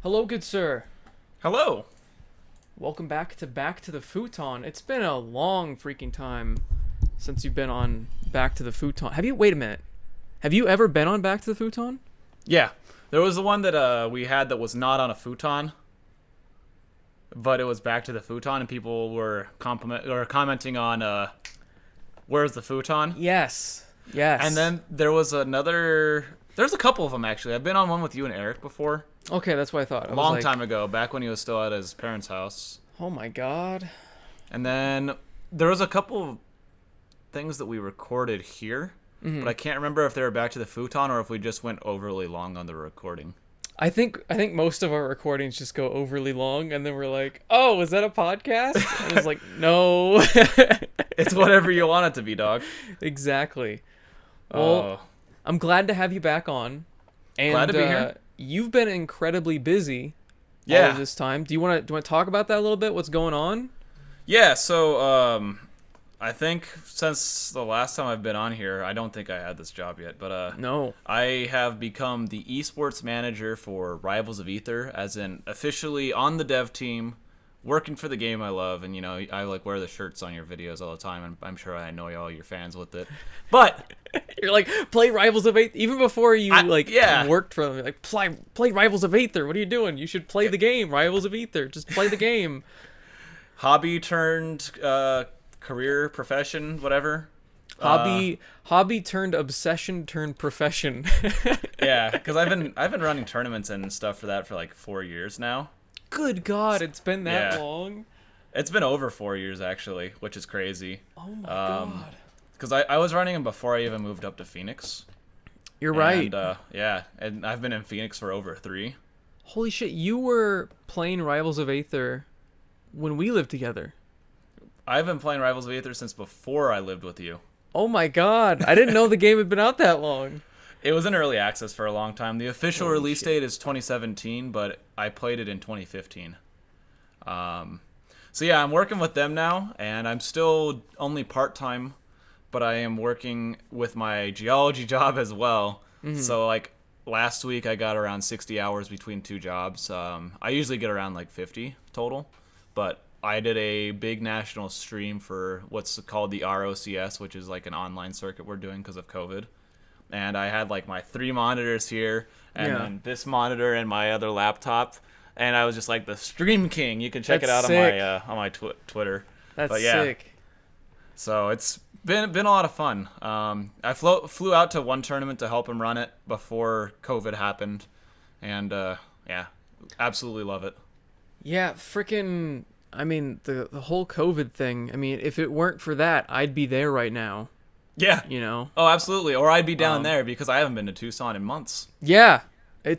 Hello, good sir. Hello. Welcome back to the Futon. It's been a long freaking time since you've been on Back to the Futon. Wait a minute. Have you ever been on Back to the Futon? Yeah, there was the one that we had that was not on a futon, but it was back to the futon, and people were commenting on where's the futon? Yes. And then there was another. There's a couple of them actually. I've been on one with you and Eric before. Okay, that's what I thought. A long time ago, back when he was still at his parents' house. Oh my god. And then there was a couple of things that we recorded here, but I can't remember if they were back to the futon or if we just went overly long on the recording. I think most of our recordings just go overly long, and then we're like, "Oh, is that a podcast?" And it's like, "No." It's whatever you want it to be, dog. Exactly. Well, I'm glad to have you back on. And, glad to be here. You've been incredibly busy. Yeah. All of this time. Do you want to talk about that a little bit? What's going on? Yeah. So I think since the last time I've been on here, I don't think I had this job yet, but No. I have become the eSports manager for Rivals of Aether, as in officially on the dev team, working for the game I love, and I like wear the shirts on your videos all the time, and I'm sure I annoy all your fans with it. But You're like, play Rivals of Aether. Even before you worked for them, you're like, play Rivals of Aether. What are you doing? You should play the game, Rivals of Aether. Just play the game. hobby turned career, profession, whatever. Hobby turned obsession turned profession. Yeah, because I've been running tournaments and stuff for that for like 4 years now. Good God, it's been that Yeah. long. It's been over 4 years actually, which is crazy. Oh my God. Because I was running them before I even moved up to Phoenix. You're right. And, yeah, and I've been in Phoenix for over 3. Holy shit, you were playing Rivals of Aether when we lived together. I've been playing Rivals of Aether since before I lived with you. Oh my God, I didn't know the game had been out that long. It was in early access for a long time. The official Holy release shit. date is 2017, but I played it in 2015. So yeah, I'm working with them now, and I'm still only part-time, but I am working with my geology job as well. So like last week I got around 60 hours between 2 jobs. I usually get around like 50 total, but I did a big national stream for what's called the ROCS, which is like an online circuit we're doing because of COVID. And I had like my 3 monitors here, and then this monitor and my other laptop, and I was just like the stream king. You can check That's it out sick. on my Twitter. That's But yeah, sick. so it's been a lot of fun. I flew out to one tournament to help him run it before COVID happened, and yeah, absolutely love it. Yeah, freaking. I mean, the whole COVID thing. I mean, if it weren't for that, I'd be there right now. Yeah. You know. Oh, absolutely. Or I'd be down there because I haven't been to Tucson in months. Yeah, I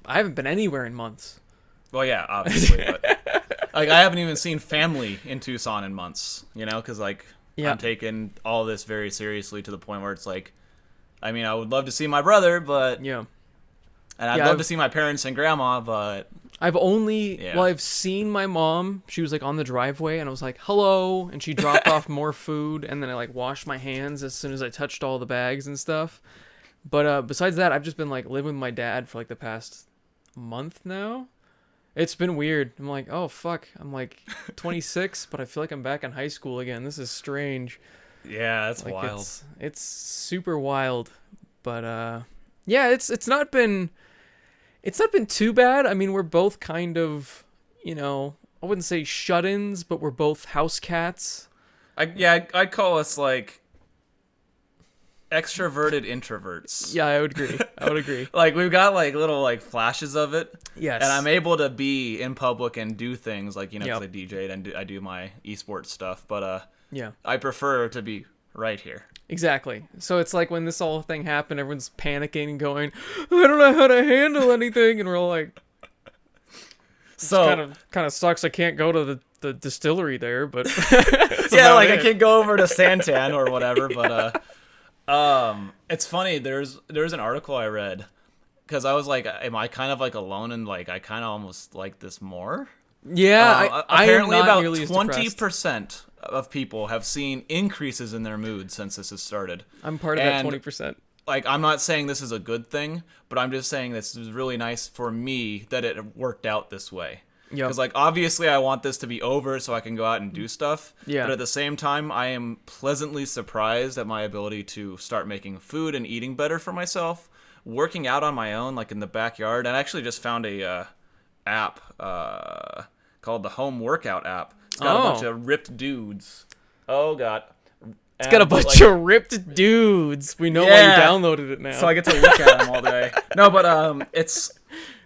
haven't been anywhere in months. Well, yeah, obviously, but like I haven't even seen family in Tucson in months, because like I'm taking all this very seriously to the point where it's like, I mean, I would love to see my brother, but Yeah. and I'd love to see my parents and grandma, but I've seen my mom. She was like on the driveway, and I was like, hello, and she dropped off more food, and then I like washed my hands as soon as I touched all the bags and stuff. But besides that, I've just been like living with my dad for like the past month now. It's been weird. I'm like, oh fuck, I'm like 26, but I feel like I'm back in high school again. This is strange. yeah, that's Like wild. it's super wild. But yeah, it's not been too bad. I mean, we're both kind of, I wouldn't say shut-ins, but we're both house cats. I'd call us like extroverted introverts. Yeah, I would agree. Like we've got like little like flashes of it. Yes. And I'm able to be in public and do things like, because Yep. I DJ'd and I do my esports stuff, but Yeah. I prefer to be right here. Exactly. So it's like when this whole thing happened, everyone's panicking and going, I don't know how to handle anything, and we're all like, So kind of sucks. I can't go to the distillery there, but yeah, like I can't go over to Santan or whatever, but it's funny. There's an article I read because I was like, am I kind of like alone and like I kind of almost like this more? Yeah, Apparently I am not about nearly as depressed. 20% of people have seen increases in their mood since this has started. I'm part of that 20%. like, I'm not saying this is a good thing, but I'm just saying this is really nice for me that it worked out this way. Because, like, obviously I want this to be over so I can go out and do stuff. Yeah. But at the same time, I am pleasantly surprised at my ability to start making food and eating better for myself. Working out on my own, like, in the backyard. And I actually just found a app called the Home Workout app. It's got a bunch of ripped dudes. Oh, God. It's got a bunch of ripped dudes. We know why you downloaded it now. So I get to look at them all day. No, but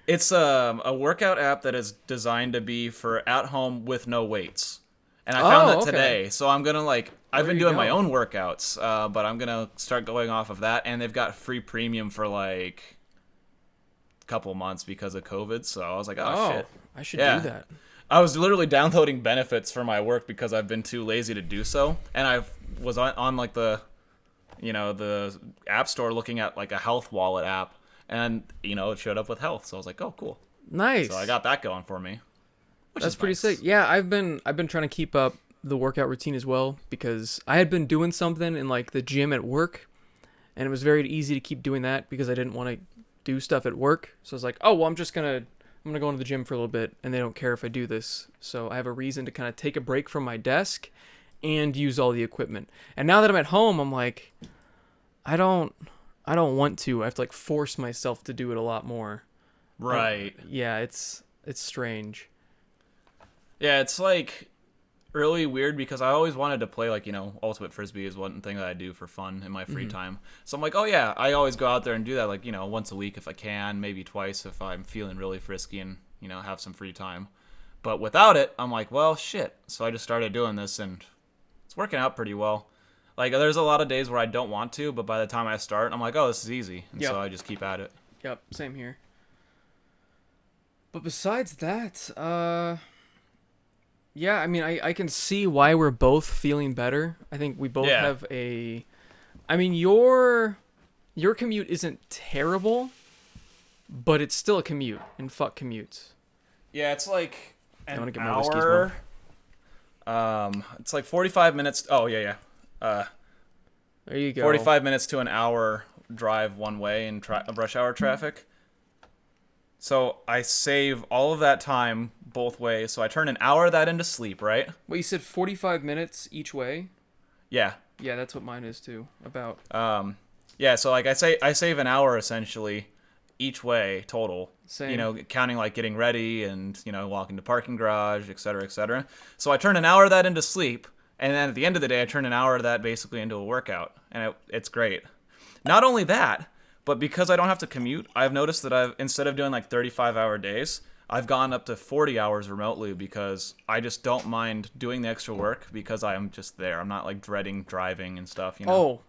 it's a workout app that is designed to be for at home with no weights. And I found that today. So I'm going to I've been doing my own workouts, but I'm going to start going off of that. And they've got free premium for a couple months because of COVID. So I was like, oh shit. I should do that. I was literally downloading benefits for my work because I've been too lazy to do so. And I was on the app store looking at a health wallet app. And, it showed up with health. So I was like, oh, cool. Nice. So I got that going for me. That's pretty sick. Yeah, I've been trying to keep up the workout routine as well because I had been doing something in the gym at work. And it was very easy to keep doing that because I didn't want to do stuff at work. So I was like, oh, well, I'm going to go into the gym for a little bit and they don't care if I do this. So I have a reason to kind of take a break from my desk and use all the equipment. And now that I'm at home, I'm like, I don't want to. I have to force myself to do it a lot more. Right. Yeah, it's strange. Yeah, it's really weird because I always wanted to play Ultimate Frisbee is one thing that I do for fun in my free time. So I'm like, oh yeah, I always go out there and do that once a week if I can, maybe twice if I'm feeling really frisky and have some free time. But without it, I'm like, well, shit. So I just started doing this and it's working out pretty well. There's a lot of days where I don't want to, but by the time I start, I'm like, oh, this is easy. And so I just keep at it. Yep, same here. But besides that, yeah, I mean, I can see why we're both feeling better. I think we both have I mean, your commute isn't terrible, but it's still a commute, and fuck commutes. Yeah, it's an an hour. It's 45 minutes. Oh, yeah. There you go. 45 minutes to an hour drive one way in rush hour traffic. So I save all of that time both ways. So I turn an hour of that into sleep, right? Well, you said 45 minutes each way? Yeah. Yeah, that's what mine is too. About. Yeah, so I save an hour essentially each way total. Same. Counting getting ready and, walking to parking garage, et cetera, et cetera. So I turn an hour of that into sleep. And then at the end of the day, I turn an hour of that basically into a workout. And it's great. Not only that, but because I don't have to commute, I've noticed that instead of doing 35-hour days, I've gone up to 40 hours remotely because I just don't mind doing the extra work because I'm just there. I'm not dreading driving and stuff, Oh,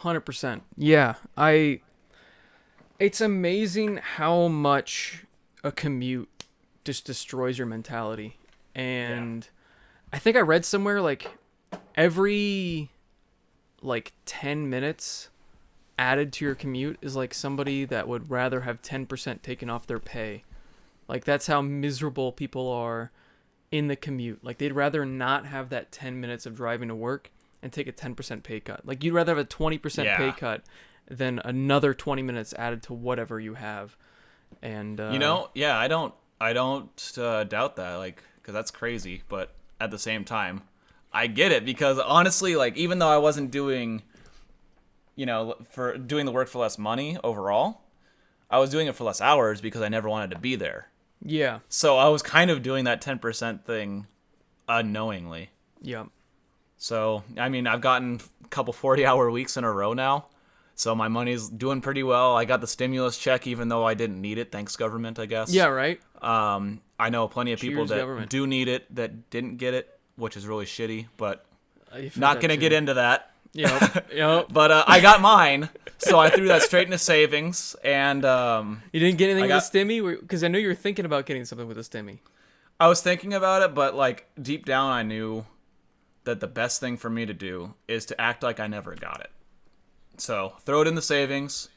100%. Yeah. It's amazing how much a commute just destroys your mentality. And I think I read somewhere every 10 minutes added to your commute is somebody that would rather have 10% taken off their pay. That's how miserable people are in the commute. They'd rather not have that 10 minutes of driving to work and take a 10% pay cut. You'd rather have a 20% pay cut than another 20 minutes added to whatever you have. And I don't doubt that because that's crazy, but at the same time I get it because honestly even though I wasn't doing for doing the work for less money overall, I was doing it for less hours because I never wanted to be there. Yeah. So I was kind of doing that 10% thing unknowingly. Yeah. So, I mean, I've gotten a couple 40-hour weeks in a row now. So my money's doing pretty well. I got the stimulus check even though I didn't need it. Thanks, government, I guess. Yeah, right. I know plenty of people that government. do need it that didn't get it, which is really shitty, but not going to get into that. Yep. But I got mine, so I threw that straight into savings. And you didn't get anything with a stimmy? Because I know you were thinking about getting something with a stimmy. I was thinking about it, but deep down I knew that the best thing for me to do is to act like I never got it. So throw it in the savings,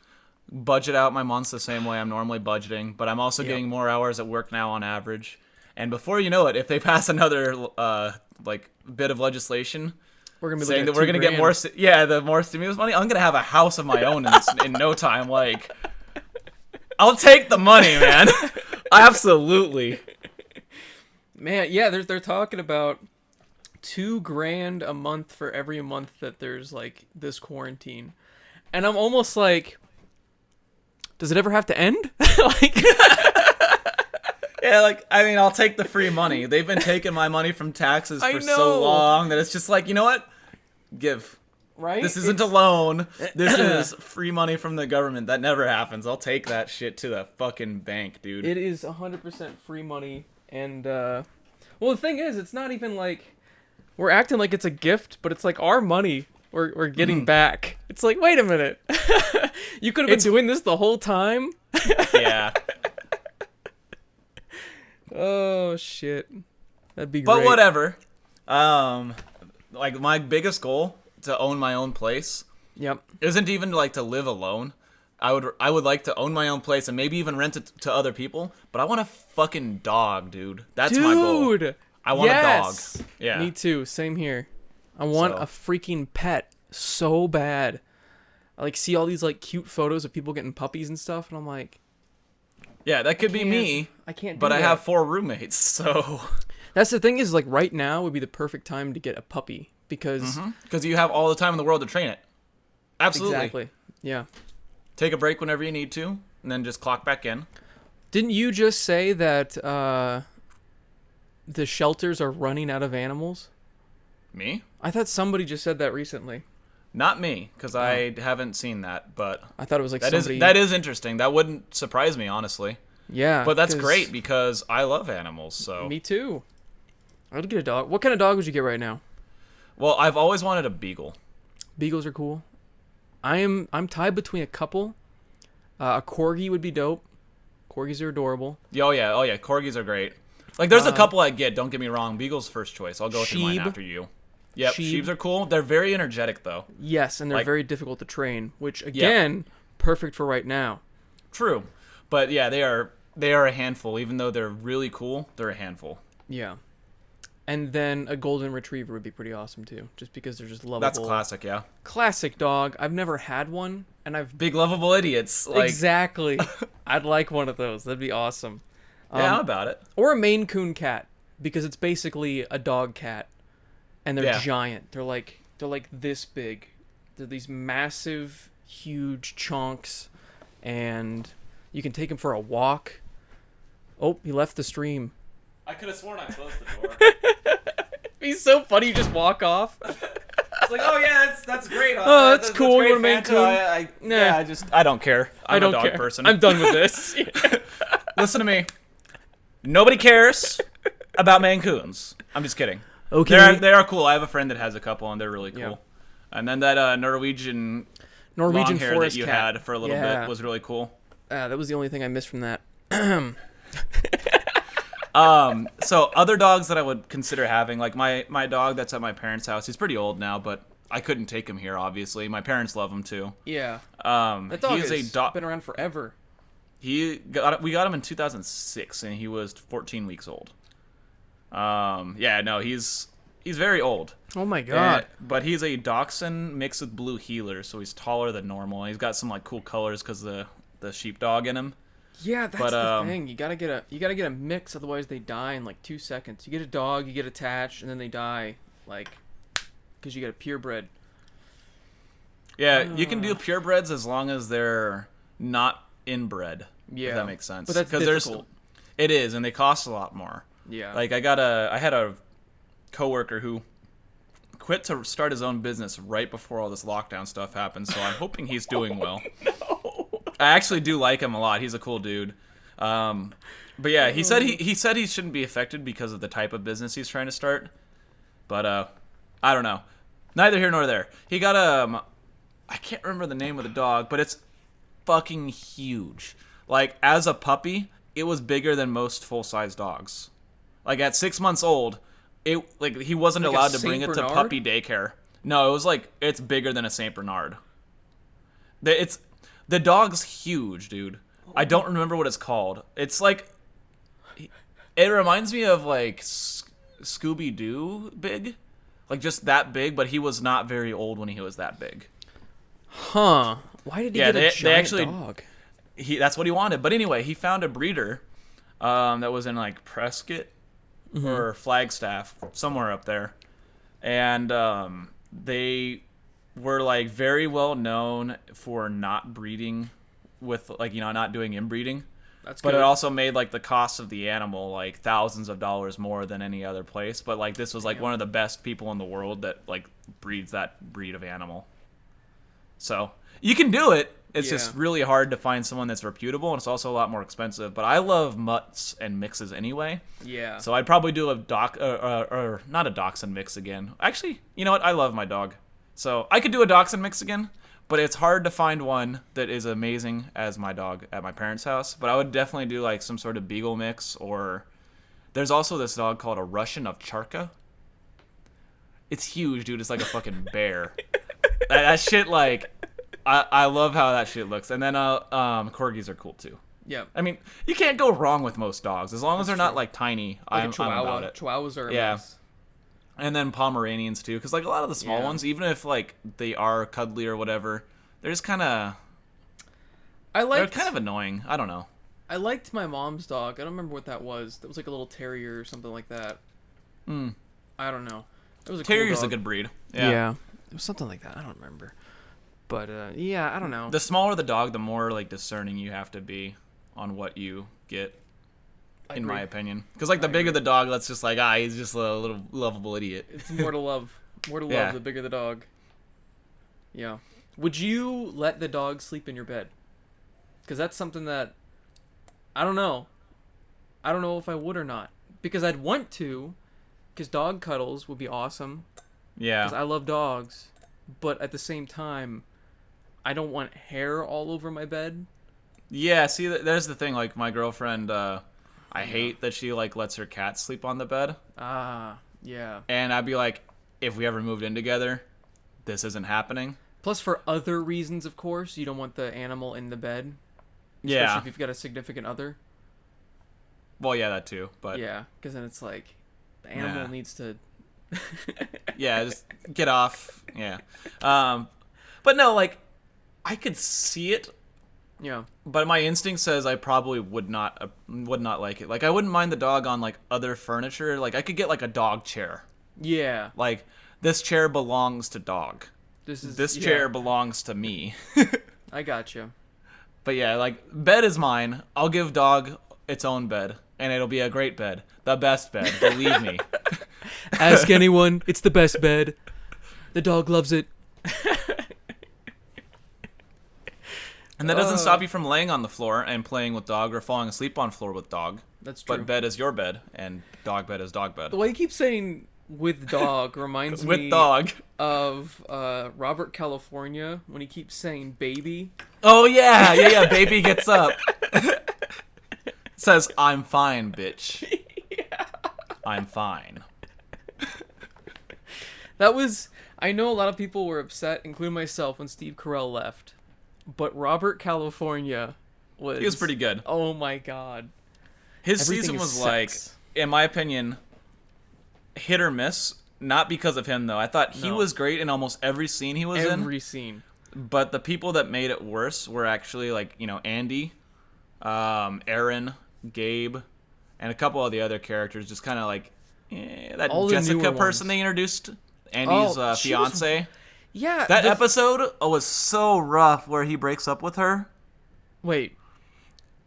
budget out my months the same way I'm normally budgeting, but I'm also getting more hours at work now on average. And before you know it, if they pass another bit of legislation, We're gonna be saying looking that we're gonna $2,000. get more. The more stimulus money. I'm gonna have a house of my own in no time. Like, I'll take the money, man. Absolutely. Man, yeah, they're talking about $2,000 a month for every month that there's like this quarantine, and I'm almost like, does it ever have to end? Like, yeah, like, I mean, I'll take the free money. They've been taking my money from taxes for so long that it's just like, you know what? Give. Right? This isn't a loan. This is free money from the government. That never happens. I'll take that shit to the fucking bank, dude. It is 100% free money, and well, the thing is, it's not even like we're acting like it's a gift, but it's like our money we're getting back. It's like, wait a minute, you could have been doing this the whole time. Yeah. Oh shit, that'd be great. But whatever. Like, my biggest goal to own my own place. Yep. Isn't even like to live alone. I would like to own my own place and maybe even rent it to other people. But I want a fucking dog, dude. That's my goal. I want a dog. Yeah. Me too. Same here. I want a freaking pet so bad. I like see all these like cute photos of people getting puppies and stuff, and I'm like, yeah, that could be me. I can't. But I have 4 roommates, so. That's the thing is, like, right now would be the perfect time to get a puppy because you have all the time in the world to train it. Absolutely. Exactly. Yeah. Take a break whenever you need to, and then just clock back in. Didn't you just say that the shelters are running out of animals? Me? I thought somebody just said that recently. Not me, because I haven't seen that, but I thought it was like that is interesting. That wouldn't surprise me, honestly. Yeah. But that's great because I love animals, so. Me too. I'd get a dog. What kind of dog would you get right now? Well, I've always wanted a beagle. Beagles are cool. I'm tied between a couple. A corgi would be dope. Corgis are adorable. Oh yeah, corgis are great. Like, there's a couple I get. Don't get me wrong. Beagle's first choice. I'll go through mine after you. Yep, sheebs are cool. They're very energetic though. Yes, and they're very difficult to train, which again, perfect for right now. True, but yeah, they are a handful. Even though they're really cool, they're a handful. Yeah. And then a golden retriever would be pretty awesome too, just because they're just lovable. That's classic, yeah. Classic dog. I've never had one, and I've big lovable idiots. Like... Exactly. I'd like one of those. That'd be awesome. Yeah, how about it? Or a Maine Coon cat, because it's basically a dog cat, and they're giant. They're like this big. They're these massive, huge chunks, and you can take them for a walk. Oh, he left the stream. I could have sworn I closed the door. It'd be so funny. You just walk off. It's like, oh yeah, that's great. Oh, that's cool. You want to Maine Coon? I don't care. I'm a dog person. I'm done with this. Listen to me. Nobody cares about Maine Coons. I'm just kidding. Okay. They are cool. I have a friend that has a couple, and they're really cool. Yeah. And then that Norwegian long hair forest that you cat. had for a little bit was really cool. That was the only thing I missed from that. So other dogs that I would consider having, like my dog that's at my parents' house, he's pretty old now, but I couldn't take him here, obviously. My parents love him too. Yeah. That dog has been around forever. We got him in 2006, and he was 14 weeks old. He's very old. Oh my god! But he's a dachshund mixed with blue heeler, so he's taller than normal. And he's got some like cool colors because the sheepdog in him. Yeah, that's the thing. You gotta get a mix, otherwise they die in like 2 seconds. You get a dog, you get attached, and then they die, like, because you get a purebred. Yeah, you can do purebreds as long as they're not inbred. Yeah, if that makes sense. But that's difficult. It is, and they cost a lot more. Yeah. Like I had a coworker who quit to start his own business right before all this lockdown stuff happened, so I'm hoping he's doing well. No. I actually do like him a lot. He's a cool dude. But yeah, he said he shouldn't be affected because of the type of business he's trying to start. But I don't know. Neither here nor there. He got I can't remember the name of the dog, but it's fucking huge. Like, as a puppy, it was bigger than most full-size dogs. Like, at 6 months old, he wasn't allowed to bring it to puppy daycare. No, it was like, it's bigger than a Saint Bernard. The dog's huge, dude. I don't remember what it's called. It's like, it reminds me of like Scooby-Doo big. Like, just that big, but he was not very old when he was that big. Huh. Why did he get a giant dog? That's what he wanted. But anyway, he found a breeder that was in, like, Prescott or Flagstaff, somewhere up there. And they were, like, very well known for not breeding with, like, you know, not doing inbreeding. That's but good. It also made, like, the cost of the animal, like, thousands of dollars more than any other place. But, like, this was, like, one of the best people in the world that, like, breeds that breed of animal. So, you can do it. It's just really hard to find someone that's reputable, and it's also a lot more expensive. But I love mutts and mixes anyway. Yeah. So I'd probably do a or not a dachshund mix again. Actually, you know what? I love my dog. So I could do a dachshund mix again. But it's hard to find one that is amazing as my dog at my parents' house. But I would definitely do like some sort of beagle mix, or there's also this dog called a Russian Ovcharka. It's huge, dude. It's like a fucking bear. that shit, like, I love how that shit looks. And then corgis are cool too. Yeah. I mean, you can't go wrong with most dogs as long as they're not like tiny. Like I'm about it. Chihuahuas are a mess. And then Pomeranians too, because like a lot of the small ones, even if like they are cuddly or whatever, they're just kind of. They're kind of annoying. I don't know. I liked my mom's dog. I don't remember what that was. That was like a little terrier or something like that. I don't know. It was a Terrier's cool a dog. good breed. Yeah. It was something like that. I don't remember. But yeah, I don't know. The smaller the dog, the more like discerning you have to be on what you get. In my opinion, because like the bigger the dog, that's just like he's just a little lovable idiot. It's more to love. More to love, the bigger the dog. Yeah. Would you let the dog sleep in your bed? Because that's something that I don't know. I don't know if I would or not. Because I'd want to. Because dog cuddles would be awesome. Yeah. Because I love dogs, but at the same time, I don't want hair all over my bed. Yeah. See, there's the thing. Like my girlfriend. I hate that she like lets her cat sleep on the bed. Yeah. And I'd be like, if we ever moved in together, this isn't happening. Plus, for other reasons, of course, you don't want the animal in the bed. Yeah. Especially if you've got a significant other. Well, yeah, that too. But yeah, because then it's like the animal needs to. Yeah, just get off. Yeah. But no, like I could see it. Yeah. But my instinct says I probably would not like it. Like I wouldn't mind the dog on like other furniture. Like I could get like a dog chair. Yeah. Like this chair belongs to dog. This chair belongs to me. I gotcha. But yeah, like bed is mine. I'll give dog its own bed, and it'll be a great bed, the best bed. Believe me. Ask anyone. It's the best bed. The dog loves it. And that doesn't stop you from laying on the floor and playing with dog or falling asleep on floor with dog. That's true. But bed is your bed, and dog bed is dog bed. The way you keep saying with dog reminds me dog. of Robert California when he keeps saying baby. Oh, yeah. Baby gets up. Says, I'm fine, bitch. Yeah. I'm fine. That was... I know a lot of people were upset, including myself, when Steve Carell left. But Robert California was... He was pretty good. Oh, my God. His season was, like, in my opinion, hit or miss. Not because of him, though. I thought he was great in almost every scene he was in. Every scene. But the people that made it worse were actually, like, you know, Andy, Aaron, Gabe, and a couple of the other characters. Just kind of like, that all Jessica person they introduced, Andy's fiance. Yeah. That episode was so rough where he breaks up with her. Wait.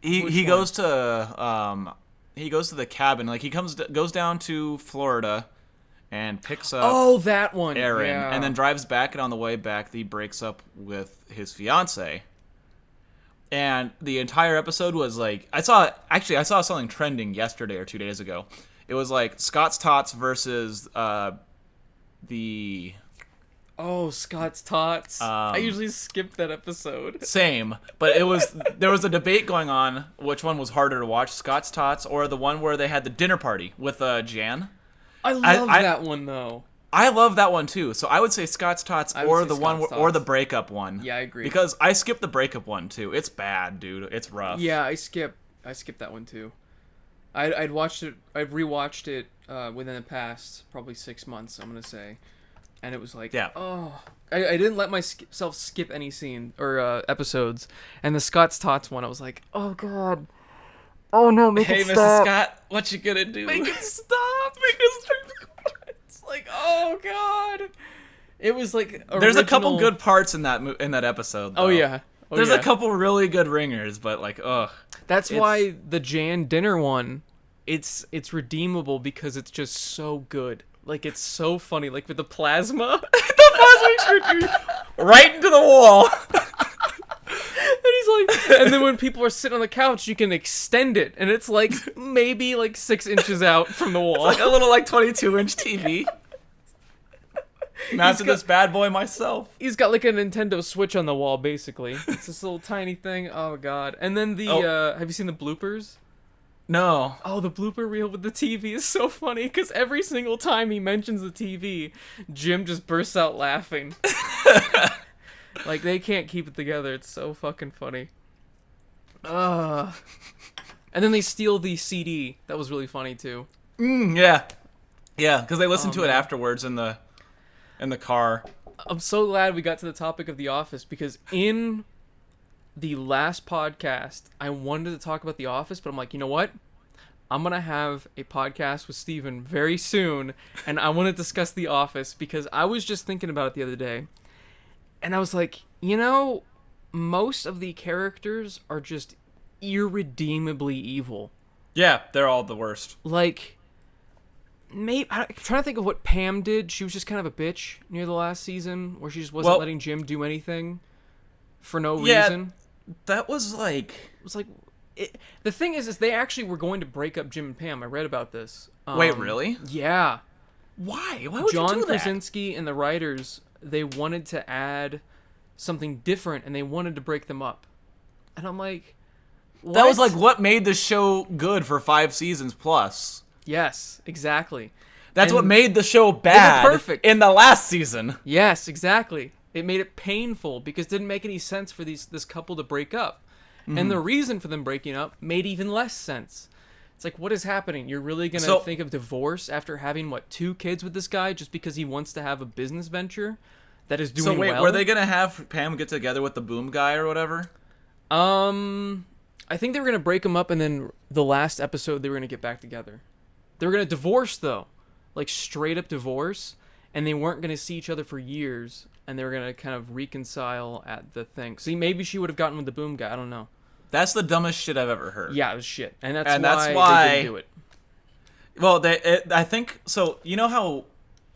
He goes to the cabin. Like he goes down to Florida and picks up that one. Aaron, Yeah. and then drives back, and on the way back he breaks up with his fiance. And the entire episode was like I saw something trending yesterday or 2 days ago. It was like Scott's Tots versus the Scott's Tots. I usually skip that episode. Same, but there was a debate going on which one was harder to watch, Scott's Tots or the one where they had the dinner party with Jan. I love that one though. I love that one too. So I would say Scott's Tots or the one or the breakup one. Yeah, I agree. Because I skipped the breakup one too. It's bad, dude. It's rough. Yeah, I skip that one too. I'd watched it. I've rewatched it within the past probably 6 months. I'm gonna say, and it was like, oh, I didn't let myself skip any scene or episodes. And the Scott's Tots one, I was like, oh god, oh no, make it stop. Hey, Mrs. Scott, what you gonna do? Make it stop. Make it stop. It's like, oh god. It was like original... There's a couple good parts in that episode, though. Oh yeah. There's a couple really good ringers, but like, ugh. That's why the Jan dinner one, it's redeemable because it's just so good. Like, it's so funny. Like, with the plasma. The plasma shoots right into the wall. And he's like... And then when people are sitting on the couch, you can extend it. And it's like, maybe like 6 inches out from the wall. It's like a little like 22-inch TV. Mounted this bad boy myself. He's got like a Nintendo Switch on the wall, basically. It's this little tiny thing. Oh god! And then the have you seen the bloopers? No. Oh, the blooper reel with the TV is so funny because every single time he mentions the TV, Jim just bursts out laughing. Like they can't keep it together. It's so fucking funny. And then they steal the CD. That was really funny too. Yeah, because they listened to it afterwards in the car. I'm so glad we got to the topic of The Office because in the last podcast, I wanted to talk about The Office, but I'm like, you know what? I'm going to have a podcast with Steven very soon, and I want to discuss The Office because I was just thinking about it the other day, and I was like, you know, most of the characters are just irredeemably evil. Yeah, they're all the worst. Like... Maybe I'm trying to think of what Pam did. She was just kind of a bitch near the last season, where she just wasn't letting Jim do anything for no reason. That was like it was like the thing is they actually were going to break up Jim and Pam. I read about this. Wait, really? Yeah. Why? Why would John you do that? Krasinski and the writers, they wanted to add something different, and they wanted to break them up. And I'm like, what? That was like what made the show good for 5 seasons plus. Yes, exactly. That's what made the show bad perfect. In the last season. Yes, exactly. It made it painful because it didn't make any sense for this couple to break up. Mm-hmm. And the reason for them breaking up made even less sense. It's like, what is happening? You're really going to think of divorce after having, 2 kids with this guy just because he wants to have a business venture that is doing well? So wait, were they going to have Pam get together with the boom guy or whatever? I think they were going to break them up and then the last episode they were going to get back together. They were going to divorce, though. Like, straight up divorce. And they weren't going to see each other for years. And they were going to kind of reconcile at the thing. See, maybe she would have gotten with the boom guy. I don't know. That's the dumbest shit I've ever heard. Yeah, it was shit. And that's why they didn't do it. Well, I think... So, you know how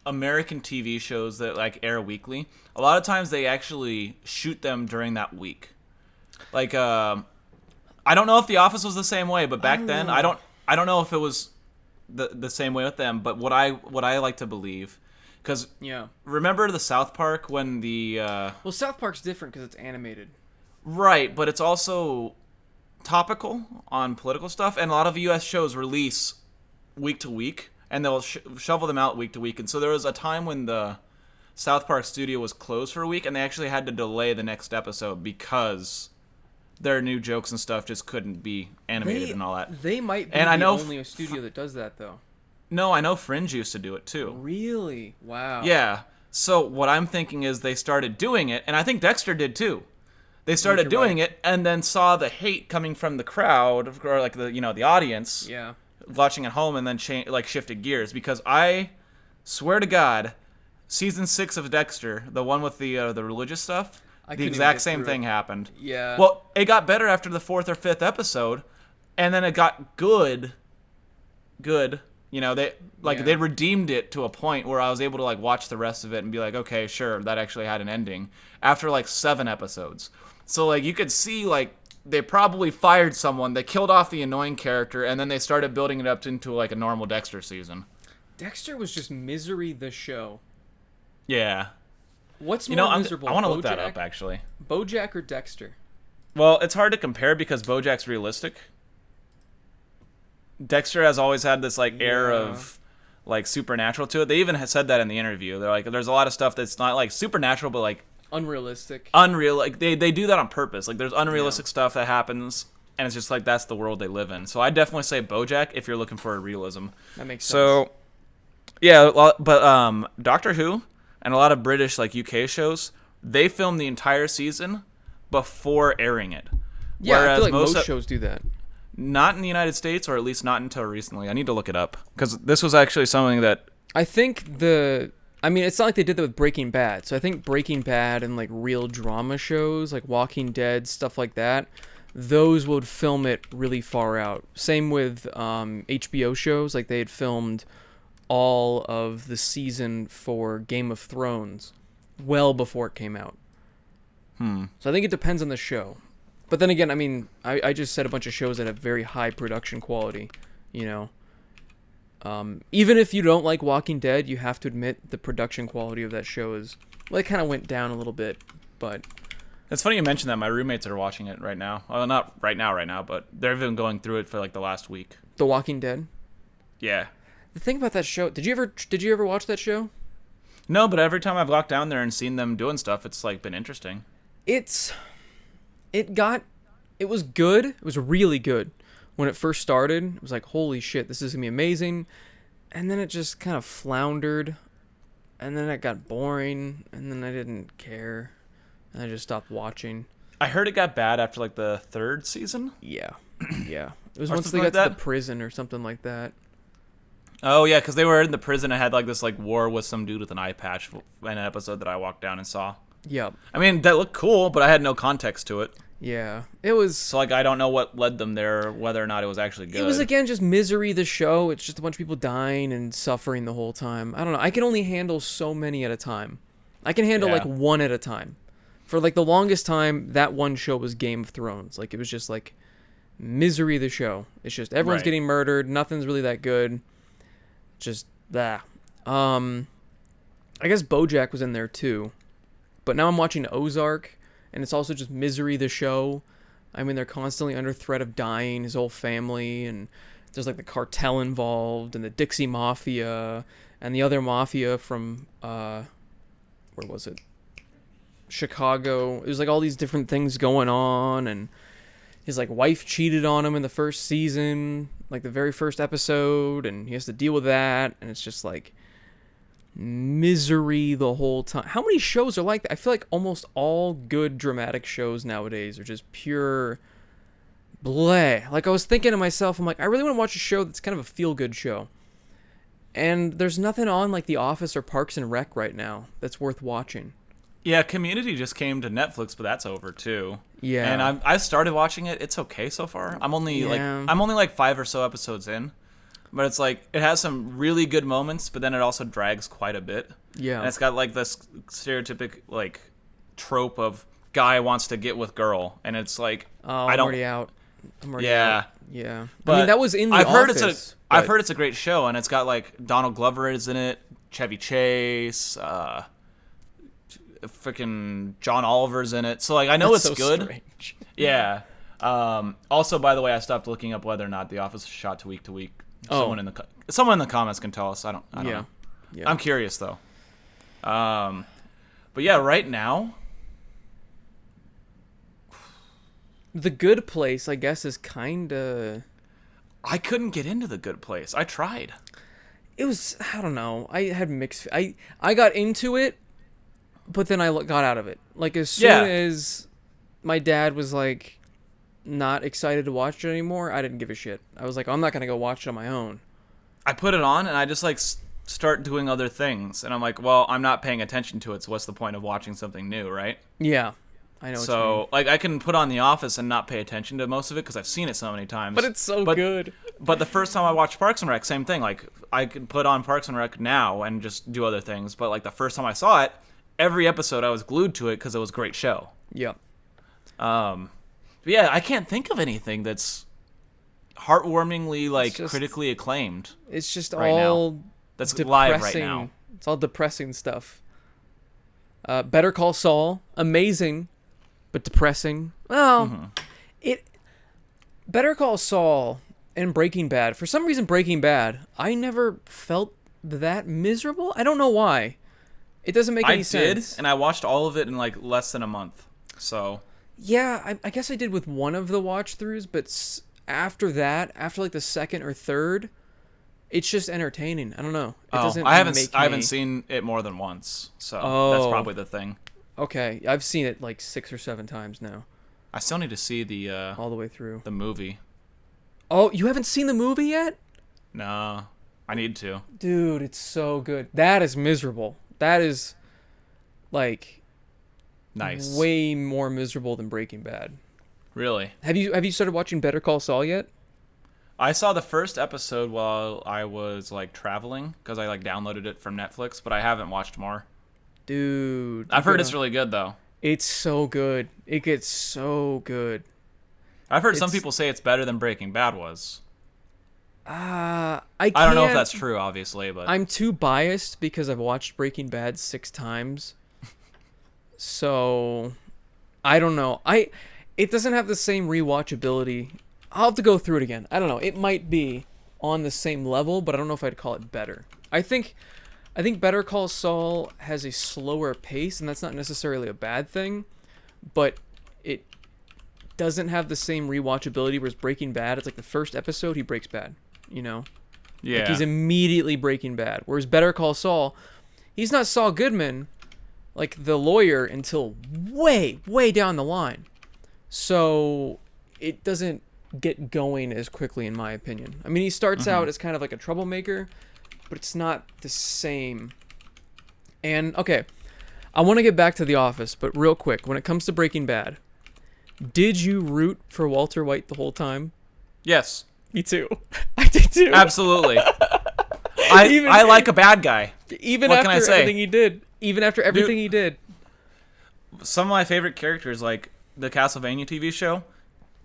American TV shows that, like, air weekly? A lot of times they actually shoot them during that week. Like, I don't know if The Office was the same way, but back then, I don't know if it was... The same way with them, but what I like to believe, because remember the South Park when the well, South Park's different because it's animated, right? But it's also topical on political stuff, and a lot of U.S. shows release week to week, and they'll shovel them out week to week. And so there was a time when the South Park studio was closed for a week, and they actually had to delay the next episode because their new jokes and stuff just couldn't be animated and all that. They might be only a studio that does that, though. No, I know Fringe used to do it, too. Really? Wow. Yeah. So what I'm thinking is they started doing it, and I think Dexter did, too. They started doing it, and then saw the hate coming from the crowd, or like the audience, watching at home, and then shifted gears. Because I swear to God, season 6 of Dexter, the one with the religious stuff, the exact same thing happened. Yeah. Well, it got better after the 4th or 5th episode, and then it got good. You know, they redeemed it to a point where I was able to watch the rest of it and be like, okay, sure, that actually had an ending after 7 episodes. So you could see they probably fired someone, they killed off the annoying character, and then they started building it up into a normal Dexter season. Dexter was just Misery the show. Yeah. What's more miserable? I want to look that up, actually. BoJack or Dexter? Well, it's hard to compare because BoJack's realistic. Dexter has always had this air of supernatural to it. They even said that in the interview. They're there's a lot of stuff that's not supernatural, but unrealistic. Unreal. They do that on purpose. There's unrealistic stuff that happens and it's just like that's the world they live in. So I definitely say BoJack if you're looking for a realism. That makes sense. So, yeah, but Doctor Who and a lot of British like UK shows, they film the entire season before airing it. Yeah, I feel like most shows do that. Not in the United States, or at least not until recently. I need to look it up because this was actually something that I think it's not like they did that with Breaking Bad. So I think Breaking Bad and like real drama shows like Walking Dead, stuff like that, those would film it really far out. Same with HBO shows, like they had filmed all of the season for Game of Thrones well before it came out. So I think it depends on the show. But then again, I mean, I just said a bunch of shows that have very high production quality, you know. Even if you don't like Walking Dead, you have to admit the production quality of that show is, well, it kind of went down a little bit, but... It's funny you mentioned that. My roommates are watching it right now. Well, not right now, but they've been going through it for like the last week. The Walking Dead? Yeah. The thing about that show, did you ever watch that show? No, but every time I've walked down there and seen them doing stuff, it's like been interesting. It was good. It was really good. When it first started, it was like, holy shit, this is going to be amazing. And then it just kind of floundered. And then it got boring. And then I didn't care. And I just stopped watching. I heard it got bad after like the 3rd season. Yeah. Yeah. It was once they got to the prison or something like that. Oh, yeah, because they were in the prison and had like this like war with some dude with an eye patch in an episode that I walked down and saw. Yeah. I mean, that looked cool, but I had no context to it. Yeah, it was... So, like, I don't know what led them there, whether or not it was actually good. It was, again, just misery, the show. It's just a bunch of people dying and suffering the whole time. I don't know. I can only handle so many at a time. I can handle, like, one at a time. For, like, the longest time, that one show was Game of Thrones. Like, it was just, like, misery, the show. It's just everyone's getting murdered. Nothing's really that good. Just that. I guess BoJack was in there, too. But now I'm watching Ozark. And it's also just misery, the show. I mean, they're constantly under threat of dying, his whole family, and there's like the cartel involved, and the Dixie Mafia, and the other mafia from, where was it? Chicago. There's like all these different things going on, and his like wife cheated on him in the first season, like the very first episode, and he has to deal with that, and it's just like misery the whole time. How many shows are like that? I feel like almost all good dramatic shows nowadays are just pure bleh. Like I was thinking to myself, I'm like, I really want to watch a show that's kind of a feel-good show. And there's nothing on like The Office or Parks and Rec right now that's worth watching. Yeah, Community just came to Netflix, but that's over too. Yeah. And I started watching it. It's okay so far. I'm only like 5 or so episodes in. But it's like, it has some really good moments, but then it also drags quite a bit. Yeah. And it's got like this stereotypic like trope of guy wants to get with girl. And it's like, I'm already out. Yeah. Yeah. But I mean, that was in The Office. I've heard it's a great show, and it's got like Donald Glover is in it, Chevy Chase, freaking John Oliver's in it. So like, I know it's good. Strange. Yeah. Also, by the way, I stopped looking up whether or not The Office is shot to week. Someone in the comments can tell us. I don't know. Yeah. I'm curious though. But yeah, right now, The Good Place, I guess, is kind of... I couldn't get into The Good Place. I tried. It was, I don't know. I had mixed... I got into it, but then I got out of it. Like, as soon as my dad was like, not excited to watch it anymore, I didn't give a shit. I was like, I'm not gonna go watch it on my own. I put it on and I just like start doing other things, and I'm like, well, I'm not paying attention to it, so what's the point of watching something new, right? Yeah, I know. So like, I can put on The Office and not pay attention to most of it because I've seen it so many times. But it's so good. But the first time I watched Parks and Rec, same thing. Like, I could put on Parks and Rec now and just do other things. But like the first time I saw it, every episode I was glued to it because it was a great show. Yeah. But yeah, I can't think of anything that's heartwarmingly like critically acclaimed. It's just right all now. That's live right now. It's all depressing stuff. Better Call Saul, amazing, but depressing. Well, Better Call Saul and Breaking Bad. For some reason, Breaking Bad, I never felt that miserable. I don't know why. It doesn't make any sense. I did, and I watched all of it in like less than a month. So Yeah, I guess I did with one of the watch throughs, but after that, after like the second or third, it's just entertaining. I don't know. It doesn't. I haven't seen it more than once, so that's probably the thing. Okay, I've seen it like 6 or 7 times now. I still need to see the all the way through the movie. Oh, you haven't seen the movie yet? No, I need to. Dude, it's so good. That is miserable. That is like nice. Way more miserable than Breaking Bad. Really? Have you started watching Better Call Saul yet? I saw the first episode while I was like traveling because I like downloaded it from Netflix, but I haven't watched more. Dude, I've heard it's really good though. It's so good. It gets so good. I've heard some people say it's better than Breaking Bad was. I don't know if that's true, obviously, but I'm too biased because I've watched Breaking Bad 6 times. So I don't know. It doesn't have the same rewatchability. I'll have to go through it again. I don't know. It might be on the same level, but I don't know if I'd call it better. I think Better Call Saul has a slower pace, and that's not necessarily a bad thing, but it doesn't have the same rewatchability, whereas Breaking Bad, it's like the first episode, he breaks bad, you know? Yeah. Like he's immediately Breaking Bad. Whereas Better Call Saul, he's not Saul Goodman, like the lawyer, until way, way down the line. So it doesn't get going as quickly, in my opinion. I mean, he starts out as kind of like a troublemaker, but it's not the same. And, okay, I want to get back to The Office, but real quick, when it comes to Breaking Bad, did you root for Walter White the whole time? Yes. Me too. I did too. Absolutely. I like a bad guy. Even what after can I say? everything he did. Even after everything he did. Some of my favorite characters, like the Castlevania TV show,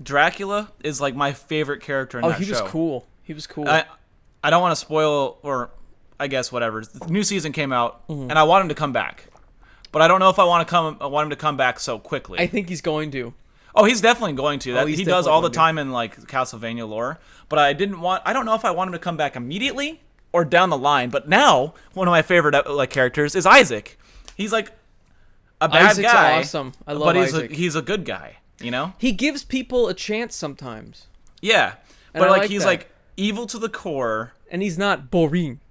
Dracula is like my favorite character in that show. Oh, he was cool. He was cool. I don't want to spoil, or I guess whatever. The new season came out, and I want him to come back. But I don't know if I want him to come back so quickly. I think he's going to. Oh, he's definitely going to. He does all the to. time in like Castlevania lore. But I don't know if I want him to come back immediately or down the line. But now one of my favorite like characters is Isaac. He's like a bad Isaac's guy. Awesome. I love Isaac. But he's a good guy. You know. He gives people a chance sometimes. Yeah, and but he's like evil to the core. And he's not boring.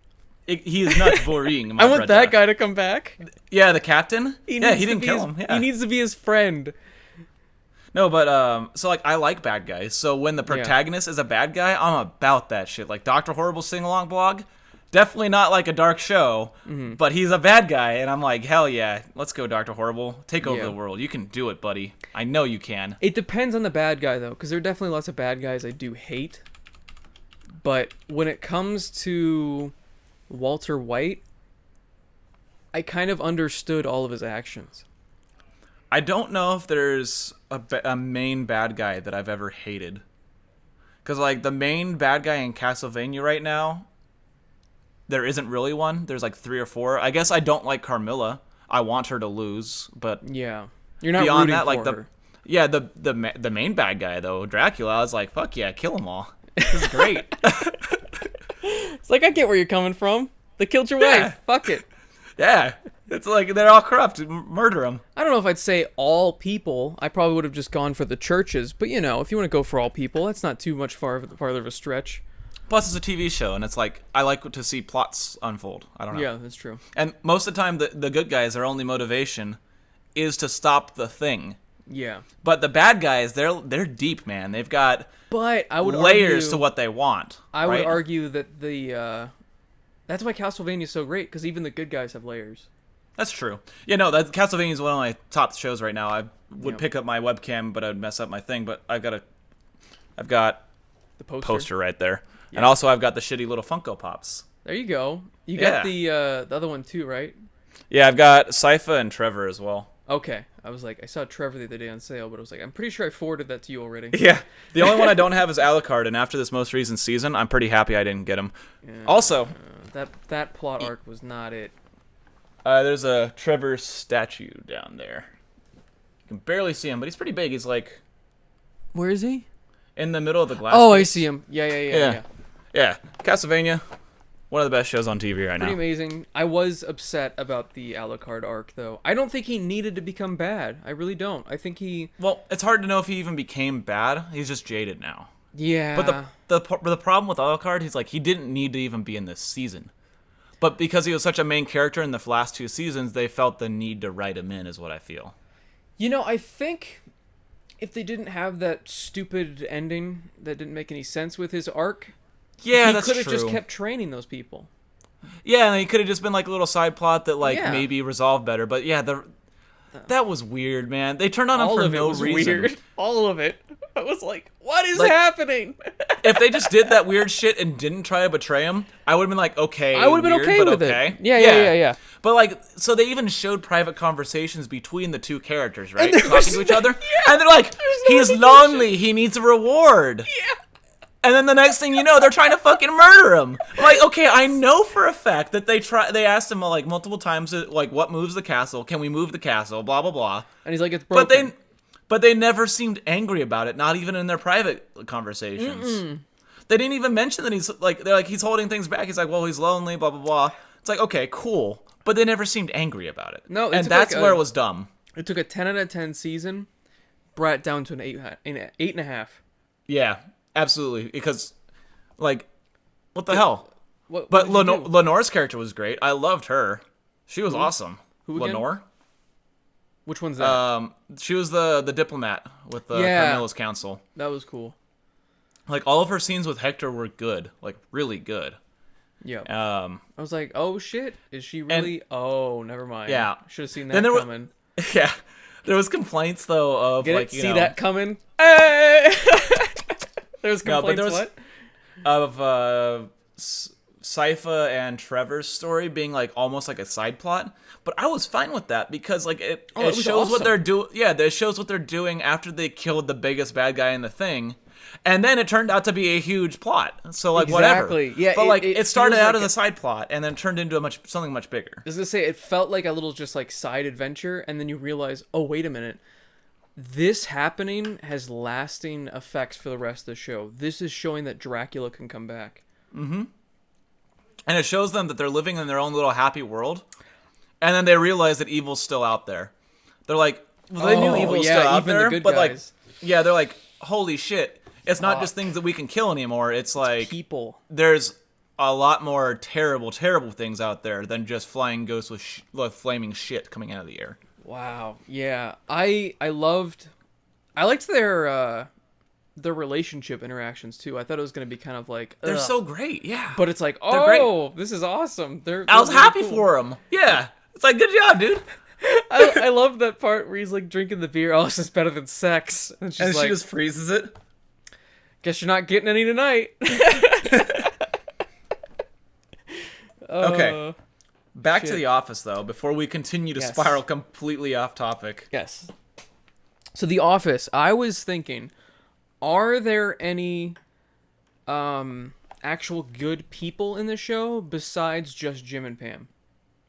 He is not boring. I want that guy to come back. Yeah, the captain. He didn't kill him. Yeah. He needs to be his friend. No, but so like I like bad guys. So when the protagonist is a bad guy, I'm about that shit. Like Dr. Horrible sing-along blog, definitely not like a dark show, but he's a bad guy, and I'm like, hell yeah, let's go, Dr. Horrible, take over the world. You can do it, buddy. I know you can. It depends on the bad guy though, because there are definitely lots of bad guys I do hate. But when it comes to Walter White, I kind of understood all of his actions. I don't know if there's a main bad guy that I've ever hated. Because, like, the main bad guy in Castlevania right now, there isn't really one. There's, like, 3 or 4. I guess I don't like Carmilla. I want her to lose, but... Yeah. You're not beyond rooting that, like, for her. Yeah, the main bad guy, though, Dracula, I was like, fuck yeah, kill them all. This is great. It's like, I get where you're coming from. They killed your wife. Fuck it. Yeah. It's like they're all corrupt. Murder them. I don't know if I'd say all people. I probably would have just gone for the churches. But, you know, if you want to go for all people, that's not too much farther of a stretch. Plus, it's a TV show, and it's like, I like to see plots unfold. I don't know. Yeah, that's true. And most of the time, the good guys, their only motivation is to stop the thing. Yeah. But the bad guys, they're deep, man. They've got I would layers argue, to what they want. I would argue that that's why Castlevania is so great, because even the good guys have layers. That's true. Yeah, no, Castlevania is one of my top shows right now. I would pick up my webcam, but I'd mess up my thing. But I've got the poster right there, and also I've got the shitty little Funko Pops. There you go. You got the other one too, right? Yeah, I've got Sypha and Trevor as well. Okay, I was like, I saw Trevor the other day on sale, but I was like, I'm pretty sure I forwarded that to you already. Yeah, the only one I don't have is Alucard, and after this most recent season, I'm pretty happy I didn't get him. Yeah, also, that plot arc was not it. There's a Trevor statue down there. You can barely see him, but he's pretty big. He's like... Where is he? In the middle of the glass. Oh, case. I see him. Yeah. Yeah, Castlevania. One of the best shows on TV right now. Pretty amazing. I was upset about the Alucard arc, though. I don't think he needed to become bad. I really don't. I think he... Well, it's hard to know if he even became bad. He's just jaded now. Yeah. But the problem with Alucard, he's like, he didn't need to even be in this season. But because he was such a main character in the last 2 seasons, they felt the need to write him in, is what I feel. You know, I think if they didn't have that stupid ending that didn't make any sense with his arc... Yeah, that's true. He could have just kept training those people. Yeah, and he could have just been like a little side plot that maybe resolved better. But yeah, that was weird, man. They turned on him for no reason. Weird. All of it. I was like, what is happening? If they just did that weird shit and didn't try to betray him, I would have been like, okay. I would have been weird, okay with it. Yeah. But like, so they even showed private conversations between the 2 characters, right? Talking to each other. Yeah, and they're like, he's lonely. He needs a reward. Yeah. And then the next thing you know, they're trying to fucking murder him. Like, okay, I know for a fact that they asked him like multiple times, like, what moves the castle? Can we move the castle? Blah blah blah. And he's like, it's broken. But they never seemed angry about it. Not even in their private conversations. They didn't even mention that he's holding things back. He's like, well, he's lonely. Blah blah blah. It's like, okay, cool. But they never seemed angry about it. No, and that's where it was dumb. It took a 10 out of 10 season, brought it down to an 8.5. Yeah. Absolutely, because, like, what the hell? But Lenore's character was great. I loved her. She was awesome. Who again? Lenore? Which one's that? She was the diplomat with the Carmella's council. That was cool. Like, all of her scenes with Hector were good. Like, really good. Yeah. I was like, oh, shit. Is she really? Oh, never mind. Yeah. Should have seen that coming. Yeah. There was complaints, though, of, see that coming? Hey! There's complaints, what? Of Sypha and Trevor's story being like almost like a side plot, but I was fine with that because like it shows awesome. What they're doing. Yeah, it shows what they're doing after they killed the biggest bad guy in the thing, and then it turned out to be a huge plot. So like exactly. Whatever. Yeah, but like it started out as a side plot and then turned into something much bigger. I was gonna say it felt like a little just like side adventure, and then you realize, oh wait a minute. This happening has lasting effects for the rest of the show. This is showing that Dracula can come back. Mm-hmm. And it shows them that they're living in their own little happy world. And then they realize that evil's still out there. They're like, well, they knew evil was still out there. The good guys. Like, they're like, holy shit. It's not just things that we can kill anymore. It's like, people. There's a lot more terrible, terrible things out there than just flying ghosts with flaming shit coming out of the air. Wow. Yeah. I liked their relationship interactions too. I thought it was going to be kind of like they're so great. Yeah. But it's like, oh, this is awesome. I was really happy for them. Yeah. It's like, good job, dude. I love that part where he's like drinking the beer. Oh, this is better than sex. And she just freezes it. Guess you're not getting any tonight. Okay. Back to The Office, though, before we continue to spiral completely off topic. Yes. So The Office, I was thinking, are there any actual good people in the show besides just Jim and Pam?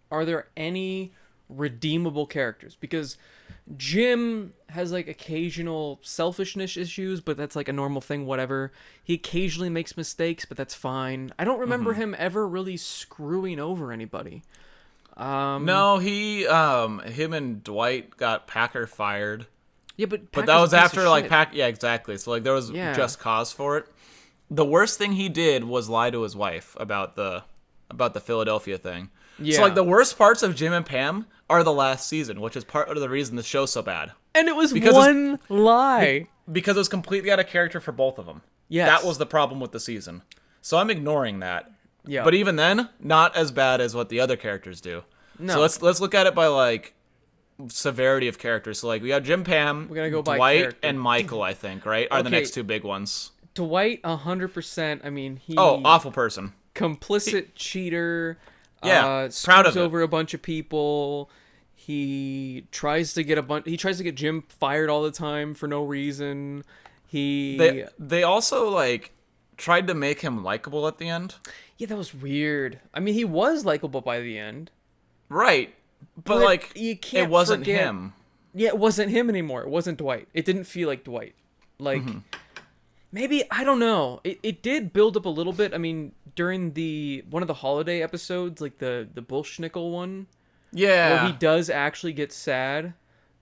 Are there any redeemable characters? Because Jim has like occasional selfishness issues, but that's like a normal thing, whatever. He occasionally makes mistakes, but that's fine. I don't remember him ever really screwing over anybody. No, him and Dwight got Packer fired. Yeah, but that was after like yeah, exactly. So like there was just cause for it. The worst thing he did was lie to his wife about the Philadelphia thing. Yeah. So like the worst parts of Jim and Pam are the last season, which is part of the reason the show's so bad. And it was one lie. Because it was completely out of character for both of them. Yes. That was the problem with the season. So I'm ignoring that. Yeah. But even then, not as bad as what the other characters do. No. So let's look at it by like severity of characters. So like we got Jim, Pam, we're gonna go by Dwight, character. and Michael, I think, right? Are the next two big ones. Dwight, 100%. I mean, he... Oh, awful person. Complicit cheater. Yeah, proud of it. Over a bunch of people. He tries to get Jim fired all the time for no reason. They also like tried to make him likable at the end. Yeah, that was weird. I mean, he was likable by the end. Right. But like you can't it wasn't forget. him. Yeah, it wasn't him anymore. It wasn't Dwight. It didn't feel like Dwight. Like Maybe, I don't know. It did build up a little bit. I mean, during one of the holiday episodes, like the Bullschnickel one, Yeah. where he does actually get sad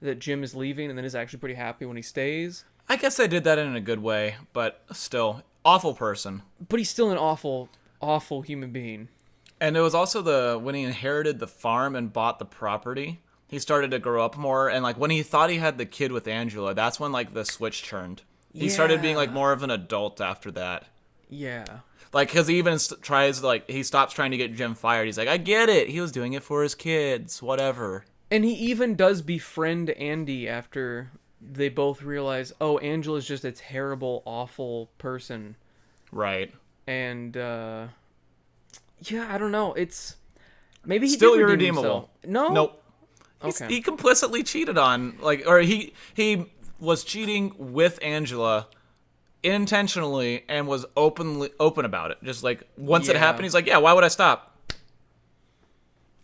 that Jim is leaving and then is actually pretty happy when he stays. I guess they did that in a good way, but still, awful person. But he's still an awful, awful human being. And it was also when he inherited the farm and bought the property, he started to grow up more. And like when he thought he had the kid with Angela, that's when like the switch turned. He started being like more of an adult after that. Yeah. Like, because he even tries, like, he stops trying to get Jim fired. He's like, I get it. He was doing it for his kids, whatever. And he even does befriend Andy after they both realize, oh, Angela's just a terrible, awful person. Right. And, yeah, I don't know. It's, maybe he still did redeem irredeemable. himself. No? Nope. Okay. He complicitly cheated on, like, or he was cheating with Angela intentionally and was open about it. Just like once it happened, he's like, yeah, why would I stop?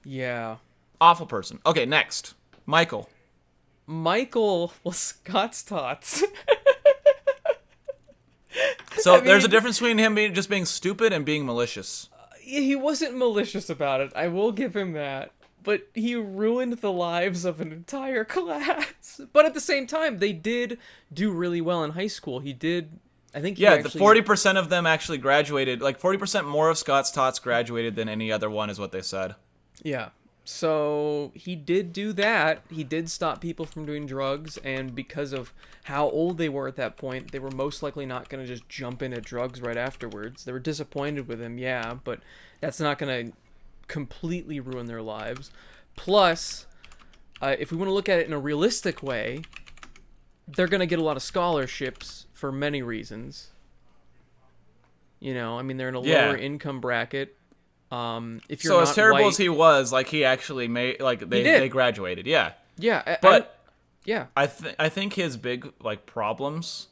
Yeah. Awful person. Okay, next. Michael was Scott's tots. So there's a difference between him just being stupid and being malicious. He wasn't malicious about it. I will give him that. But he ruined the lives of an entire class. But at the same time, they did do really well in high school. He did, I think. Yeah, the 40% of them actually graduated. Like 40% more of Scott's tots graduated than any other one, is what they said. Yeah. So he did do that. He did stop people from doing drugs, and because of how old they were at that point, they were most likely not going to just jump into drugs right afterwards. They were disappointed with him, yeah, but that's not going to completely ruin their lives. Plus, if we want to look at it in a realistic way, they're going to get a lot of scholarships for many reasons. You know, I mean, they're in a lower income bracket. If you're so not as terrible white, as he was, like he actually made, like they graduated, yeah. Yeah, but yeah, I think his big like problems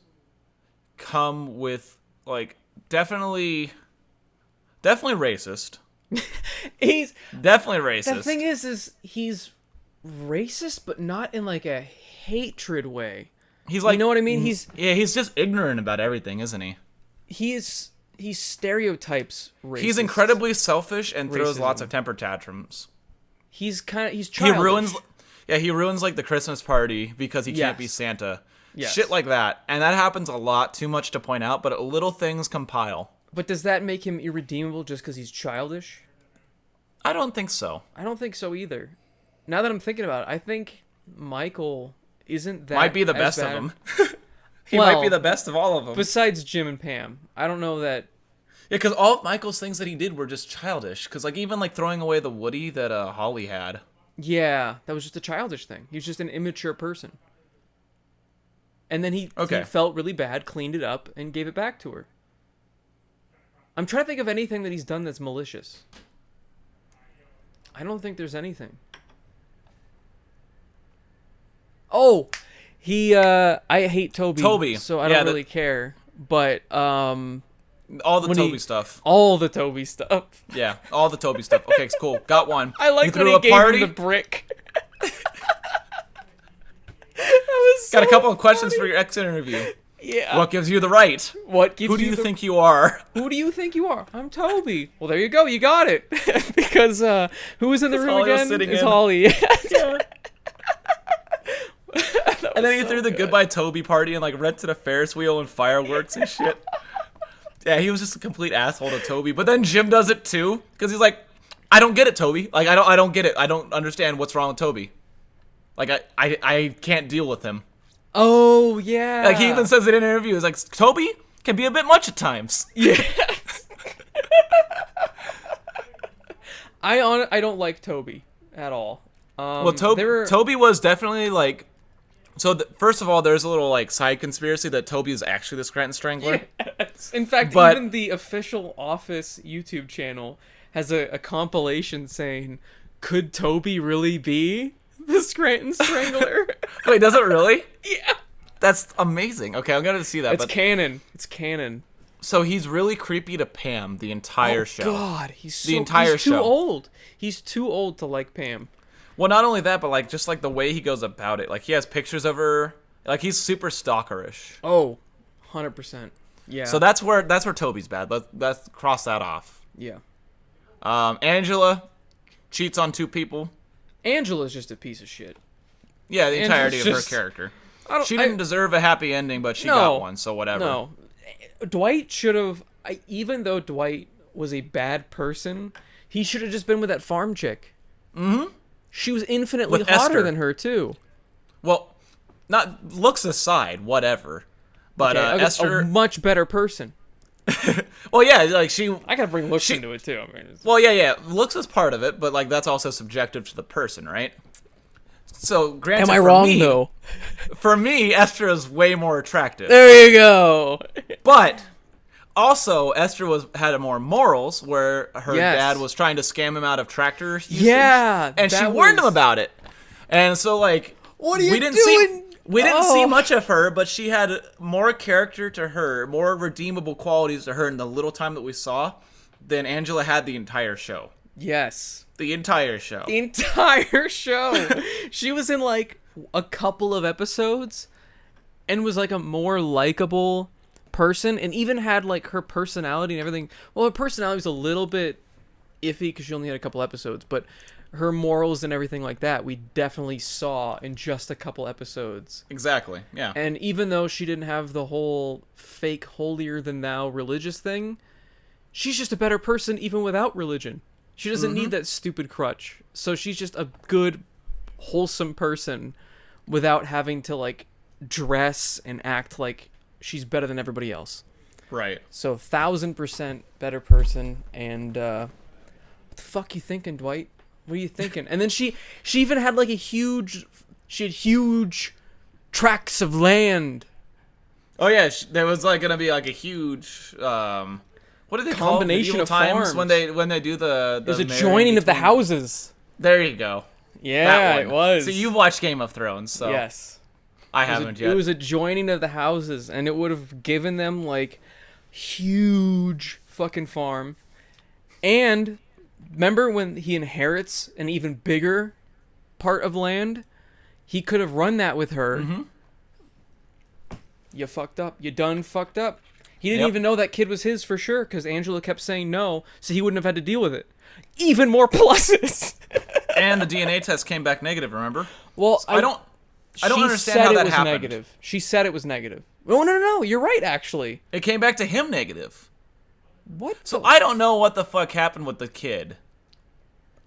come with like definitely racist. He's definitely racist. The thing is he's racist, but not in like a hatred way. He's like, you know what I mean? He's just ignorant about everything, isn't he? He stereotypes racist. He's incredibly selfish and throws lots of temper tantrums. He's childish. He ruins like the Christmas party because he can't be Santa. Yes. Shit like that. And that happens a lot, too much to point out, but little things compile. But does that make him irredeemable just because he's childish? I don't think so. I don't think so either. Now that I'm thinking about it, I think Michael isn't that might be the best bad. of them. He might be the best of all of them. Besides Jim and Pam. I don't know that... Yeah, because all of Michael's things that he did were just childish. Because like even like throwing away the Woody that Holly had. Yeah, that was just a childish thing. He was just an immature person. And then he felt really bad, cleaned it up, and gave it back to her. I'm trying to think of anything that he's done that's malicious. I don't think there's anything. Oh, I hate Toby. So I don't really care. But all the Toby stuff. All the Toby stuff. Yeah, all the Toby stuff. Okay, cool. Got one. I like when he gave him the brick. Got a couple of questions for your exit interview. Yeah. What gives you the right? Who do you think you are? Who do you think you are? I'm Toby. Well, there you go. You got it. Because who was in the room Holly again? It's Holly. Yeah. And then he threw the goodbye Toby party and like rented a Ferris wheel and fireworks and shit. Yeah, he was just a complete asshole to Toby. But then Jim does it too, because he's like, I don't get it, Toby. Like I don't get it. I don't understand what's wrong with Toby. Like I can't deal with him. Oh yeah. Like he even says it in an interview. He's like, Toby can be a bit much at times. Yeah. I don't like Toby at all. Well, Toby was definitely like. So first of all, there's a little like side conspiracy that Toby is actually the Scranton Strangler. Yes. In fact, even the official Office YouTube channel has a compilation saying, "Could Toby really be the Scranton Strangler?" Wait, does it really? Yeah. That's amazing. Okay, I'm gonna see that. It's canon. It's canon. So he's really creepy to Pam the entire show. Oh God, he's too old. He's too old to like Pam. Well, not only that, but like just like the way he goes about it. Like he has pictures of her. Like he's super stalkerish. Oh, 100%. Yeah. So that's where Toby's bad. Let's cross that off. Yeah. Angela cheats on 2 people. Angela's just a piece of shit. Yeah, the entirety of her character. She didn't deserve a happy ending, but she got one, so whatever. No. Dwight should have... even though Dwight was a bad person, he should have just been with that farm chick. Mm-hmm. She was infinitely with hotter Esther. than her, too. Well, not looks aside, whatever. But okay, Esther... a much better person. Well, yeah, like she... I gotta bring looks into it, too. I mean, well, yeah. Looks is part of it, but, like, that's also subjective to the person, right? So, granted, am I wrong, though? For me, Esther is way more attractive. There you go. But... also, Esther had more morals, where her dad was trying to scam him out of tractor usage. Yeah, and she warned him about it. And so, like, what are you doing? We didn't see much of her, but she had more character to her, more redeemable qualities to her in the little time that we saw than Angela had the entire show. Yes. The entire show. The entire show. She was in, like, a couple of episodes and was, like, a more likable person, and even had, like, her personality and everything. Well, her personality was a little bit iffy because she only had a couple episodes, but her morals and everything like that we definitely saw in just a couple episodes. Exactly, yeah. And even though she didn't have the whole fake holier-than-thou religious thing, she's just a better person even without religion. She doesn't need that stupid crutch. So she's just a good, wholesome person without having to, like, dress and act like she's better than everybody else. Right. So 1,000% better person. And what the fuck you thinking, Dwight? What are you thinking? And then she even had like huge tracts of land. Oh yeah, there was like gonna be like a huge what do they call combination of times farms when they do the There's a joining of the houses. There you go. Yeah, it was. So you've watched Game of Thrones, so yes. I haven't yet. It was a joining of the houses, and it would have given them like huge fucking farm. And remember when he inherits an even bigger part of land? He could have run that with her. Mm-hmm. You fucked up. You done fucked up. He didn't even know that kid was his for sure because Angela kept saying no, so he wouldn't have had to deal with it. Even more pluses. And the DNA test came back negative, remember? Well, so I don't understand how that happened. Negative. She said it was negative. Oh, no. You're right, actually. It came back to him negative. What? So I don't know what the fuck happened with the kid.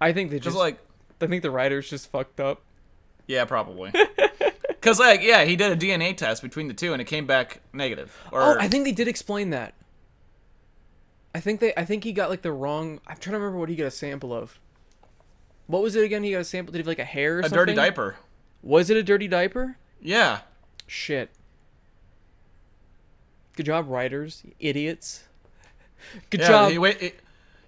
I think they just... I think the writers just fucked up. Yeah, probably. Because, like, yeah, he did a DNA test between the two, and it came back negative. I think they did explain that. I think he got, like, the wrong... I'm trying to remember what he got a sample of. What was it again? He got a sample... Did he have, like, a hair or something? A dirty diaper. Was it a dirty diaper? Yeah. Shit. Good job, writers. You idiots. Good job.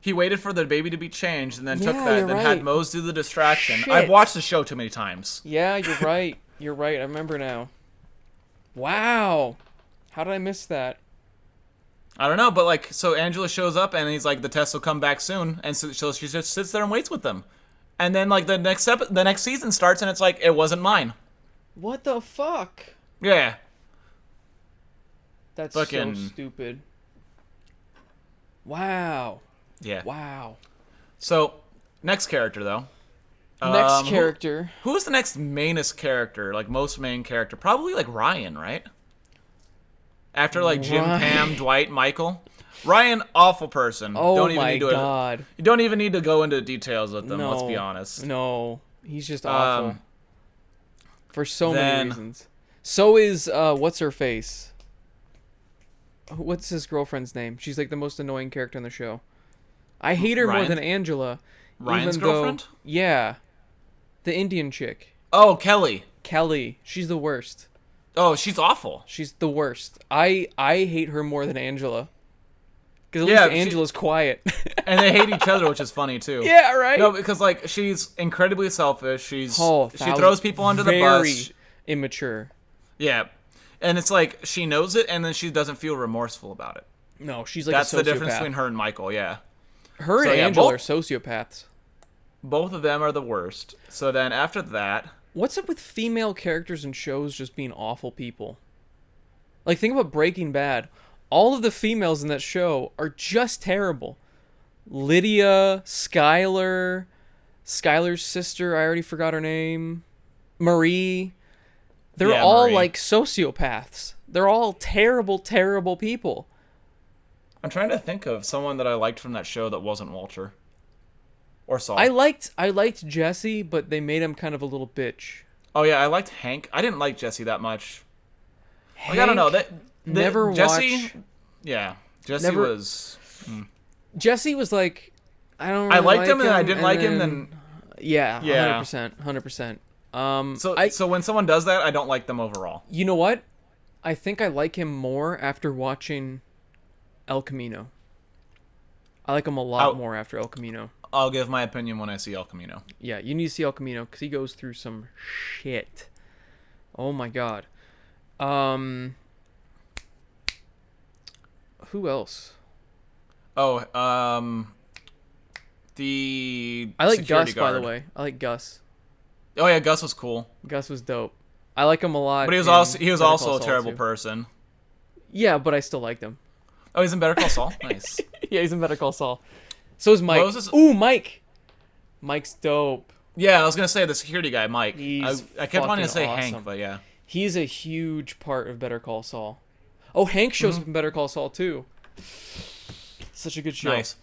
He waited for the baby to be changed and then took that and then had Mose do the distraction. Shit. I've watched the show too many times. Yeah, you're right. You're right. I remember now. Wow. How did I miss that? I don't know, but like, so Angela shows up and he's like, the test will come back soon, and so she just sits there and waits with them, and then like the next season starts and it's like, it wasn't mine. What the fuck? Yeah. That's so stupid. Wow. Yeah. Wow. So, next character though. Next character. Who is the next mainest character? Like most main character? Probably like Ryan, right? After like Jim, Pam, Dwight, Michael. Ryan, awful person. Oh my god. You don't even need to go into details with them, let's be honest. No. He's just awful. For so many reasons. So is, what's her face? What's his girlfriend's name? She's like the most annoying character on the show. I hate her more than Angela. Ryan's girlfriend? Yeah. The Indian chick. Oh, Kelly. Kelly. She's the worst. Oh, she's awful. She's the worst. I hate her more than Angela. Because at least Angela's quiet. And they hate each other, which is funny too. Yeah, right? No, because like she's incredibly selfish. She throws people under the bus. Very immature. Yeah. And it's like she knows it and then she doesn't feel remorseful about it. No, she's like That's a sociopath. the difference between her and Michael, yeah. Her and Angela are sociopaths. Both of them are the worst. So then after that... What's up with female characters in shows just being awful people? Like, think about Breaking Bad. all of the females in that show are just terrible. Lydia, Skylar's sister, I already forgot her name. Marie. They're all Marie. like sociopaths. They're all terrible, terrible people. I'm trying to think of someone that I liked from that show that wasn't Walter. Or Saul. I liked Jesse, but they made him kind of a little bitch. Oh yeah, I liked Hank. I didn't like Jesse that much. Like, I don't know. Jesse. Yeah, Jesse was. Jesse was like, I don't. Really I liked like him, and then I didn't like him. Then yeah, yeah, 100%. So when someone does that, I don't like them overall. You know what? I think I like him more after watching El Camino. I like him a lot more after El Camino. I'll give my opinion when I see El Camino. Yeah, you need to see El Camino because he goes through some shit. Oh my god. Who else? Oh, I like Gus, guard. by the way. I like Gus. Oh yeah, Gus was cool. Gus was dope. I like him a lot. But he was also a terrible person. Yeah, but I still liked him. Oh, he's in Better Call Saul? Nice. Yeah, he's in Better Call Saul. So is Mike. Ooh, Mike. Mike's dope. Yeah, I was gonna say the security guy, Mike. He's I kept wanting to say awesome. Hank, but yeah. He's a huge part of Better Call Saul. Oh, Hank shows up in Better Call Saul too. Such a good show. Nice.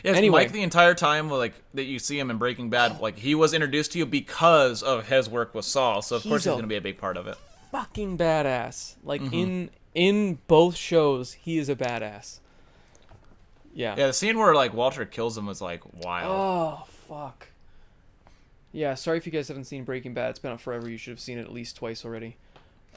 Yeah, anyway, Mike the entire time, like that you see him in Breaking Bad, like he was introduced to you because of his work with Saul. So of course he's gonna be a big part of it. Fucking badass. Like in both shows, he is a badass. Yeah. Yeah, the scene where like Walter kills him was like wild. Oh fuck. Yeah, sorry if you guys haven't seen Breaking Bad. It's been out forever. You should have seen it at least twice already.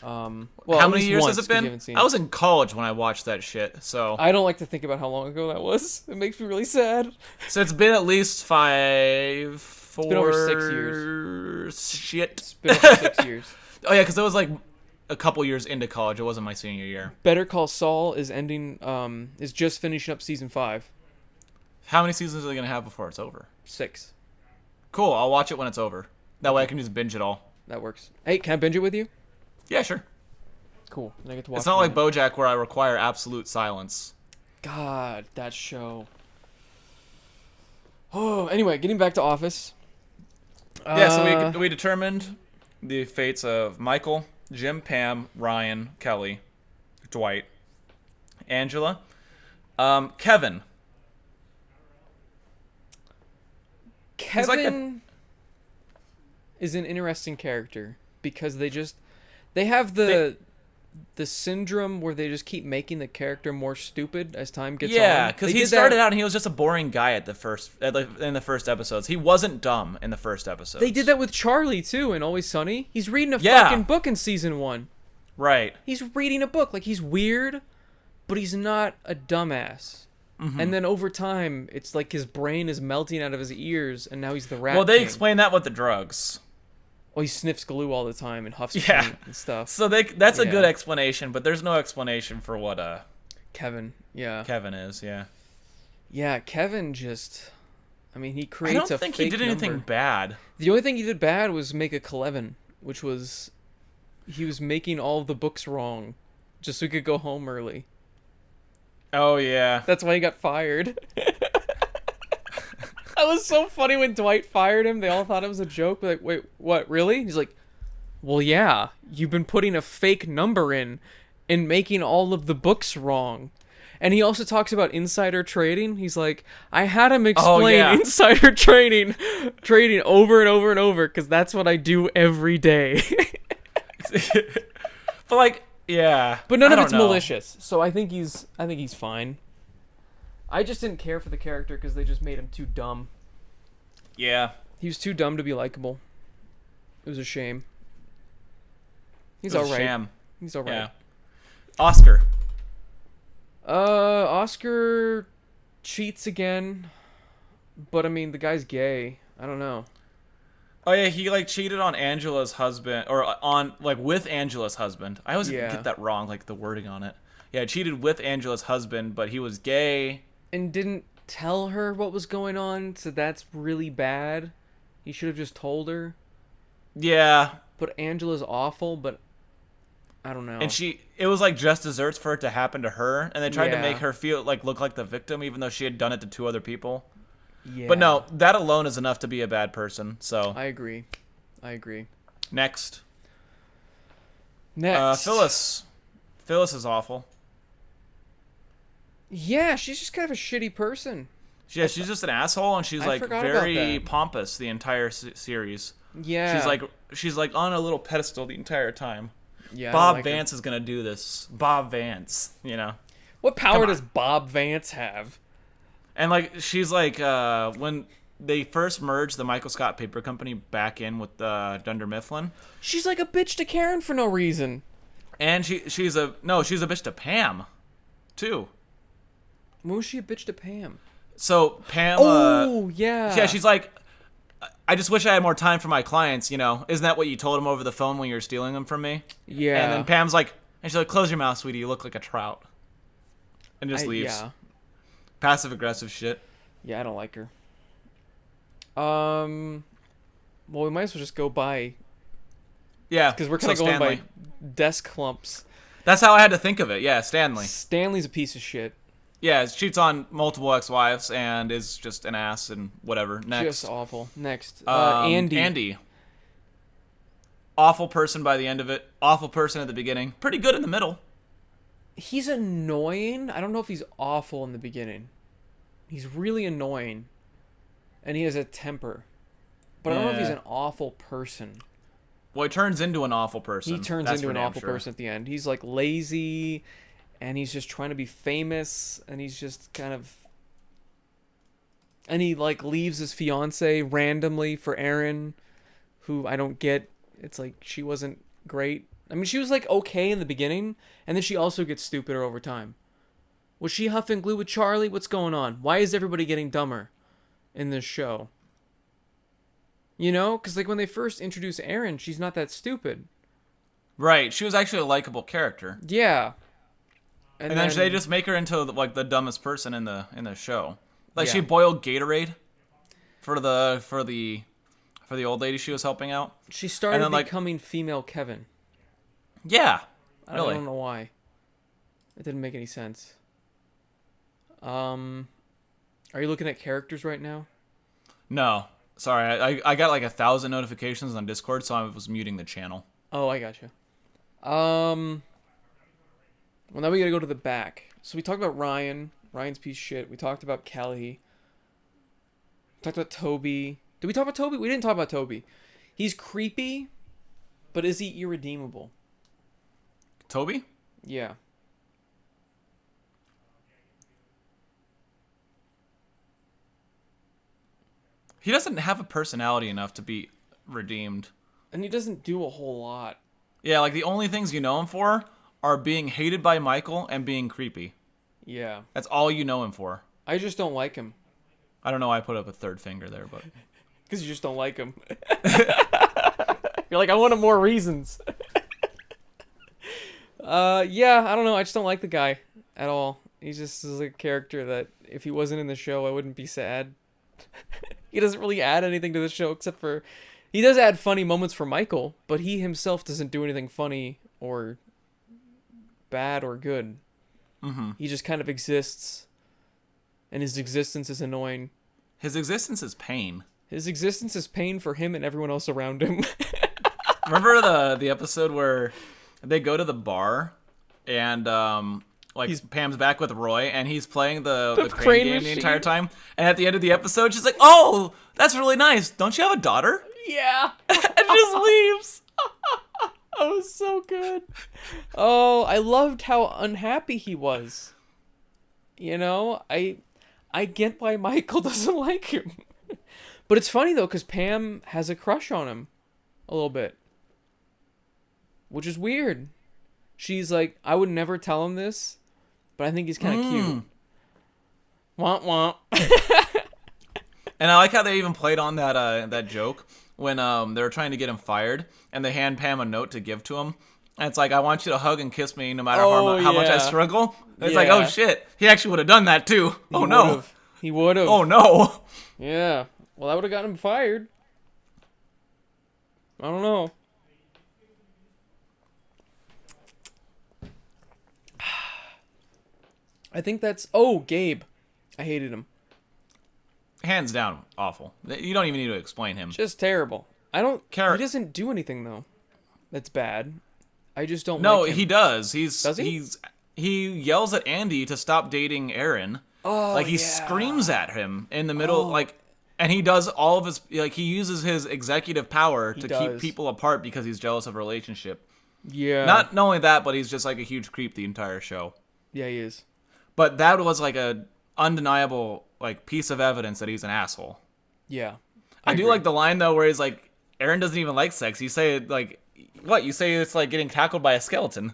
Well, how many years has it been? I was in college when I watched that shit, so I don't like to think about how long ago that was. It makes me really sad. So it's been at least 4 been over 6 years. Shit. It's been over 6 years. Oh yeah, because it was like a couple years into college. It wasn't my senior year. Better Call Saul is is just finishing up season 5. How many seasons are they gonna have before it's over? 6. Cool. I'll watch it when it's over. That way I can just binge it all. That works. Hey, can I binge it with you? Yeah, sure. Cool. Then I get to watch. It's not like BoJack where I require absolute silence. God, that show. Oh, anyway, getting back to Office. Yeah, so we determined the fates of Michael, Jim, Pam, Ryan, Kelly, Dwight, Angela, Kevin. Kevin is an interesting character because they have the syndrome where they just keep making the character more stupid as time gets on. Yeah, because he started out and he was just a boring guy in the first episodes. He wasn't dumb in the first episodes. They did that with Charlie too in Always Sunny. He's reading a fucking book in season 1. Right. He's reading a book. Like, he's weird, but he's not a dumbass. And then over time, it's like his brain is melting out of his ears, and now he's the Rat Well, they King. explain that with the drugs. Oh, he sniffs glue all the time and huffs paint and stuff. So that's a good explanation, but there's no explanation for what Kevin, yeah. Kevin is, yeah. Yeah, Kevin just... I mean, he creates a fake I don't think he did anything bad. The only thing he did bad was make a Cleven, which was... He was making all of the books wrong, just so he could go home early. Oh, yeah. That's why he got fired. That was so funny when Dwight fired him. They all thought it was a joke. Like, wait, what, really? He's like, well, yeah, you've been putting a fake number in and making all of the books wrong. And he also talks about insider trading. He's like, I had him explain insider trading over and over and over because that's what I do every day. But like, yeah. But none of it's malicious, so I think he's fine. I just didn't care for the character because they just made him too dumb. Yeah. He was too dumb to be likable. It was a shame. He's alright. Sham. He's alright. Yeah. Oscar. Oscar cheats again. But I mean, the guy's gay. I don't know. Oh yeah, he like cheated on Angela's husband, or on like with Angela's husband. I always get that wrong, like the wording on it. Yeah, cheated with Angela's husband, but he was gay. And didn't tell her what was going on, so that's really bad. He should have just told her. Yeah. But Angela's awful, but I don't know. And it was like just desserts for it to happen to her, and they tried to make her feel like look like the victim, even though she had done it to 2 other people. Yeah. But no, that alone is enough to be a bad person. So I agree. Next. Phyllis. Phyllis is awful. Yeah, she's just kind of a shitty person. Yeah, she's just an asshole, and she's like very pompous the entire series. Yeah. She's like on a little pedestal the entire time. Yeah. Bob Vance is gonna do this. Bob Vance, you know. What power does Bob Vance have? And like she's like when they first merged the Michael Scott Paper Company back in with Dunder Mifflin. She's like a bitch to Karen for no reason. And she's a bitch to Pam, too. When was she a bitch to Pam? So Pam. Yeah. Yeah, she's like, I just wish I had more time for my clients. You know, isn't that what you told them over the phone when you were stealing them from me? Yeah. And then Pam's like, and she's like, close your mouth, sweetie. You look like a trout. And just leaves. Yeah. Passive aggressive shit. Yeah, I don't like her. Well, we might as well just go by. Yeah, because we're kind of going by desk clumps. That's how I had to think of it. Yeah, Stanley. Stanley's a piece of shit. Yeah, cheats on multiple ex-wives and is just an ass and whatever. Next. Just awful. Next. Andy. Andy. Awful person by the end of it. Awful person at the beginning. Pretty good in the middle. He's annoying. I don't know if he's awful in the beginning. He's really annoying. And he has a temper. But I don't know if he's an awful person. Well, he turns into an awful person. He turns into an awful person at the end. He's like lazy, and he's just trying to be famous, and he's just kind of... And he like leaves his fiance randomly for Erin, who I don't get. It's like she wasn't great. I mean, she was like okay in the beginning, and then she also gets stupider over time. Was she huff and glue with Charlie? What's going on? Why is everybody getting dumber in this show? You know, because like when they first introduce Erin, she's not that stupid. Right, she was actually a likable character. Yeah. And then they just make her into like the dumbest person in the show. Like she boiled Gatorade for the old lady she was helping out. She started becoming female Kevin. Yeah, really. I don't know why. It didn't make any sense. Are you looking at characters right now? No. Sorry, I got like 1,000 notifications on Discord, so I was muting the channel. Oh, I gotcha. Well, now we gotta go to the back. So we talked about Ryan. Ryan's piece of shit. We talked about Kelly. We talked about Toby. Did we talk about Toby? We didn't talk about Toby. He's creepy, but is he irredeemable? Toby? Yeah. He doesn't have a personality enough to be redeemed. And he doesn't do a whole lot. Yeah, like the only things you know him for are being hated by Michael and being creepy. Yeah. That's all you know him for. I just don't like him. I don't know why I put up a third finger there, but... Because you just don't like him. You're like, I wanted more reasons. Yeah, I don't know. I just don't like the guy at all. He just is a character that if he wasn't in the show, I wouldn't be sad. He doesn't really add anything to the show except for... He does add funny moments for Michael, but he himself doesn't do anything funny or bad or good. Mm-hmm. He just kind of exists, and his existence is annoying. His existence is pain. His existence is pain for him and everyone else around him. Remember the episode where they go to the bar and Pam's back with Roy and he's playing the crane game the entire time, and at the end of the episode she's like, "Oh, that's really nice. Don't you have a daughter?" Yeah. And just leaves. That was so good. Oh, I loved how unhappy he was. You know, I get why Michael doesn't like him. But it's funny, though, because Pam has a crush on him a little bit. Which is weird. She's like, I would never tell him this, but I think he's kind of cute. Womp womp. And I like how they even played on that joke when they were trying to get him fired, and they hand Pam a note to give to him. And it's like, I want you to hug and kiss me no matter how much I struggle. And it's like, oh shit, he actually would have done that too. Oh no. He would have. Oh no. Yeah. Well, that would have gotten him fired. I don't know. I think that's... Oh, Gabe. I hated him. Hands down, awful. You don't even need to explain him. Just terrible. I don't... He doesn't do anything, though. That's bad. I just don't like him. No, he does. Does he? He yells at Andy to stop dating Aaron. Oh, Like, he screams at him in the middle, like... And he does all of his... Like, he uses his executive power to keep people apart because he's jealous of a relationship. Yeah. Not only that, but he's just, like, a huge creep the entire show. Yeah, he is. But that was, like, a undeniable, like, piece of evidence that he's an asshole. Yeah. I do like the line, though, where he's like, Aaron doesn't even like sex. You say, like... What? You say it's like getting tackled by a skeleton.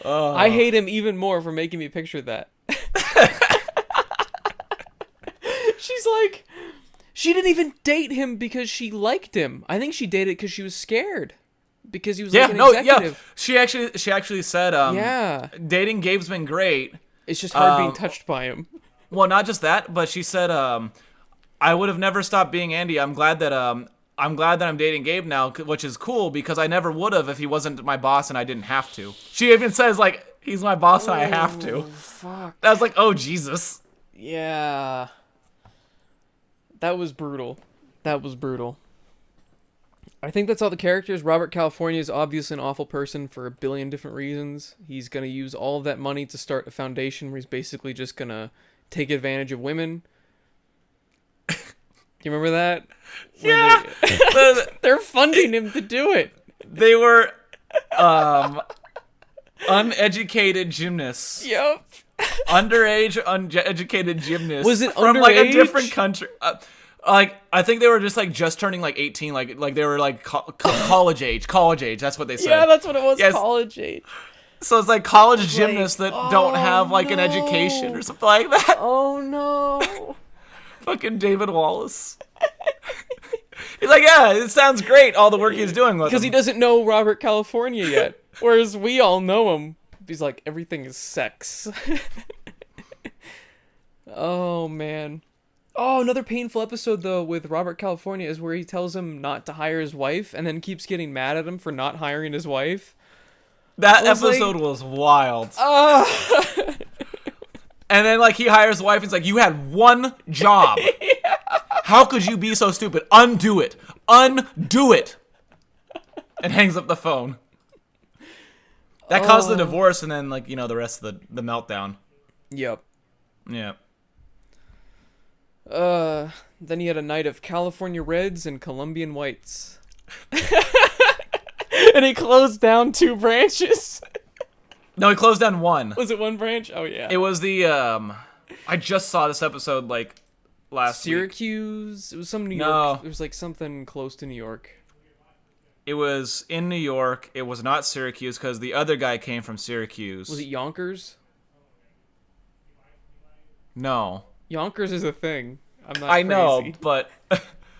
I hate him even more for making me picture that. She's like, she didn't even date him because she liked him. I think she dated because she was scared. Because he was like an executive. Yeah. She actually said, dating Gabe's been great. It's just hard being touched by him. Well, not just that, but she said, I would have never stopped being Andy. I'm glad that I'm dating Gabe now, which is cool because I never would have if he wasn't my boss and I didn't have to. She even says, like, he's my boss and I have to. Fuck. I was like, oh, Jesus. Yeah. That was brutal. That was brutal. I think that's all the characters. Robert California is obviously an awful person for a billion different reasons. He's going to use all of that money to start a foundation where he's basically just going to take advantage of women. You remember that? Yeah. They're funding him to do it. They were uneducated gymnasts. Yep. Underage, uneducated gymnasts. Was it from underage? Like a different country? Like I think they were just like just turning like 18, like they were like college age. College age. That's what they said. Yeah, that's what it was. Yes. College age. So it's like college gymnasts that don't have like an education or something like that. Oh no. Fucking David Wallace. He's like, yeah, it sounds great, all the work he's doing with because he doesn't know Robert California yet. Whereas we all know him. He's like, everything is sex. Oh, man. Oh, another painful episode, though, with Robert California is where he tells him not to hire his wife and then keeps getting mad at him for not hiring his wife. That episode was wild. And then, like, he hires his wife. He's like, you had one job. Yeah. How could you be so stupid? Undo it. Undo it. And hangs up the phone. That caused the divorce and then, like, you know, the rest of the meltdown. Yep. Yeah. Then he had a night of California Reds and Colombian Whites. And he closed down 2 branches. No, he closed down 1. Was it 1 branch? Oh, yeah. It was the, I just saw this episode, like, last Syracuse? week. It was some New No. York. It was, like, something close to New York. It was in New York. It was not Syracuse, because the other guy came from Syracuse. Was it Yonkers? No. Yonkers is a thing. I'm not I crazy. know, but...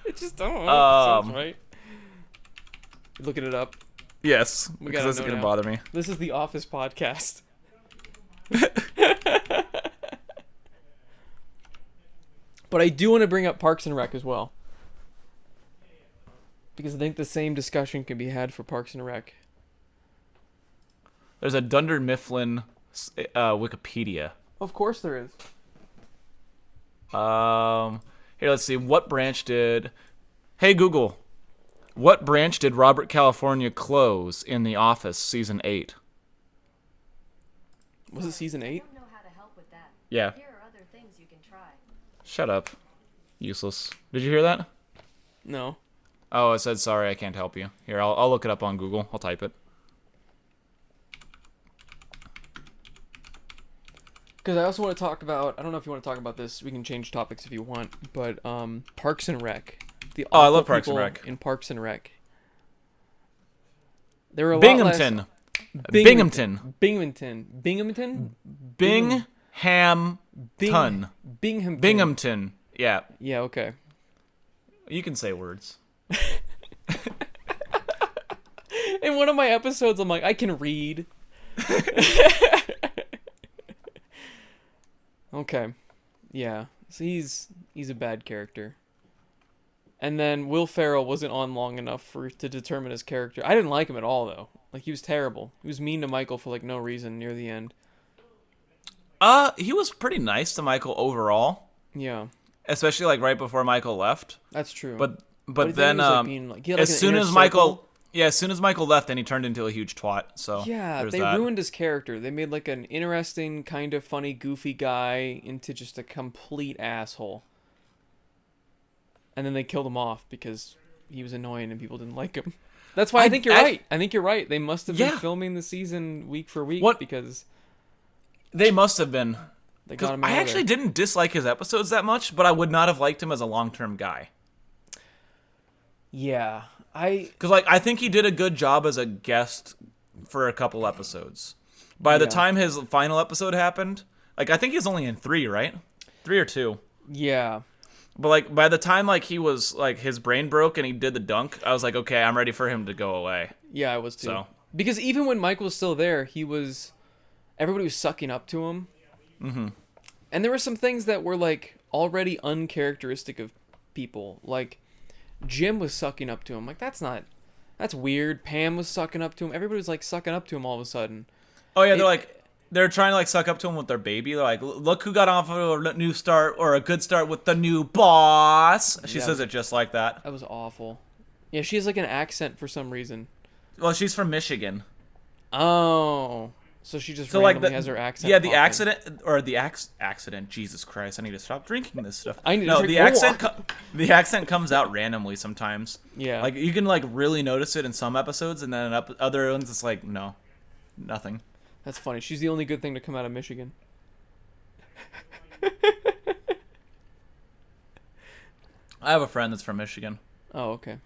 It just don't sounds right. Looking it up. Yes, because this is going to bother me. This is the Office podcast. But I do want to bring up Parks and Rec as well. Because I think the same discussion can be had for Parks and Rec. There's a Dunder Mifflin Wikipedia. Of course there is. Here, let's see. What branch did... Hey, Google. What branch did Robert California close in The Office Season 8? Was it Season 8? I don't know how to help with that. Yeah. Here are other things you can try. Shut up. Useless. Did you hear that? No. Oh, it said, sorry, I can't help you. Here, I'll look it up on Google. I'll type it. Because I also want to talk about... I don't know if you want to talk about this. We can change topics if you want. But Parks and Rec. I love Parks and Rec. In Parks and Rec. There were a Binghamton. lot less... Binghamton. Binghamton. Binghamton. Yeah. Yeah, okay. You can say words. In one of my episodes, I'm like, I can read. Okay. Yeah. So he's a bad character. And then Will Ferrell wasn't on long enough to determine his character. I didn't like him at all, though. Like, he was terrible. He was mean to Michael for, like, no reason near the end. He was pretty nice to Michael overall. Yeah. Especially, like, right before Michael left. That's true. But then, as soon as Michael left, then he turned into a huge twat. So yeah, they ruined his character. They made, like, an interesting, kind of funny, goofy guy into just a complete asshole. And then they killed him off because he was annoying and people didn't like him. That's why I think you're right. I think you're right. They must have been filming the season week for week because they must have been. They got him. I actually didn't dislike his episodes that much, but I would not have liked him as a long-term guy. Yeah, because like I think he did a good job as a guest for a couple episodes. By the time his final episode happened, like I think he was only in 3, right? 3 or 2. Yeah. But like by the time like he was like his brain broke and he did the dunk, I was like, okay, I'm ready for him to go away. Yeah, I was too. So. Because even when Mike was still there, everybody was sucking up to him. Mm-hmm. And there were some things that were like already uncharacteristic of people. Like Jim was sucking up to him. Like that's weird. Pam was sucking up to him. Everybody was like sucking up to him all of a sudden. Oh yeah, they're trying to like suck up to him with their baby. They're like, look who got off of a new start or a good start with the new boss. She says it just like that. That was awful. Yeah, she has like an accent for some reason. Well, she's from Michigan. Oh. So she just randomly has her accent. Yeah, the accident. Jesus Christ, I need to stop drinking this stuff. The accent comes out randomly sometimes. Yeah. Like you can like really notice it in some episodes, and then in other ones it's like no, nothing. That's funny. She's the only good thing to come out of Michigan. I have a friend that's from Michigan. Oh, okay.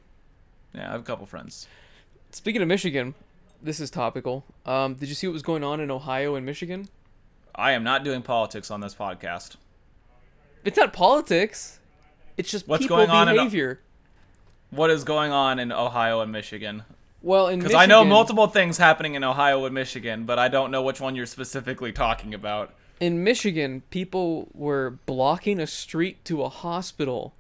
Yeah, I have a couple friends. Speaking of Michigan, this is topical. Did you see what was going on in Ohio and Michigan? I am not doing politics on this podcast. It's not politics. It's just what's people going on behavior. What is going on in Ohio and Michigan? Well, in because I know multiple things happening in Ohio and Michigan, but I don't know which one you're specifically talking about. In Michigan, people were blocking a street to a hospital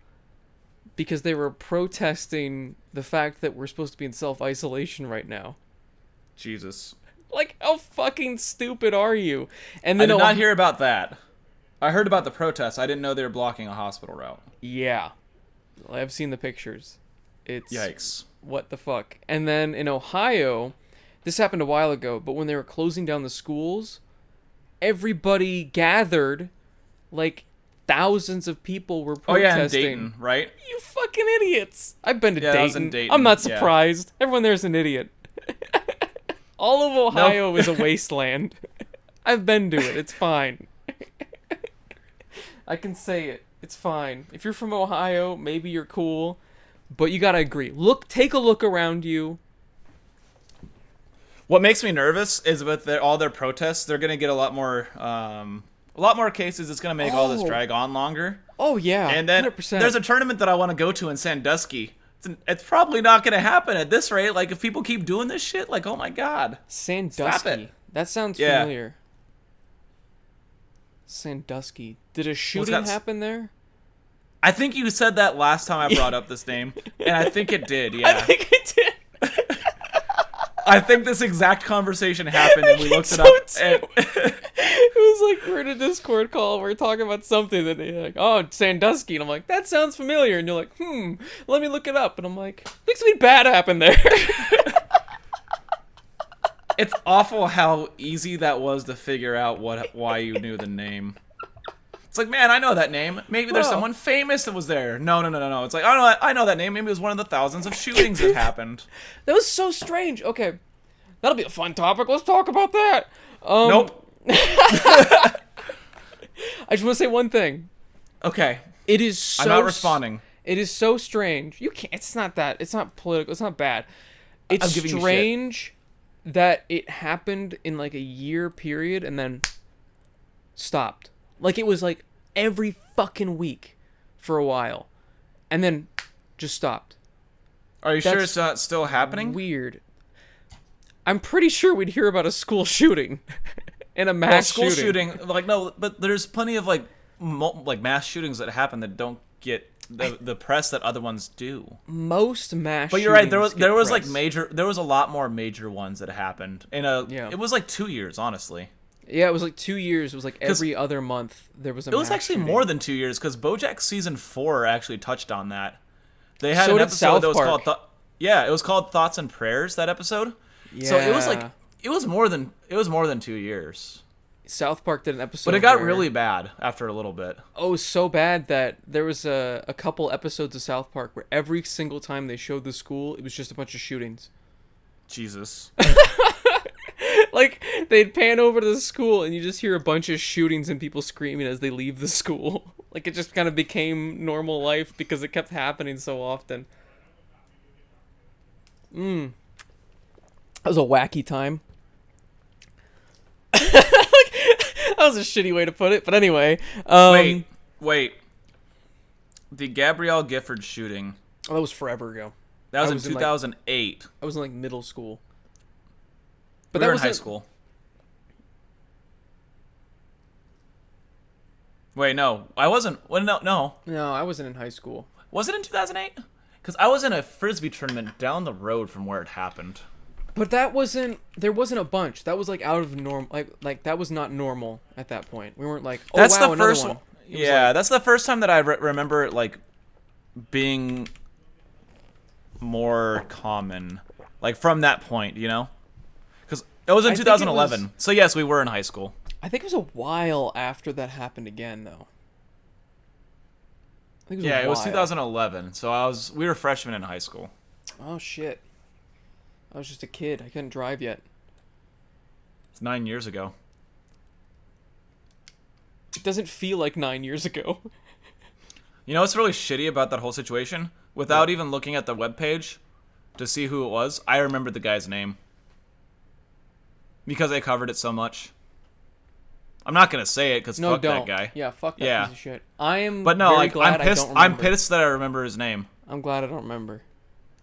because they were protesting the fact that we're supposed to be in self-isolation right now. Jesus. Like, how fucking stupid are you? And then I did not hear about that. I heard about the protests. I didn't know they were blocking a hospital route. Yeah. I've seen the pictures. It's... Yikes. What the fuck? And then in Ohio, this happened a while ago, but when they were closing down the schools, everybody gathered, like thousands of people were protesting. Oh yeah, in Dayton, right? You fucking idiots! I've been to Dayton. I was in Dayton. I'm not surprised. Yeah. Everyone there's an idiot. All of Ohio is a wasteland. I've been to it. It's fine. I can say it. It's fine. If you're from Ohio, maybe you're cool. But you gotta agree. Take a look around you. What makes me nervous is with all their protests, they're gonna get a lot more cases. It's gonna make all this drag on longer. Oh yeah, and then 100%. There's a tournament that I want to go to in Sandusky. It's probably not gonna happen at this rate. Like if people keep doing this shit, like oh my god. Sandusky. That sounds familiar. Sandusky. Did a shooting happen there? I think you said that last time I brought up this name, and I think it did, yeah. I think it did. I think this exact conversation happened, and we looked it up. It was like we're in a Discord call, we're talking about something, and you're like, oh, Sandusky, and I'm like, that sounds familiar, and you're like, let me look it up, and I'm like, I think something bad happened there. It's awful how easy that was to figure out why you knew the name. It's like, man, I know that name. Maybe there's someone famous that was there. No. It's like, I know that name. Maybe it was one of the thousands of shootings that happened. That was so strange. Okay, that'll be a fun topic. Let's talk about that. Nope. I just want to say one thing. Okay. It is so... I'm not responding. It is so strange. You can't... It's not that. It's not political. It's not bad. It's strange that it happened in like a year period and then stopped. Like, it was, like, every fucking week for a while. And then just stopped. Are you sure it's not still happening? Weird. I'm pretty sure we'd hear about a school shooting. And a mass shooting. Like, no, but there's plenty of, like, mass shootings that happen that don't get the press that other ones do. Most mass. But you're right. There was press. there was a lot more major ones that happened It was like 2 years, honestly. Yeah, it was like 2 years. It was like every other month there was a. It was mass actually shooting. more than 2 years because BoJack season 4 actually touched on that. They had So an did episode South that was Park. called it was called Thoughts and Prayers. That episode. Yeah. So it was more than 2 years. South Park did an episode, But it got where- really bad after a little bit. Oh, it was so bad that there was a couple episodes of South Park where every single time they showed the school, it was just a bunch of shootings. Jesus. Like, they'd pan over to the school and you just hear a bunch of shootings and people screaming as they leave the school. Like, it just kind of became normal life because it kept happening so often. That was a wacky time. That was a shitty way to put it, but anyway. Wait. The Gabrielle Gifford shooting. Oh, that was forever ago. That was in 2008. I was in like middle school. But we were in high school. Wait, no. I wasn't. Well, no. No, I wasn't in high school. Was it in 2008? Because I was in a Frisbee tournament down the road from where it happened. But that wasn't. There wasn't a bunch. That was like out of norm. Like that was not normal at that point. We weren't like. Oh That's wow, the another first one. Yeah, that's the first time that I remember like being more common, like from that point, you know. Because it was in 2011. So yes, we were in high school. I think it was a while after that happened again, though. I think It was 2011. So we were freshmen in high school. Oh shit! I was just a kid. I couldn't drive yet. It's 9 years ago. It doesn't feel like 9 years ago. You know what's really shitty about that whole situation? Without even looking at the webpage to see who it was, I remembered the guy's name. Because they covered it so much. I'm not gonna say it because fuck that guy. Yeah, fuck that piece of shit. I am. But no, very like glad I'm pissed. I don't remember. I'm pissed that I remember his name. I'm glad I don't remember.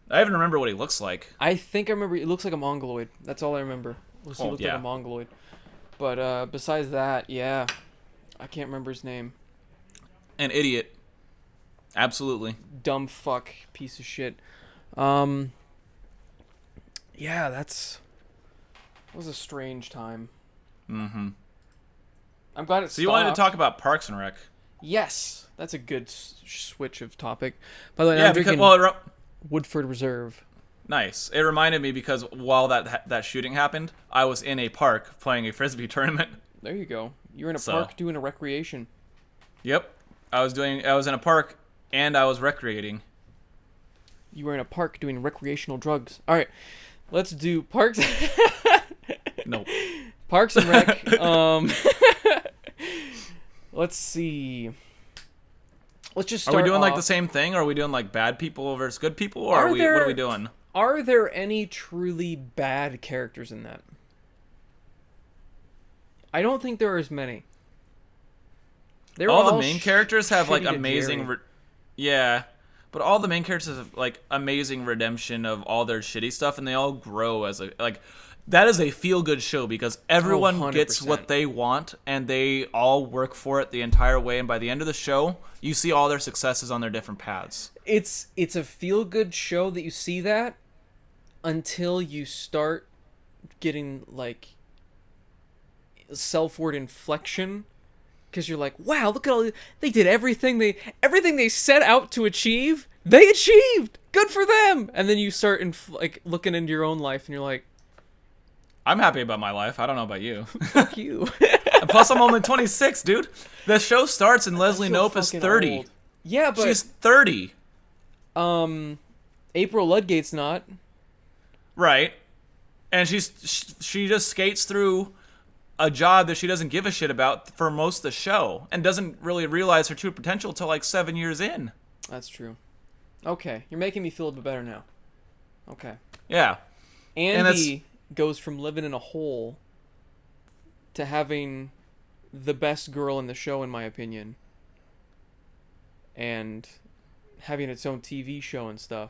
I even remember what he looks like. I think I remember. It looks like a mongoloid. That's all I remember. He looked like a mongoloid. But besides that, yeah, I can't remember his name. An idiot. Absolutely. Dumb fuck piece of shit. Yeah, that was a strange time. Mm-hmm. I'm glad it's. So you wanted to talk about Parks and Rec? Yes, that's a good switch of topic. By the way, Yeah, I'm because drinking Woodford Reserve. Nice. It reminded me because while that shooting happened, I was in a park playing a Frisbee tournament. There you go. You're in a park doing a recreation. Yep. I was in a park and I was recreating. You were in a park doing recreational drugs. All right. Let's do Parks. No. Parks and Rec. Let's see. Let's just start. Are we doing like off. the same thing? Or are we doing like bad people versus good people? Or what are we doing? Are there any truly bad characters in that? I don't think there are as many. All the main characters have like amazing. Yeah. But all the main characters have like amazing redemption of all their shitty stuff, and they all grow as that is a feel-good show because everyone gets what they want, and they all work for it the entire way. And by the end of the show, you see all their successes on their different paths. It's a feel-good show that you see that until you start getting like self-word inflection. Because you're like, wow, look at all they did everything they set out to achieve. They achieved. Good for them. And then you start looking into your own life, and you're like, I'm happy about my life. I don't know about you. fuck you. And plus, I'm only 26, dude. The show starts and Leslie Knope is 30. Old. Yeah, but she's 30. April Ludgate's not. Right. And she just skates through a job that she doesn't give a shit about for most of the show and doesn't really realize her true potential till like 7 years in. That's true. Okay, you're making me feel a bit better now. Okay. Yeah. Andy goes from living in a hole to having the best girl in the show, in my opinion, and having its own TV show and stuff.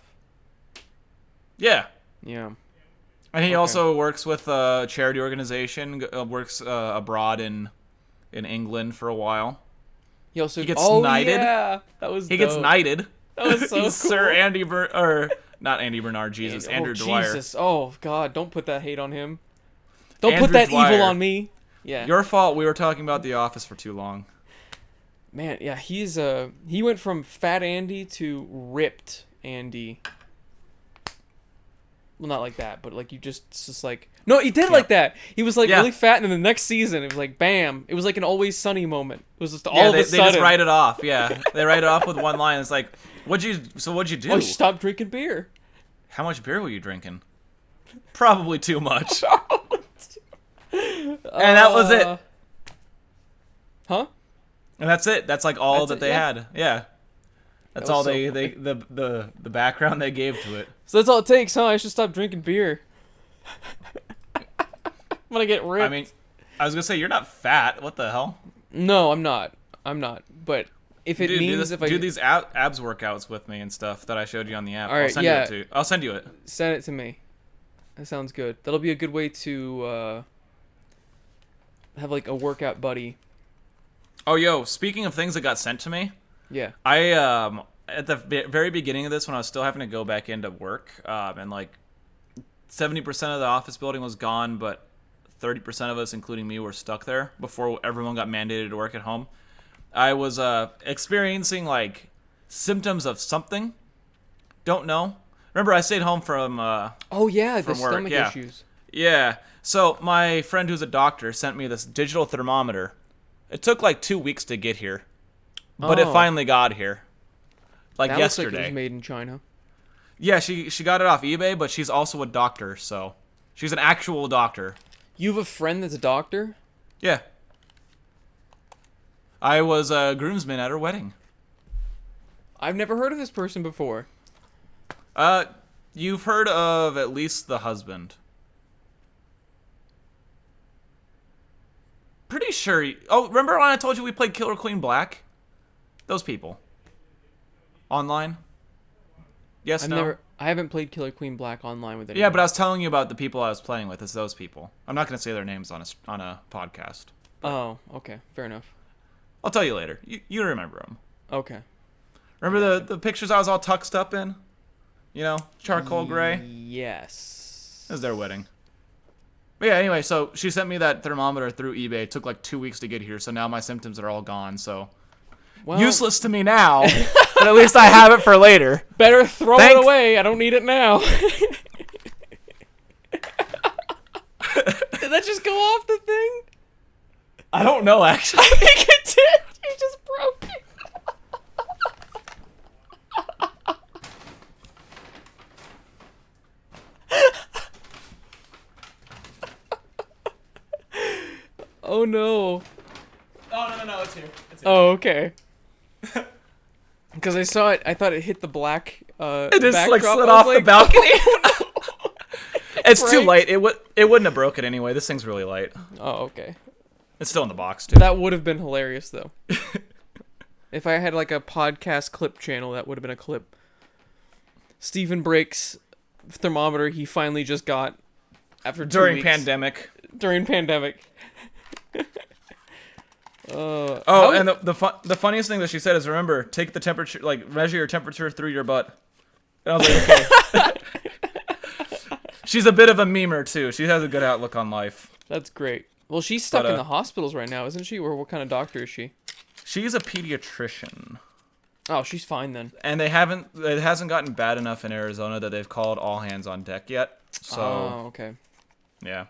Yeah. Yeah. And he also works with a charity organization, works abroad in England for a while. Yo, so he gets knighted. Yeah, that was. He gets knighted. That was so cool. Sir Andy or not Andy Bernard. Jesus, Andrew Dwyer. Jesus. Oh God, don't put that hate on him. Don't Andrew put that Dwyer. evil on me. Yeah. Your fault. We were talking about The Office for too long. Man, yeah, he went from Fat Andy to Ripped Andy. Well, not like that, but like you just like no, he did like that. He was like really fat, and then the next season it was like bam. It was like an Always Sunny moment. It was just all of a sudden. They just write it off. Yeah, they write it off with one line. It's like, what'd you do? Oh, you stopped drinking beer. How much beer were you drinking? Probably too much. And that was it. Huh? And that's it. That's like all that they had. Yeah. That's all the background they gave to it. So that's all it takes, huh? I should stop drinking beer. I'm gonna get ripped. I mean, I was gonna say you're not fat. What the hell? No, I'm not. But if it means if I do these abs workouts with me and stuff that I showed you on the app, all right, I'll send you it. Send it to me. That sounds good. That'll be a good way to have like a workout buddy. Oh, yo! Speaking of things that got sent to me. Yeah. I at the very beginning of this, when I was still having to go back into work, and like 70% of the office building was gone, but 30% of us, including me, were stuck there before everyone got mandated to work at home. I was experiencing like symptoms of something. Don't know. Remember, I stayed home from the work. stomach issues. Yeah. So my friend who's a doctor sent me this digital thermometer. It took like 2 weeks to get here. But it finally got here. Like that yesterday. Looks like it was made in China. Yeah, she got it off eBay, but she's also a doctor, so she's an actual doctor. You have a friend that's a doctor? Yeah. I was a groomsman at her wedding. I've never heard of this person before. You've heard of at least the husband. Pretty sure. Oh, remember when I told you we played Killer Queen Black? Those people. Online? Yes, no? I haven't played Killer Queen Black online with anyone. Yeah, but I was telling you about the people I was playing with. It's those people. I'm not going to say their names on a podcast. Oh, okay. Fair enough. I'll tell you later. You remember them. Okay. Remember the pictures I was all tucked up in? You know, charcoal gray? Yes. It was their wedding. But yeah, anyway, so she sent me that thermometer through eBay. It took like 2 weeks to get here, so now my symptoms are all gone, so... Well, useless to me now, but at least I have it for later. Better throw it away. I don't need it now. Did that just go off the thing? I don't know, actually. I think it did. You just broke it. Oh no. Oh, no, it's here. Oh, okay. Because I saw it, I thought it hit the black. It just like slid off the balcony. Oh, no. It's too light. It wouldn't have broken anyway. This thing's really light. Oh, okay. It's still in the box too. That would have been hilarious though. If I had like a podcast clip channel, that would have been a clip. Stephen breaks thermometer he finally just got after 2 weeks. During pandemic. And the funniest thing that she said is, remember, take the temperature, like measure your temperature through your butt. And I was like, okay. She's a bit of a memer too. She has a good outlook on life. That's great. Well, she's stuck in the hospitals right now, isn't she? Or what kind of doctor is she? She's a pediatrician. Oh, she's fine then. And it hasn't gotten bad enough in Arizona that they've called all hands on deck yet. So. Oh, okay. Yeah.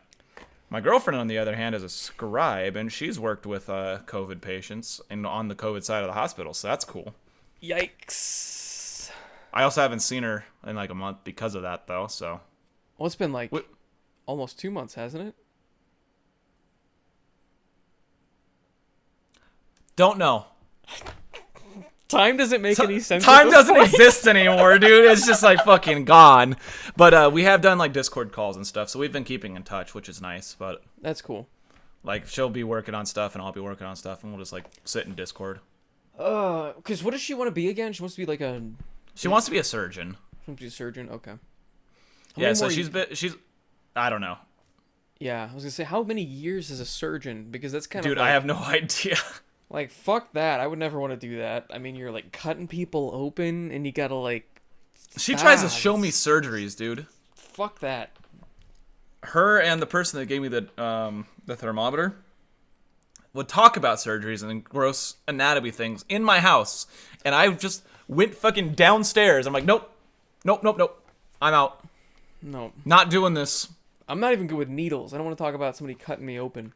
My girlfriend, on the other hand, is a scribe, and she's worked with COVID patients and on the COVID side of the hospital, so that's cool. Yikes. I also haven't seen her in like a month because of that, though, so. Well, it's been like almost 2 months, hasn't it? Don't know. Time doesn't make any sense. Time doesn't exist anymore, dude. It's just like fucking gone. But we have done like Discord calls and stuff, so we've been keeping in touch, which is nice. But that's cool. Like she'll be working on stuff, and I'll be working on stuff, and we'll just like sit in Discord. Because what does she want to be again? She wants to be like a. She wants to be a surgeon. She wants to be a surgeon. Okay. Yeah, so she's. I don't know. Yeah, I was gonna say, how many years is a surgeon? Because that's kind of. Dude, I have no idea. Like, fuck that. I would never want to do that. I mean, you're, like, cutting people open, and you gotta, like... She tries to show me surgeries, dude. Fuck that. Her and the person that gave me the thermometer would talk about surgeries and gross anatomy things in my house. And I just went fucking downstairs. I'm like, nope. I'm out. No. Not doing this. I'm not even good with needles. I don't want to talk about somebody cutting me open.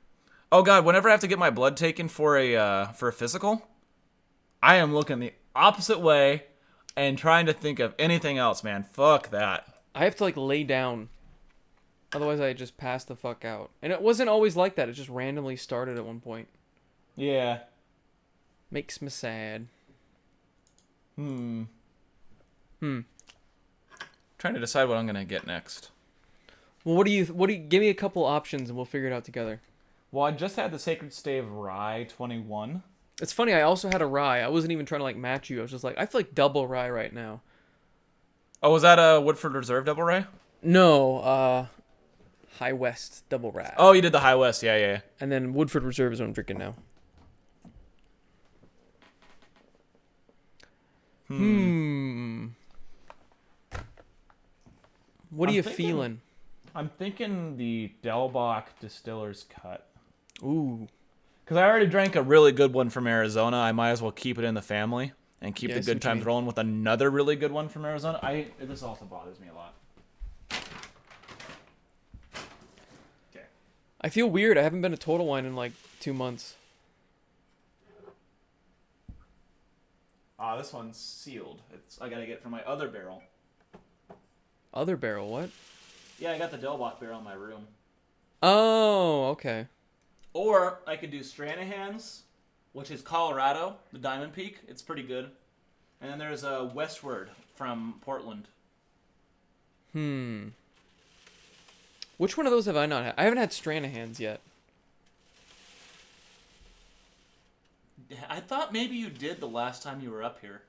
Oh god, whenever I have to get my blood taken for a physical, I am looking the opposite way and trying to think of anything else, man. Fuck that. I have to, like, lay down. Otherwise, I just pass the fuck out. And it wasn't always like that. It just randomly started at one point. Yeah. Makes me sad. Trying to decide what I'm gonna get next. Well, what do you give me a couple options and we'll figure it out together. Well, I just had the Sacred Stave Rye 21. It's funny, I also had a rye. I wasn't even trying to, like, match you. I was just like, I feel like double rye right now. Oh, was that a Woodford Reserve Double Rye? No, High West double rye. Oh, you did the High West, yeah. And then Woodford Reserve is what I'm drinking now. What are you feeling? I'm thinking the Delbach Distiller's Cut. Ooh. Because I already drank a really good one from Arizona. I might as well keep it in the family and keep the good times rolling with another really good one from Arizona. This also bothers me a lot. Okay. I feel weird. I haven't been to Total Wine in like 2 months. This one's sealed. I gotta get it from my other barrel. Other barrel, what? Yeah, I got the Delbach barrel in my room. Oh, okay. Or I could do Stranahan's, which is Colorado, the Diamond Peak. It's pretty good. And then there's a Westward from Portland. Which one of those have I not had? I haven't had Stranahan's yet. I thought maybe you did the last time you were up here.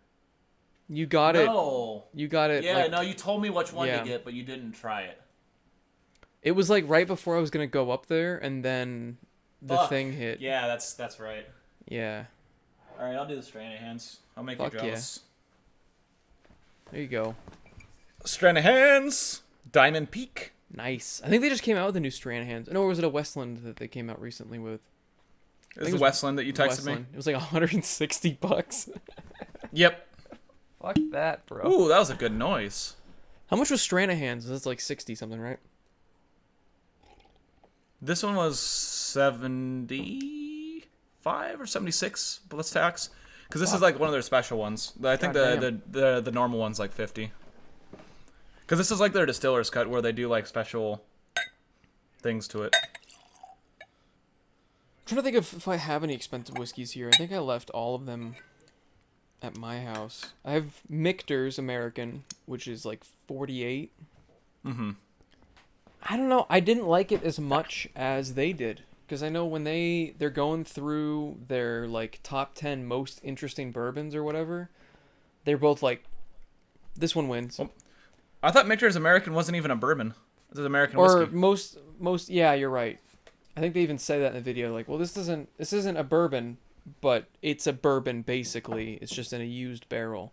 You got it. No. You got it. Yeah, like, no, you told me which one to get, but you didn't try it. It was like right before I was going to go up there, and then the thing hit. Yeah, that's right. Yeah. All right, I'll do the Stranahan's. I'll make you jealous. Yeah. There you go. Stranahan's Diamond Peak. Nice. I think they just came out with a new Stranahan's. No, or was it a Westland that they came out recently with? It was Westland that you texted me? It was like $160. Yep. Fuck that, bro. Ooh, that was a good noise. How much was Stranahan's? That's like 60 something, right? This one was 75 or 76 plus tax. Because this is like one of their special ones. I think the normal one's like 50. Because this is like their distiller's cut where they do like special things to it. I'm trying to think if I have any expensive whiskeys here. I think I left all of them at my house. I have Michter's American, which is like 48. Mm-hmm. I don't know. I didn't like it as much as they did. Because I know when they're going through their like top 10 most interesting bourbons or whatever, they're both like, this one wins. Well, I thought Michter's American wasn't even a bourbon. It was American whiskey. Or most, yeah, you're right. I think they even say that in the video, like, well, this isn't a bourbon, but it's a bourbon basically. It's just in a used barrel.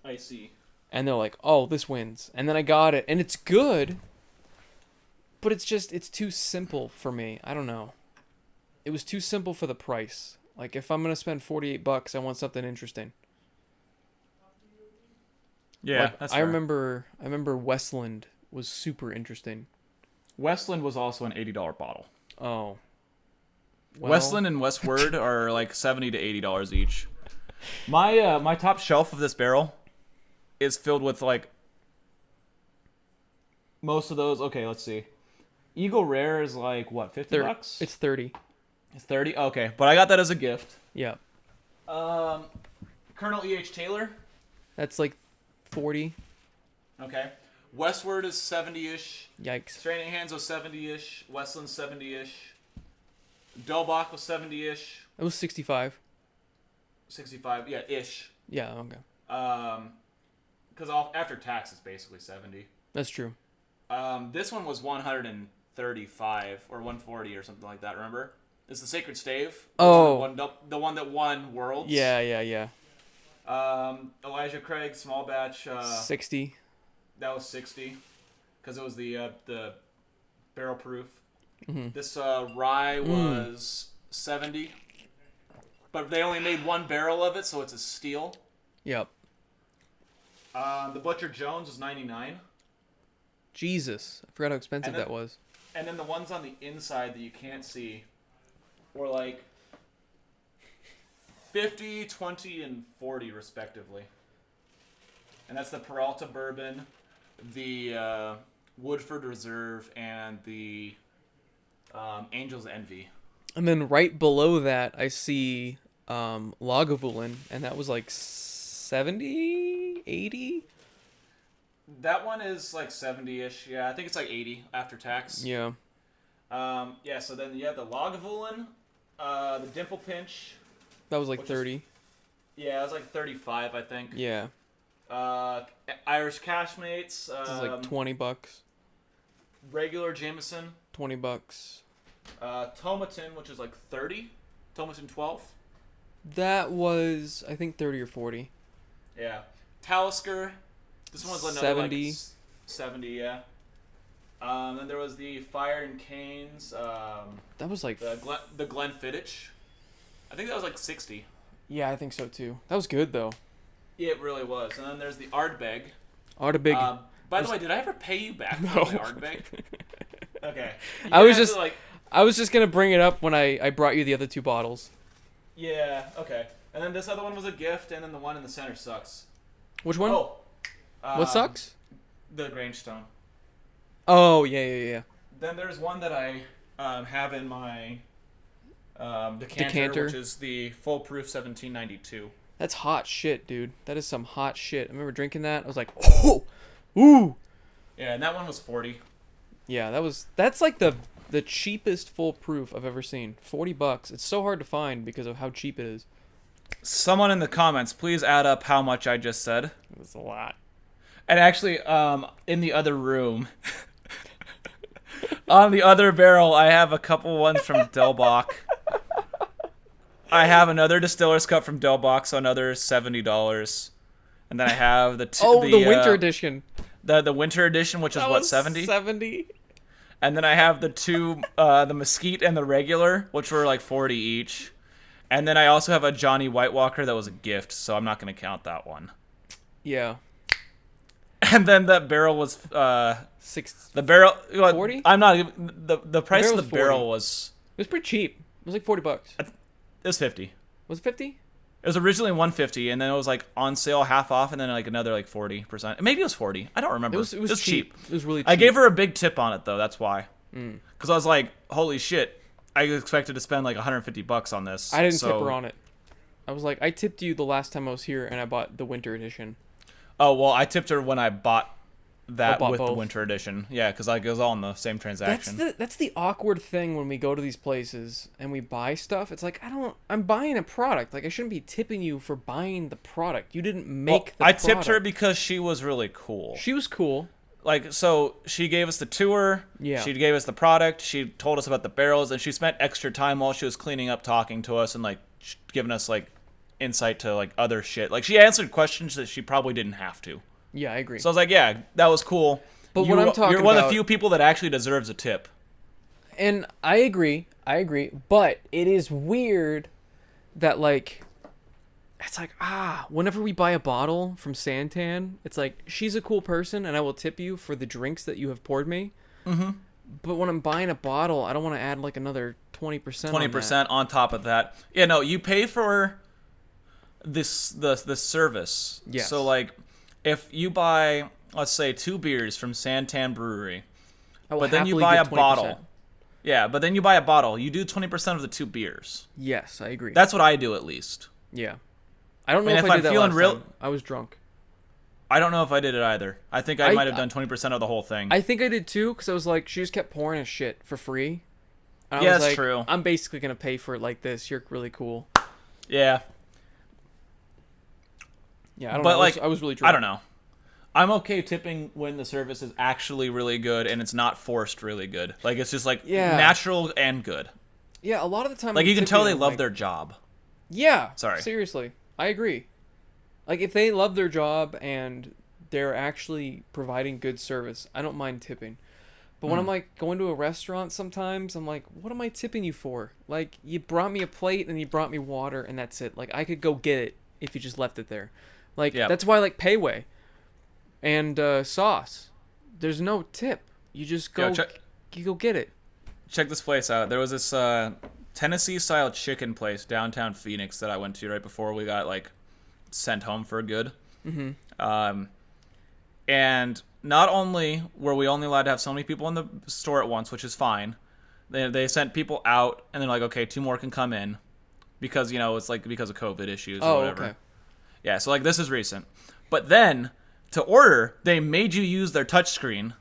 I see. And they're like, oh, this wins. And then I got it, and it's good, but it's too simple for me. I don't know. It was too simple for the price. Like, if I'm gonna spend $48, I want something interesting. Yeah, like, that's I fair. remember Westland was super interesting. Westland was also an $80 bottle. Oh. Well, Westland and Westward are like $70 to $80 each. My top shelf of this barrel is filled with like most of those. Okay, let's see. Eagle Rare is like what, $50? It's 30. It's 30. Okay, but I got that as a gift. Yeah. Colonel E.H. Taylor. That's like 40. Okay. Westward is 70-ish. Yikes. Stranahan's was 70-ish. Westland's 70-ish. Delbach was 70-ish. It was 65. 65, yeah, ish. Yeah, okay. Because after tax, it's basically 70. That's true. This one was 135 or 140 or something like that. Remember? It's the Sacred Stave. Oh. The one that won Worlds. Yeah. Elijah Craig, small batch. 60. That was 60. Because it was the barrel proof. Mm-hmm. This rye was 70. But they only made one barrel of it, so it's a steel. Yep. The Butcher Jones was 99. Jesus. I forgot how expensive that was. And then the ones on the inside that you can't see were like 50, 20, and 40 respectively. And that's the Peralta Bourbon, the Woodford Reserve, and the Angel's Envy. And then right below that, I see Lagavulin, and that was like 70, 80? That one is like 70-ish. Yeah, I think it's like 80 after tax. Yeah. So then you have the Lagavulin, the Dimple Pinch. That was like 30. It was like 35, I think. Yeah. Irish Cashmates. This is like $20. Regular Jameson. $20. Tomatin, which is like 30. Tomatin 12. That was, I think, 30 or 40. Yeah. Talisker. This one was another 70. Like 70, yeah. Then there was the Fire and Canes. That was like the Glenfiddich. I think that was like 60. Yeah, I think so too. That was good though. Yeah, it really was. And then there's the Ardbeg. Ardbeg. By the way, did I ever pay you back for No. the Ardbeg? Okay. I was just gonna bring it up when I brought you the other 2 bottles. Yeah. Okay. And then this other one was a gift, and then the one in the center sucks. Which one? Oh. What sucks? The Grangestone. Oh yeah. Then there's one that I have in my Decanter, which is the Full Proof 1792. That's hot shit, dude. That is some hot shit. I remember drinking that. I was like, oh, ooh. Yeah, and that one was 40. Yeah, that's like the cheapest full proof I've ever seen. $40. It's so hard to find because of how cheap it is. Someone in the comments, please add up how much I just said. That's a lot. And actually, in the other room, on the other barrel, I have a couple ones from Delbach. I have another Distiller's Cup from Delbach, so another $70. And then I have the winter edition. The winter edition, which is what, 70? 70. And then I have the 2, the Mesquite and the regular, which were like 40 each. And then I also have a Johnny White Walker that was a gift, so I'm not going to count that one. Yeah. And then that barrel was 6. The barrel 40? I'm not even the price of the 40. barrel was It was pretty cheap. It was like $40. it was 50. Was it 50? It was originally 150, and then it was like on sale half off, and then like another like 40%. Maybe it was 40. I don't remember. It was cheap. It was really cheap. I gave her a big tip on it though. That's why. Because I was like, holy shit! I expected to spend like $150 on this. I didn't tip her on it. I was like, I tipped you the last time I was here, and I bought the winter edition. Oh well, I tipped her when I bought that with both. the winter edition. Yeah, because like it was all in the same transaction. That's the awkward thing when we go to these places and we buy stuff. It's like I'm buying a product. Like I shouldn't be tipping you for buying the product. You didn't make the product. I tipped her because she was really cool. She was cool. Like, so she gave us the tour. Yeah. She gave us the product. She told us about the barrels, and she spent extra time while she was cleaning up talking to us and like giving us like insight to like other shit. Like she answered questions that she probably didn't have to. Yeah, I agree. So I was like, yeah, that was cool. But what I'm talking about... You're one of the few people that actually deserves a tip. And I agree. But it is weird that, like... It's like, whenever we buy a bottle from Santan, it's like, she's a cool person, and I will tip you for the drinks that you have poured me. Mm-hmm. But when I'm buying a bottle, I don't want to add, like, another 20% 20% on top of that. Yeah, no, you pay for the service. Yes. So, like... If you buy, let's say, 2 beers from Santan Brewery, but then you buy a bottle. Yeah, but then you buy a bottle. You do 20% of the 2 beers. Yes, I agree. That's what I do, at least. Yeah. I don't know if I did that last time. I was drunk. I don't know if I did it either. I think I might have done 20% of the whole thing. I think I did too, because I was like, she just kept pouring us shit for free. And yeah, I was that's like, true. I'm basically going to pay for it like this. You're really cool. Yeah. Yeah, I don't know. I was really drunk. I don't know. I'm okay tipping when the service is actually really good and it's not forced really good. Like, it's just, like, natural and good. Yeah, a lot of the time, Like, I'm you can tell they tipping, love like, their job. Yeah. Sorry. Seriously, I agree. Like, if they love their job and they're actually providing good service, I don't mind tipping. But when I'm like going to a restaurant sometimes, I'm like, what am I tipping you for? Like, you brought me a plate and you brought me water and that's it. Like, I could go get it if you just left it there. Like, that's why I like Payway and Sauce. There's no tip. You just go, you go get it. Check this place out. There was this Tennessee-style chicken place downtown Phoenix that I went to right before we got, like, sent home for good. Mm-hmm. And not only were we only allowed to have so many people in the store at once, which is fine, they sent people out, and they're like, okay, 2 more can come in, because, you know, it's like because of COVID issues or whatever. Okay. Yeah, so, like, this is recent. But then, to order, they made you use their touchscreen.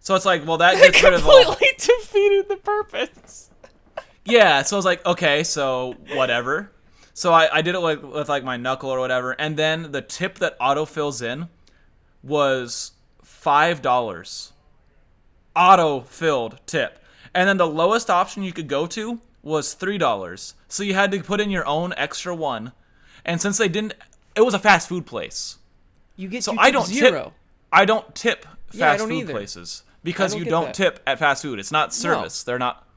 So it's like, well, that gets rid of all... completely defeated the purpose. Yeah, so I was like, okay, so whatever. So I did it with like my knuckle or whatever, and then the tip that auto fills in was $5. Auto-filled tip. And then the lowest option you could go to was $3. So you had to put in your own extra one. And since they didn't... It was a fast food place. I don't tip. I don't tip fast food places. Because you don't tip at fast food. It's not service. No. They're not...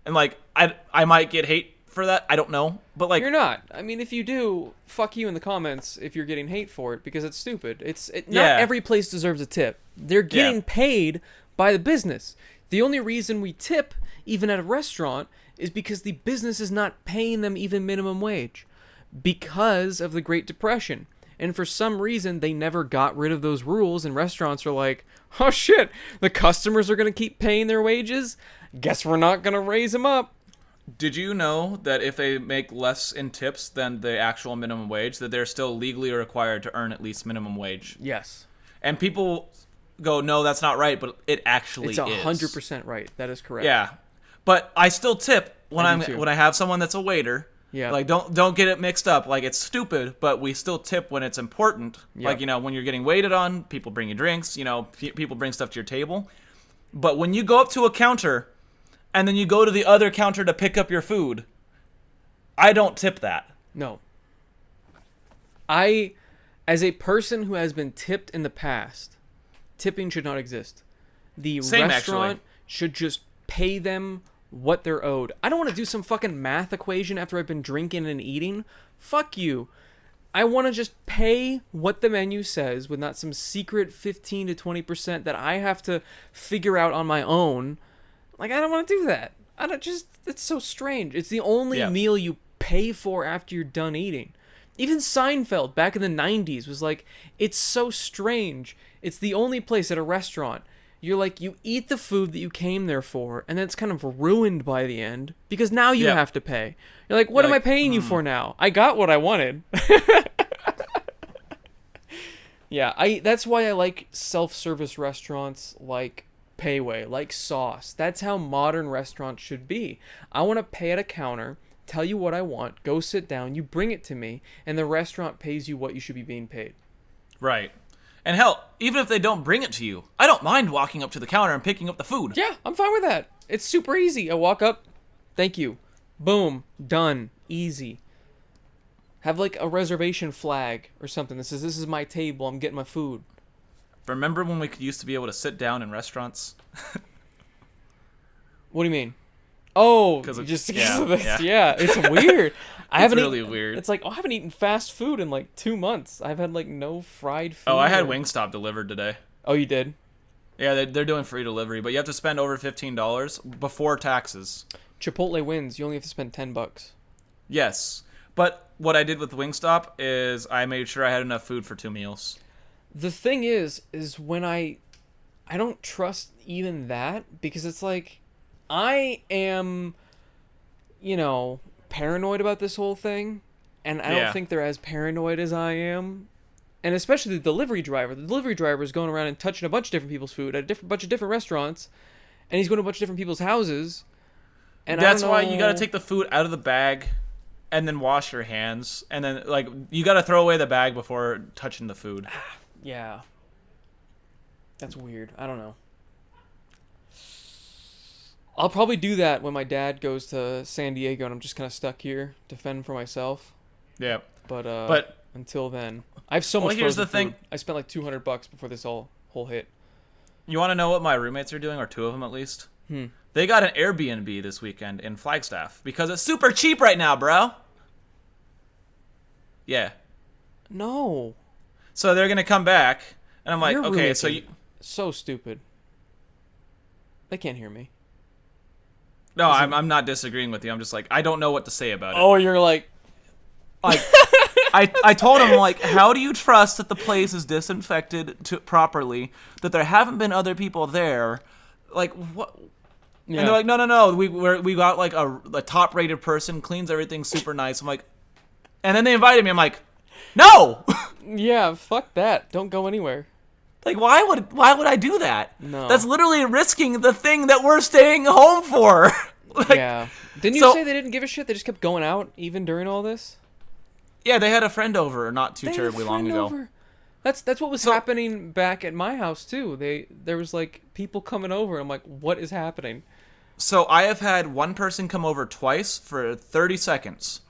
And, like, I might get hate for that. I don't know. But, like... You're not. I mean, if you do, fuck you in the comments if you're getting hate for it, because it's stupid. Not every place deserves a tip. They're getting paid by the business. The only reason we tip, even at a restaurant, is because the business is not paying them even minimum wage. Because of the Great Depression. And for some reason, they never got rid of those rules, and restaurants are like, oh shit, the customers are going to keep paying their wages? Guess we're not going to raise them up. Did you know that if they make less in tips than the actual minimum wage, that they're still legally required to earn at least minimum wage? Yes. And people go, no, that's not right, but it actually is. It's 100% right. That is correct. Yeah. But I still tip when I have someone that's a waiter. Yeah. Like, don't get it mixed up. Like, it's stupid, but we still tip when it's important. Yep. Like, you know, when you're getting waited on, people bring you drinks, you know, people bring stuff to your table. But when you go up to a counter and then you go to the other counter to pick up your food, I don't tip that. No. As a person who has been tipped in the past, tipping should not exist. The restaurant should just pay them what they're owed. I don't want to do some fucking math equation after I've been drinking and eating. Fuck you. I want to just pay what the menu says with not some secret 15 to 20% that I have to figure out on my own. Like, I don't want to do that. It's so strange. It's the only meal you pay for after you're done eating. Even Seinfeld back in the 90s was like, it's so strange. It's the only place at a restaurant you're like, you eat the food that you came there for, and then it's kind of ruined by the end, because now you have to pay. You're like, what am I paying you for now? I got what I wanted. That's why I like self-service restaurants like Payway, like Sauce. That's how modern restaurants should be. I want to pay at a counter, tell you what I want, go sit down, you bring it to me, and the restaurant pays you what you should be being paid. Right. And hell, even if they don't bring it to you, I don't mind walking up to the counter and picking up the food. Yeah, I'm fine with that. It's super easy. I walk up, thank you. Boom, done, easy. Have like a reservation flag or something that says, this is my table, I'm getting my food. Remember when we used to be able to sit down in restaurants? What do you mean? Oh, just because of this. Yeah, it's weird. It's really weird. It's like, I haven't eaten fast food in like 2 months. I've had like no fried food. Oh, I had Wingstop delivered today. Oh, you did? Yeah, they're doing free delivery, but you have to spend over $15 before taxes. Chipotle wins. You only have to spend $10. Yes, but what I did with Wingstop is I made sure I had enough food for 2 meals. The thing is when I don't trust even that, because it's like, I am, paranoid about this whole thing, and I don't think they're as paranoid as I am. And especially the delivery driver. The delivery driver is going around and touching a bunch of different people's food at a bunch of different restaurants, and he's going to a bunch of different people's houses. And that's why you got to take the food out of the bag and then wash your hands, and then you got to throw away the bag before touching the food. Yeah. That's weird. I don't know. I'll probably do that when my dad goes to San Diego and I'm just kind of stuck here to fend for myself. Yeah. But until then, I have so much here's frozen the thing. food. I spent like $200 before this whole hit. You want to know what my roommates are doing, or two of them at least? They got an Airbnb this weekend in Flagstaff because it's super cheap right now, bro. Yeah. No. So they're gonna come back, and I'm like, Your okay, roommates so are you. so stupid. They can't hear me. No, I'm not disagreeing with you. I'm just like, I don't know what to say about it. Oh, you're like. Like, I told him, like, how do you trust that the place is disinfected properly, that there haven't been other people there? Like, what? Yeah. And they're like, no. We got, like, a top-rated person, cleans everything super nice. I'm like, and then they invited me. I'm like, no! Yeah, fuck that. Don't go anywhere. Like, why would I do that? No. That's literally risking the thing that we're staying home for. Like, yeah. Didn't you say they didn't give a shit? They just kept going out even during all this? Yeah, they had a friend over not too terribly long ago. Over. That's what was happening back at my house too. There was like people coming over. I'm like, what is happening? So I have had one person come over twice for 30 seconds.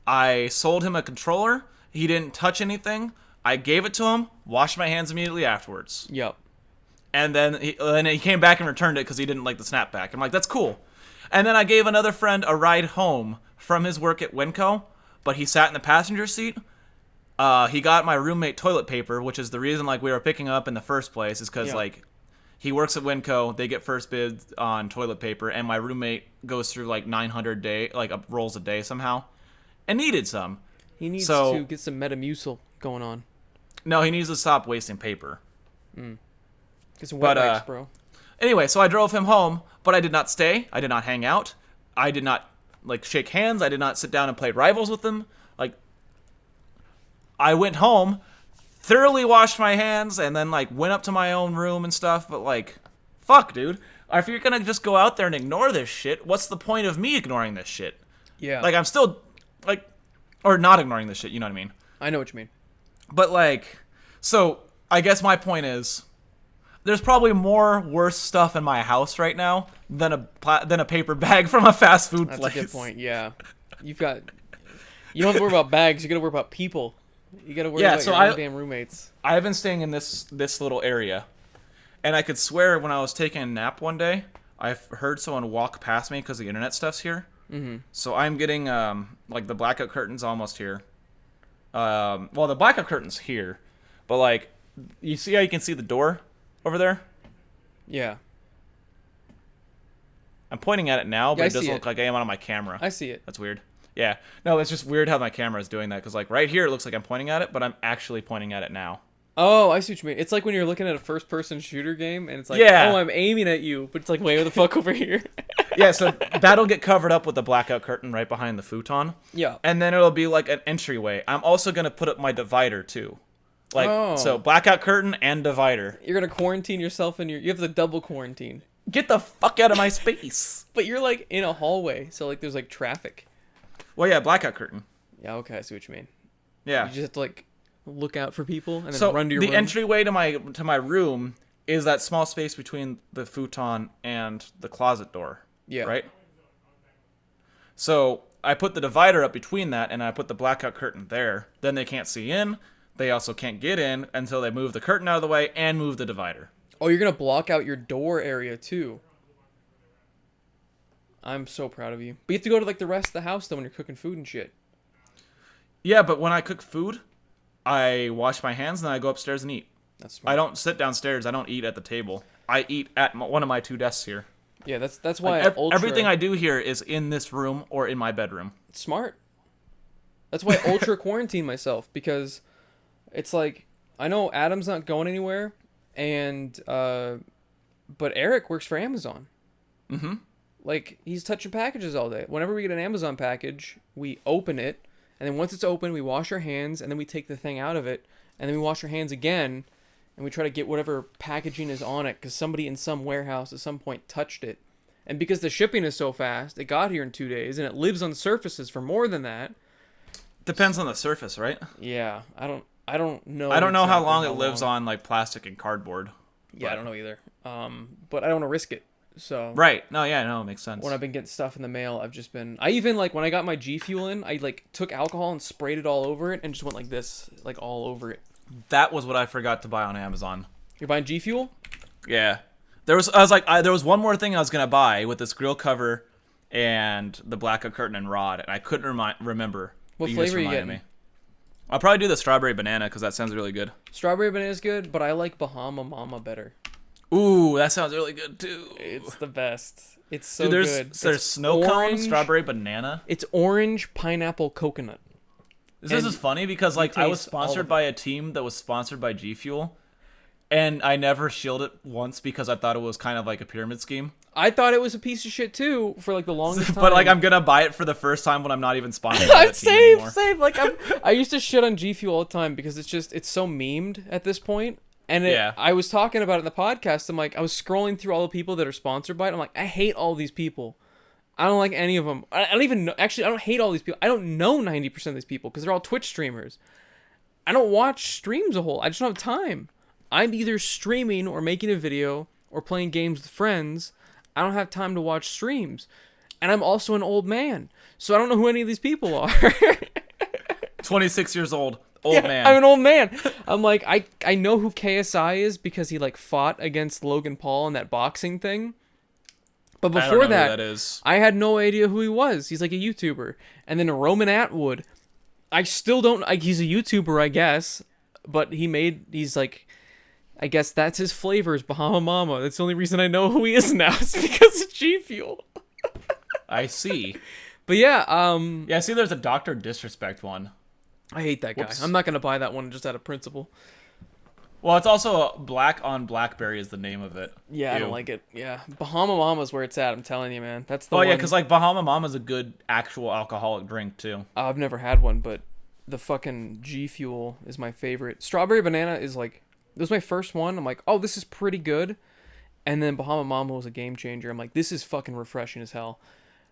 I sold him a controller. He didn't touch anything. I gave it to him, washed my hands immediately afterwards. Yep. And then he came back and returned it because he didn't like the snapback. I'm like, that's cool. And then I gave another friend a ride home from his work at Winco, but he sat in the passenger seat. He got my roommate toilet paper, which is the reason like we were picking up in the first place, is because like he works at Winco, they get first bids on toilet paper, and my roommate goes through like 900 rolls a day somehow, and needed some. He needs to get some Metamucil going on. No, he needs to stop wasting paper. Get some wet wipes, bro. Anyway, so I drove him home, but I did not stay. I did not hang out. I did not like shake hands. I did not sit down and play Rivals with him. Like, I went home, thoroughly washed my hands, and then like went up to my own room and stuff. But like, fuck, dude. If you're gonna just go out there and ignore this shit, what's the point of me ignoring this shit? Yeah. Like, I'm still like, or not ignoring this shit. You know what I mean? I know what you mean. But like, so I guess my point is, there's probably more worse stuff in my house right now than a paper bag from a fast food place. That's a good point. Yeah, you don't have to worry about bags. You got to worry about people. You got to worry about your own damn roommates. I have been staying in this little area, and I could swear when I was taking a nap one day, I heard someone walk past me because the internet stuff's here. Mm-hmm. So I'm getting like the blackout curtain's almost here. Well, the blackout curtain's here, but like, you see how you can see the door over there? Yeah. I'm pointing at it now, but it doesn't look like I am on my camera. I see it. That's weird. Yeah. No, it's just weird how my camera is doing that, because like right here it looks like I'm pointing at it, but I'm actually pointing at it now. Oh, I see what you mean. It's like when you're looking at a first-person shooter game, and it's like, oh, I'm aiming at you, but it's like way the fuck over here. Yeah, so that'll get covered up with the blackout curtain right behind the futon. Yeah. And then it'll be like an entryway. I'm also going to put up my divider, too. Like, so blackout curtain and divider. You're going to quarantine yourself in you have the double quarantine. Get the fuck out of my space. But you're like in a hallway, so like there's like traffic. Well, yeah, blackout curtain. Yeah, okay, I see what you mean. Yeah. You just have to like look out for people and then run to your room. The entryway to my room is that small space between the futon and the closet door. Yeah. Right? So I put the divider up between that, and I put the blackout curtain there. Then they can't see in. They also can't get in until they move the curtain out of the way and move the divider. Oh, you're going to block out your door area, too. I'm so proud of you. But you have to go to like the rest of the house, though, when you're cooking food and shit. Yeah, but when I cook food, I wash my hands, and then I go upstairs and eat. That's smart. I don't sit downstairs. I don't eat at the table. I eat at one of my two desks here. Yeah, that's why everything I do here is in this room or in my bedroom. It's smart. That's why I ultra quarantine myself, because it's like, I know Adam's not going anywhere, and but Eric works for Amazon. Mm-hmm. Like, he's touching packages all day. Whenever we get an Amazon package, we open it, and then once it's open, we wash our hands, and then we take the thing out of it, and then we wash our hands again, and we try to get whatever packaging is on it, because somebody in some warehouse at some point touched it. And because the shipping is so fast, it got here in 2 days, and it lives on surfaces for more than that. Depends on the surface, right? Yeah, I don't know. I don't know how long it lives on like plastic and cardboard. Yeah, I don't know either. But I don't want to risk it. So Right. No, yeah, no, it makes sense. when I've been getting stuff in the mail, I even like when I got my G Fuel in, I like took alcohol and sprayed it all over it and just went like this, like all over it. That was what I forgot to buy on Amazon. You're buying G Fuel? Yeah. There was one more thing I was gonna buy with this grill cover and the blackout curtain and rod, and I couldn't remember. What but flavor are you reminded getting? I'll probably do the strawberry banana because that sounds really good. Strawberry banana is good, but I like Bahama Mama better. Ooh, that sounds really good too. It's the best. It's so Dude, good. There's snow cone, strawberry banana. It's orange, pineapple, coconut. This is funny because like I was sponsored by a team that was sponsored by G Fuel, and I never shielded it once because I thought it was kind of like a pyramid scheme. I thought it was a piece of shit too for like the longest time. But like I'm gonna buy it for the first time when I'm not even sponsored by that team anymore. Same. Like I used to shit on G Fuel all the time because it's so memed at this point. And I was talking about it in the podcast. I'm like, I was scrolling through all the people that are sponsored by it. I'm like, I hate all these people. I don't like any of them. I don't even know. Actually, I don't hate all these people. I don't know 90% of these people because they're all Twitch streamers. I don't watch streams a whole. I just don't have time. I'm either streaming or making a video or playing games with friends. I don't have time to watch streams. And I'm also an old man. So I don't know who any of these people are. 26 years old. Old man. I'm an old man. I'm like, I know who KSI is because he like fought against Logan Paul in that boxing thing. But before that, I had no idea who he was. He's like a YouTuber. And then Roman Atwood. I still don't, he's a YouTuber, I guess. But he's like, I guess that's his flavors, Bahama Mama. That's the only reason I know who he is now. It's because of G Fuel. I see. But yeah, yeah, see there's a Dr. Disrespect one. I hate that guy. I'm not going to buy that one just out of principle. Well, it's also Black on Blackberry is the name of it. Yeah, I don't like it. Yeah, Bahama Mama's where it's at. I'm telling you, man. That's the one. Oh, yeah, because like Bahama Mama's a good actual alcoholic drink, too. I've never had one, but the fucking G Fuel is my favorite. Strawberry banana is like, this was my first one. I'm like, oh, this is pretty good. And then Bahama Mama was a game changer. I'm like, this is fucking refreshing as hell.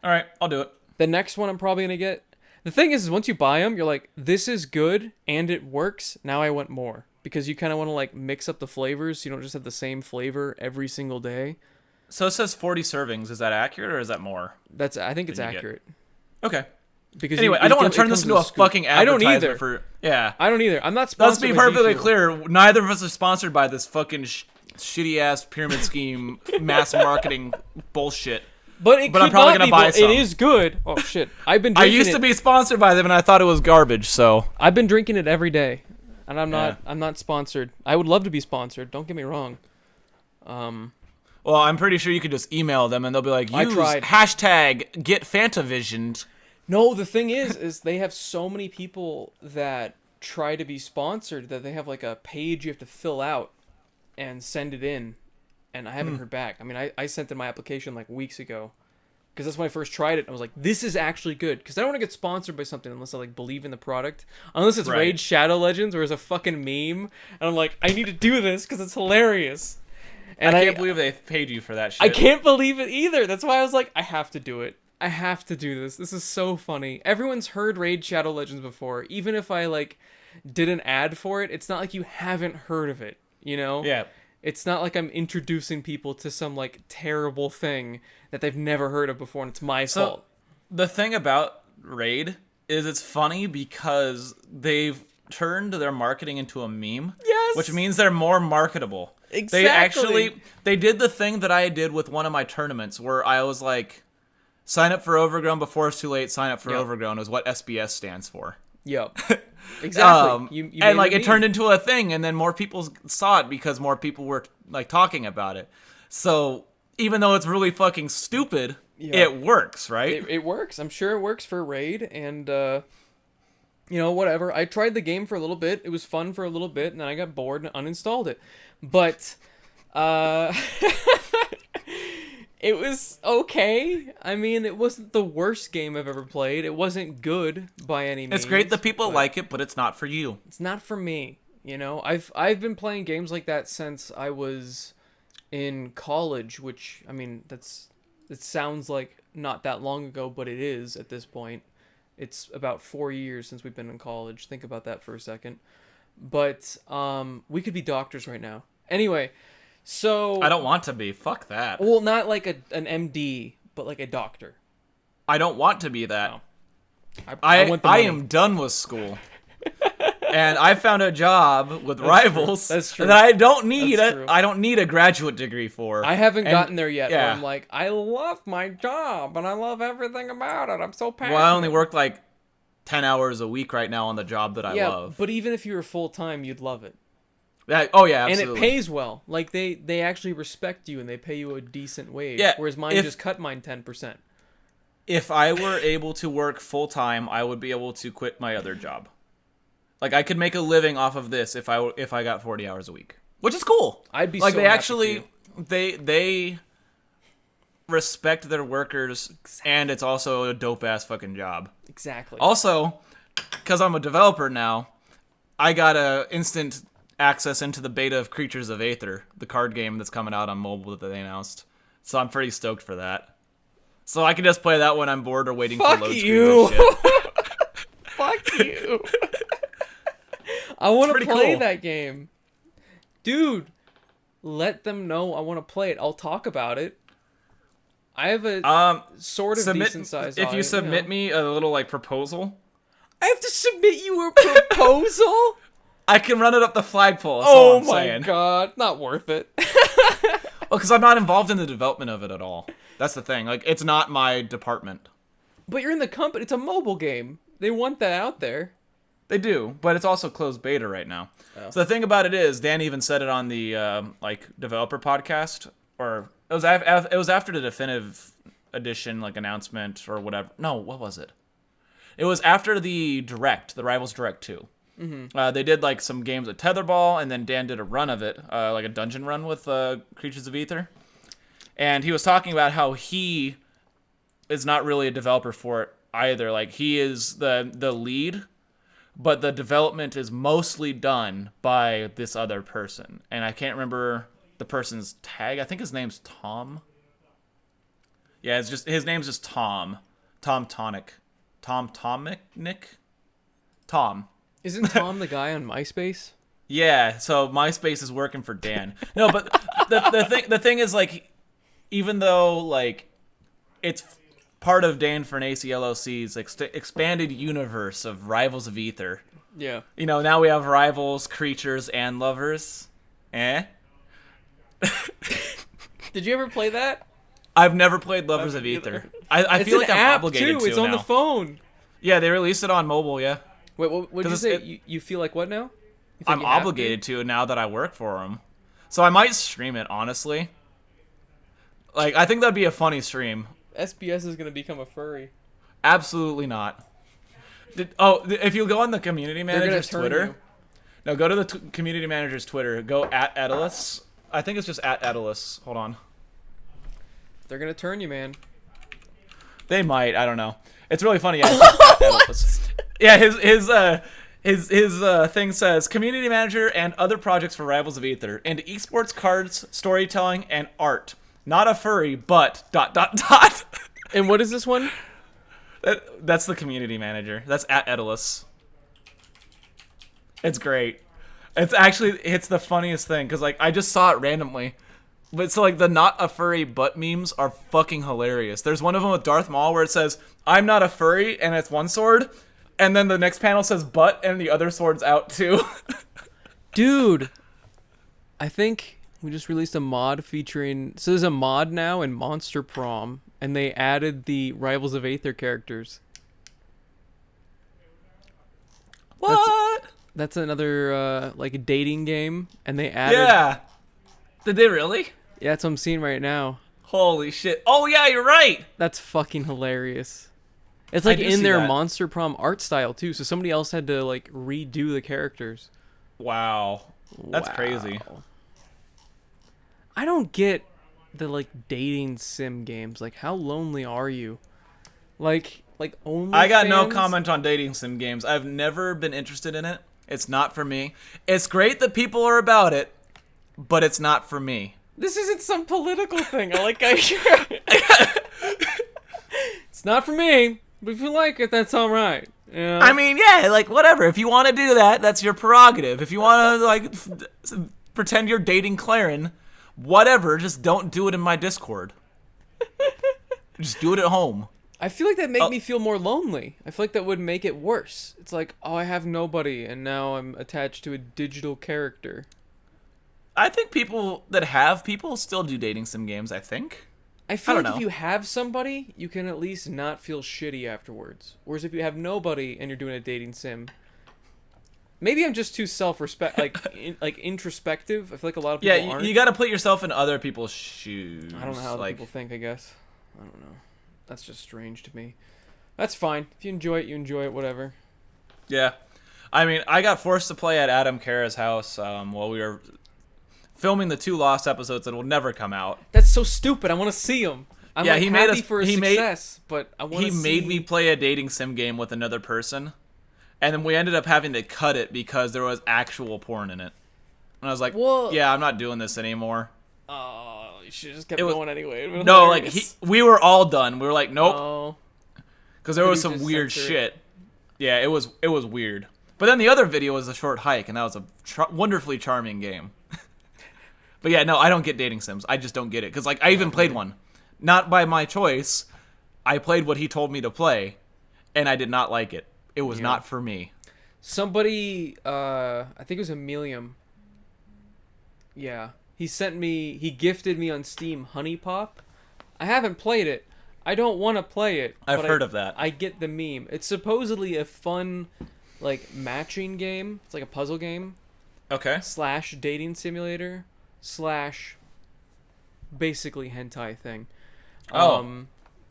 All right, I'll do it. The next one I'm probably going to get. The thing is once you buy them, you're like, this is good and it works. Now I want more. Because you kind of want to like mix up the flavors so you don't just have the same flavor every single day. So it says 40 servings. Is that accurate or is that more? I think it's accurate. Okay. Because anyway, I don't want to turn this into a fucking advertisement. I don't either. I don't either. I'm not sponsored. Let's be perfectly clear. Neither of us are sponsored by this fucking shitty ass pyramid scheme, mass marketing bullshit. But I'm probably gonna buy some. It is good. Oh shit! I've been. I used to be sponsored by them, and I thought it was garbage. So I've been drinking it every day, and I'm not. I'm not sponsored. I would love to be sponsored. Don't get me wrong. Well, I'm pretty sure you could just email them, and they'll be like, "Use hashtag get FANTAVISION." No, the thing is they have so many people that try to be sponsored that they have like a page you have to fill out and send it in. And I haven't heard back. I mean, I sent in my application like weeks ago. Because that's when I first tried it. I was like, this is actually good. Because I don't want to get sponsored by something unless I like believe in the product. Unless it's Raid Shadow Legends or it's a fucking meme. And I'm like, I need to do this because it's hilarious. And I can't believe they paid you for that shit. I can't believe it either. That's why I was like, I have to do it. I have to do this. This is so funny. Everyone's heard Raid Shadow Legends before. Even if I like did an ad for it, it's not like you haven't heard of it. You know? Yeah. It's not like I'm introducing people to some like terrible thing that they've never heard of before and it's my fault. The thing about Raid is it's funny because they've turned their marketing into a meme. Yes. Which means they're more marketable. Exactly. They did the thing that I did with one of my tournaments where I was like, sign up for Overgrown before it's too late, sign up for Overgrown is what SBS stands for. Yep. Exactly. You and like it turned into a thing, and then more people saw it because more people were like talking about it. So even though it's really fucking stupid, it works, right? It works. I'm sure it works for Raid, and you know, whatever. I tried the game for a little bit. It was fun for a little bit, and then I got bored and uninstalled it. But it was okay. I mean, it wasn't the worst game I've ever played. It wasn't good by any means. It's great that people like it, but it's not for you. It's not for me. You know, I've been playing games like that since I was in college, which, I mean, it sounds like not that long ago, but it is at this point. It's about 4 years since we've been in college. Think about that for a second. But we could be doctors right now. Anyway, So I don't want to be. Fuck that. Well, not like an MD, but like a doctor. I don't want to be that. No. I am done with school. And I found a job with Rivals That's true. that I don't need a graduate degree for. I haven't gotten there yet. Yeah. Where I'm like, I love my job and I love everything about it. I'm so passionate. Well, I only work like 10 hours a week right now on the job that I love. But even if you were full time, you'd love it. Oh yeah, absolutely. And it pays well. Like they actually respect you and they pay you a decent wage. Yeah, whereas mine just cut mine 10%. If I were able to work full time, I would be able to quit my other job. Like I could make a living off of this if I got 40 hours a week, which is cool. I'd be like so they happy actually for you. they respect their workers, and it's also a dope ass fucking job. Exactly. Also, because I'm a developer now, I got instant access into the beta of Creatures of Aether, the card game that's coming out on mobile that they announced. So I'm pretty stoked for that. So I can just play that when I'm bored or waiting for load screen and shit. Fuck you. I want to play that game. Dude, let them know I want to play it. I'll talk about it. I have a sort of decent size If you submit me a little like proposal. I have to submit you a proposal? I can run it up the flagpole. That's all I'm saying. Oh my god, not worth it. Well, because I'm not involved in the development of it at all. That's the thing. Like, it's not my department. But you're in the company. It's a mobile game. They want that out there. They do, but it's also closed beta right now. Oh. So the thing about it is, Dan even said it on the developer podcast, or it was after the definitive edition announcement or whatever. No, what was it? It was after the Direct, the Rivals Direct 2. Mm-hmm. They did some games at Tetherball, and then Dan did a run of it, like a dungeon run with Creatures of Aether. And he was talking about how he is not really a developer for it either. Like, he is the lead, but the development is mostly done by this other person. And I can't remember the person's tag. I think his name's Tom. Yeah, his name's just Tom. Tom Tonic. Tom Nick? Tom. Isn't Tom the guy on MySpace? Yeah, so MySpace is working for Dan. No, but the thing is, even though it's part of Dan Fernacey LLC's expanded universe of Rivals of Aether. Yeah. Now we have Rivals, Creatures, and Lovers. Eh? Did you ever play that? I've never played Lovers of Aether. I feel like I'm obligated to. It's on now. the phone. Yeah, they released it on mobile. Yeah. Wait, what did you say? You feel like what now? I'm obligated to now that I work for them. So I might stream it, honestly. I think that'd be a funny stream. SBS is gonna become a furry. Absolutely not. If you go on the community manager's Twitter. No, go to the community manager's Twitter. Go at Edalus. I think it's just at Edalus. Hold on. They're gonna turn you, man. They might. I don't know. It's really funny. Yeah, yeah. His thing says community manager and other projects for Rivals of Aether and esports, cards, storytelling, and art. Not a furry, but ... And what is this one? That's the community manager. That's at Edalus. It's great. It's the funniest thing because I just saw it randomly. But so the not a furry but memes are fucking hilarious. There's one of them with Darth Maul where it says, I'm not a furry, and it's one sword. And then the next panel says but, and the other sword's out too. Dude, I think we just released a mod featuring... So there's a mod now in Monster Prom, and they added the Rivals of Aether characters. What? That's another, dating game, and they added... Yeah. Did they really? Yeah, that's what I'm seeing right now. Holy shit. Oh, yeah, you're right. That's fucking hilarious. It's in their Monster Prom art style, too, so somebody else had to, redo the characters. Wow. That's crazy. I don't get the, dating sim games. How lonely are you? Only I got no comment on dating sim games. I've never been interested in it. It's not for me. It's great that people are about it, but it's not for me. This isn't some political thing. It's not for me, but if you like it, that's all right. Yeah. I mean, yeah, whatever. If you want to do that, that's your prerogative. If you want to pretend you're dating Claren, whatever. Just don't do it in my Discord. Just do it at home. I feel like that make me feel more lonely. I feel like that would make it worse. It's like, oh, I have nobody, and now I'm attached to a digital character. I think people that have people still do dating sim games, I think. I feel like if you have somebody, you can at least not feel shitty afterwards. Whereas if you have nobody and you're doing a dating sim, maybe I'm just too like introspective. I feel like a lot of people aren't. You got to put yourself in other people's shoes. I don't know how other people think, I guess. I don't know. That's just strange to me. That's fine. If you enjoy it, you enjoy it, whatever. Yeah. I mean, I got forced to play at Adam Kara's house while we were filming the 2 Lost episodes that will never come out. That's so stupid. I want to see him. I'm he made happy for his success, but I want to see... He made me play a dating sim game with another person, and then we ended up having to cut it because there was actual porn in it. And I was like, yeah, I'm not doing this anymore. Oh, you should have just kept going anyway. No, like, we were all done. We were like, nope. Because there was some weird shit. Yeah, it was weird. But then the other video was a short hike, and that was a wonderfully charming game. But yeah, no, I don't get dating sims. I just don't get it. Because, like, I even played one. Not by my choice. I played what he told me to play, and I did not like it. It was not for me. Somebody, I think it was Emilium. Yeah. He gifted me on Steam Honey Pop. I haven't played it. I don't want to play it. I've heard of that. I get the meme. It's supposedly a fun, like, matching game. It's like a puzzle game. Okay. / dating simulator / basically hentai thing.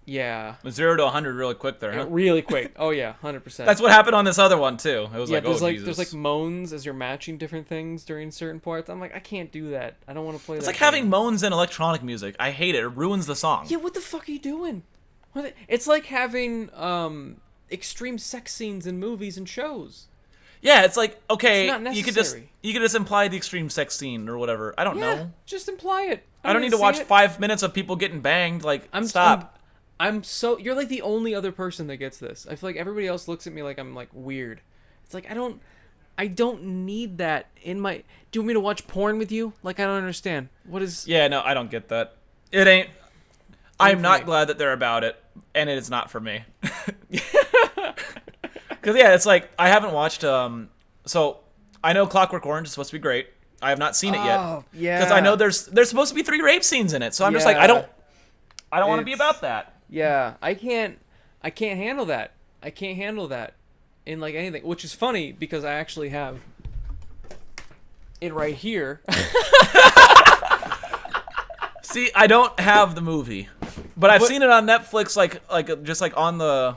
Yeah. 0 to 100 really quick there, huh? Really quick. Oh yeah, 100%. That's what happened on this other one too. It was Jesus. There's like moans as you're matching different things during certain parts. I'm like, I can't do that. I don't want to play that. It's like having moans in electronic music. I hate it. It ruins the song. Yeah, what the fuck are you doing? It's like having extreme sex scenes in movies and shows. Yeah, it's like, okay, it's not necessary. you could just imply the extreme sex scene or whatever. I don't know. Just imply it. I don't need to watch 5 minutes of people getting banged. Like, stop. You're like the only other person that gets this. I feel like everybody else looks at me like I'm like weird. It's like I don't need that in my... Do you want me to watch porn with you? Like, I don't understand. What is... Yeah, no, I don't get that. It ain't... I'm not glad that they're about it, and it is not for me. Because, yeah, it's like, I haven't watched... So, I know Clockwork Orange is supposed to be great. I have not seen it yet. Oh, yeah. Because I know there's supposed to be 3 rape scenes in it, so I'm just like, I don't want to be about that. Yeah, I can't handle that. I can't handle that in, like, anything. Which is funny, because I actually have it right here. See, I don't have the movie, but I've seen it on Netflix, like just like on the,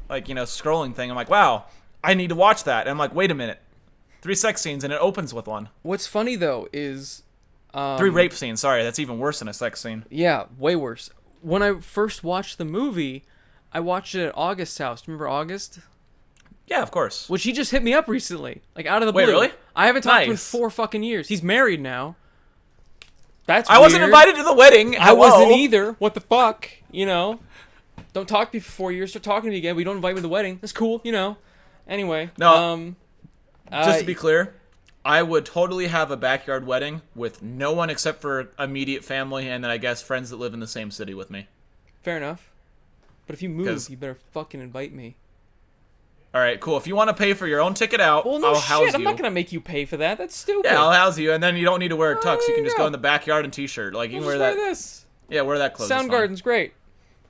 like, you know, scrolling thing. I'm like, wow, I need to watch that. And I'm like, wait a minute, 3 sex scenes, and it opens with one. What's funny though is 3 rape scenes. Sorry, that's even worse than a sex scene. Yeah, way worse. When I first watched the movie, I watched it at August's house. Remember August? Yeah, of course. Which he just hit me up recently, like out of the blue. Wait, really? I haven't talked to him in 4 fucking years. He's married now. That's I wasn't invited to the wedding. Hello. I wasn't either. What the fuck? You know? Don't talk to me for 4 years. Start talking to me again. We don't invite me to the wedding. That's cool, you know? Anyway. No. Just to be clear, I would totally have a backyard wedding with no one except for immediate family and then I guess friends that live in the same city with me. Fair enough. But if you move, you better fucking invite me. All right, cool. If you want to pay for your own ticket out, well, no I'll house you. I'm not going to make you pay for that. That's stupid. Yeah, I'll house you, and then you don't need to wear a tux. You can just go in the backyard and t-shirt. Like, you can wear that. Wear this. Yeah, wear that clothes. Soundgarden's great.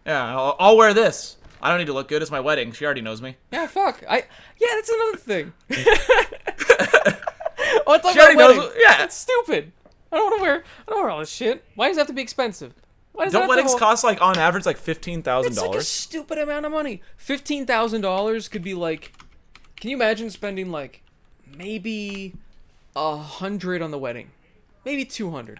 Yeah, I'll wear this. I don't need to look good. It's my wedding. She already knows me. Yeah, fuck. Yeah, that's another thing. What's she already knows. Yeah, it's stupid. I don't want to wear all this shit. Why does it have to be expensive? Don't weddings cost, like, on average, like $15,000? It's like a stupid amount of money. $15,000 could be like... Can you imagine spending, like, maybe $100 on the wedding? Maybe $200.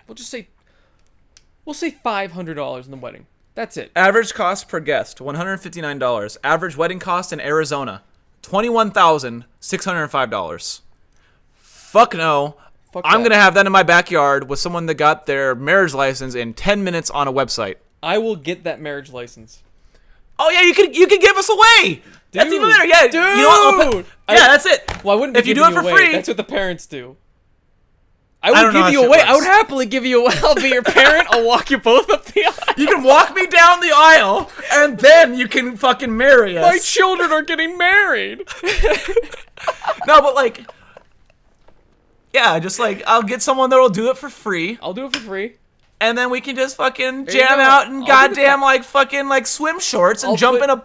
We'll say $500 on the wedding. That's it. Average cost per guest, $159. Average wedding cost in Arizona, $21,605. Fuck no. I'm going to have that in my backyard with someone that got their marriage license in 10 minutes on a website. I will get that marriage license. Oh, yeah, you can give us away. Dude, that's even better. Yeah, dude. You know what? That's it. Well, I wouldn't. If you do it for free, that's what the parents do. I would give you away. I would happily give you away. I'll be your parent. I'll walk you both up the aisle. You can walk me down the aisle, and then you can fucking marry us. My children are getting married. No, but like, yeah, just like, I'll get someone that'll do it for free. I'll do it for free. And then we can just fucking jam out in goddamn like fucking like swim shorts and jump in a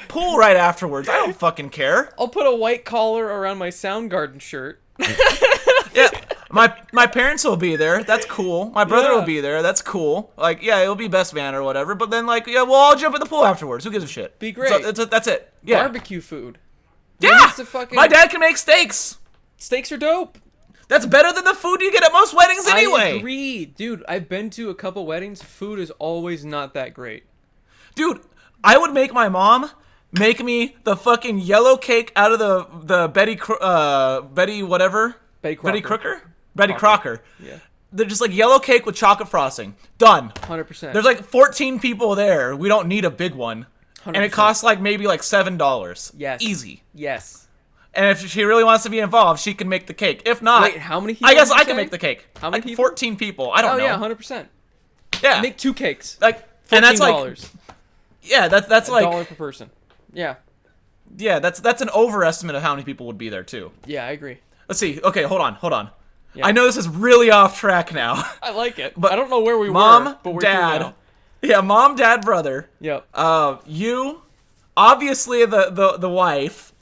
pool right afterwards. I don't fucking care. I'll put a white collar around my Soundgarden shirt. Yeah, my parents will be there. That's cool. My brother will be there. That's cool. Like, yeah, it'll be best man or whatever. But then, like, yeah, we'll all jump in the pool afterwards. Who gives a shit? Be great. So, that's it. Yeah. Barbecue food. Yeah. My dad can make steaks. Steaks are dope. That's better than the food you get at most weddings anyway. I agree. Dude, I've been to a couple weddings. Food is always not that great. Dude, I would make my mom make me the fucking yellow cake out of the Betty whatever. Betty Crocker? Betty Crocker. Yeah. They're just like yellow cake with chocolate frosting. Done. 100%. There's like 14 people there. We don't need a big one. 100%. And it costs like maybe like $7. Yes. Easy. Yes. And if she really wants to be involved, she can make the cake. If not, wait, how many people? I guess I can make the cake. How many like people? 14 people. I don't know. Oh yeah, 100%. Yeah. Make 2 cakes. Like, and that's like, yeah, that's like $1 per person. Yeah. Yeah, that's an overestimate of how many people would be there too. Yeah, I agree. Let's see. Okay, hold on. Yeah. I know this is really off track now. I like it, but I don't know where we were. But we're dad. here now. Yeah, mom, dad, brother. Yep. You, obviously the wife.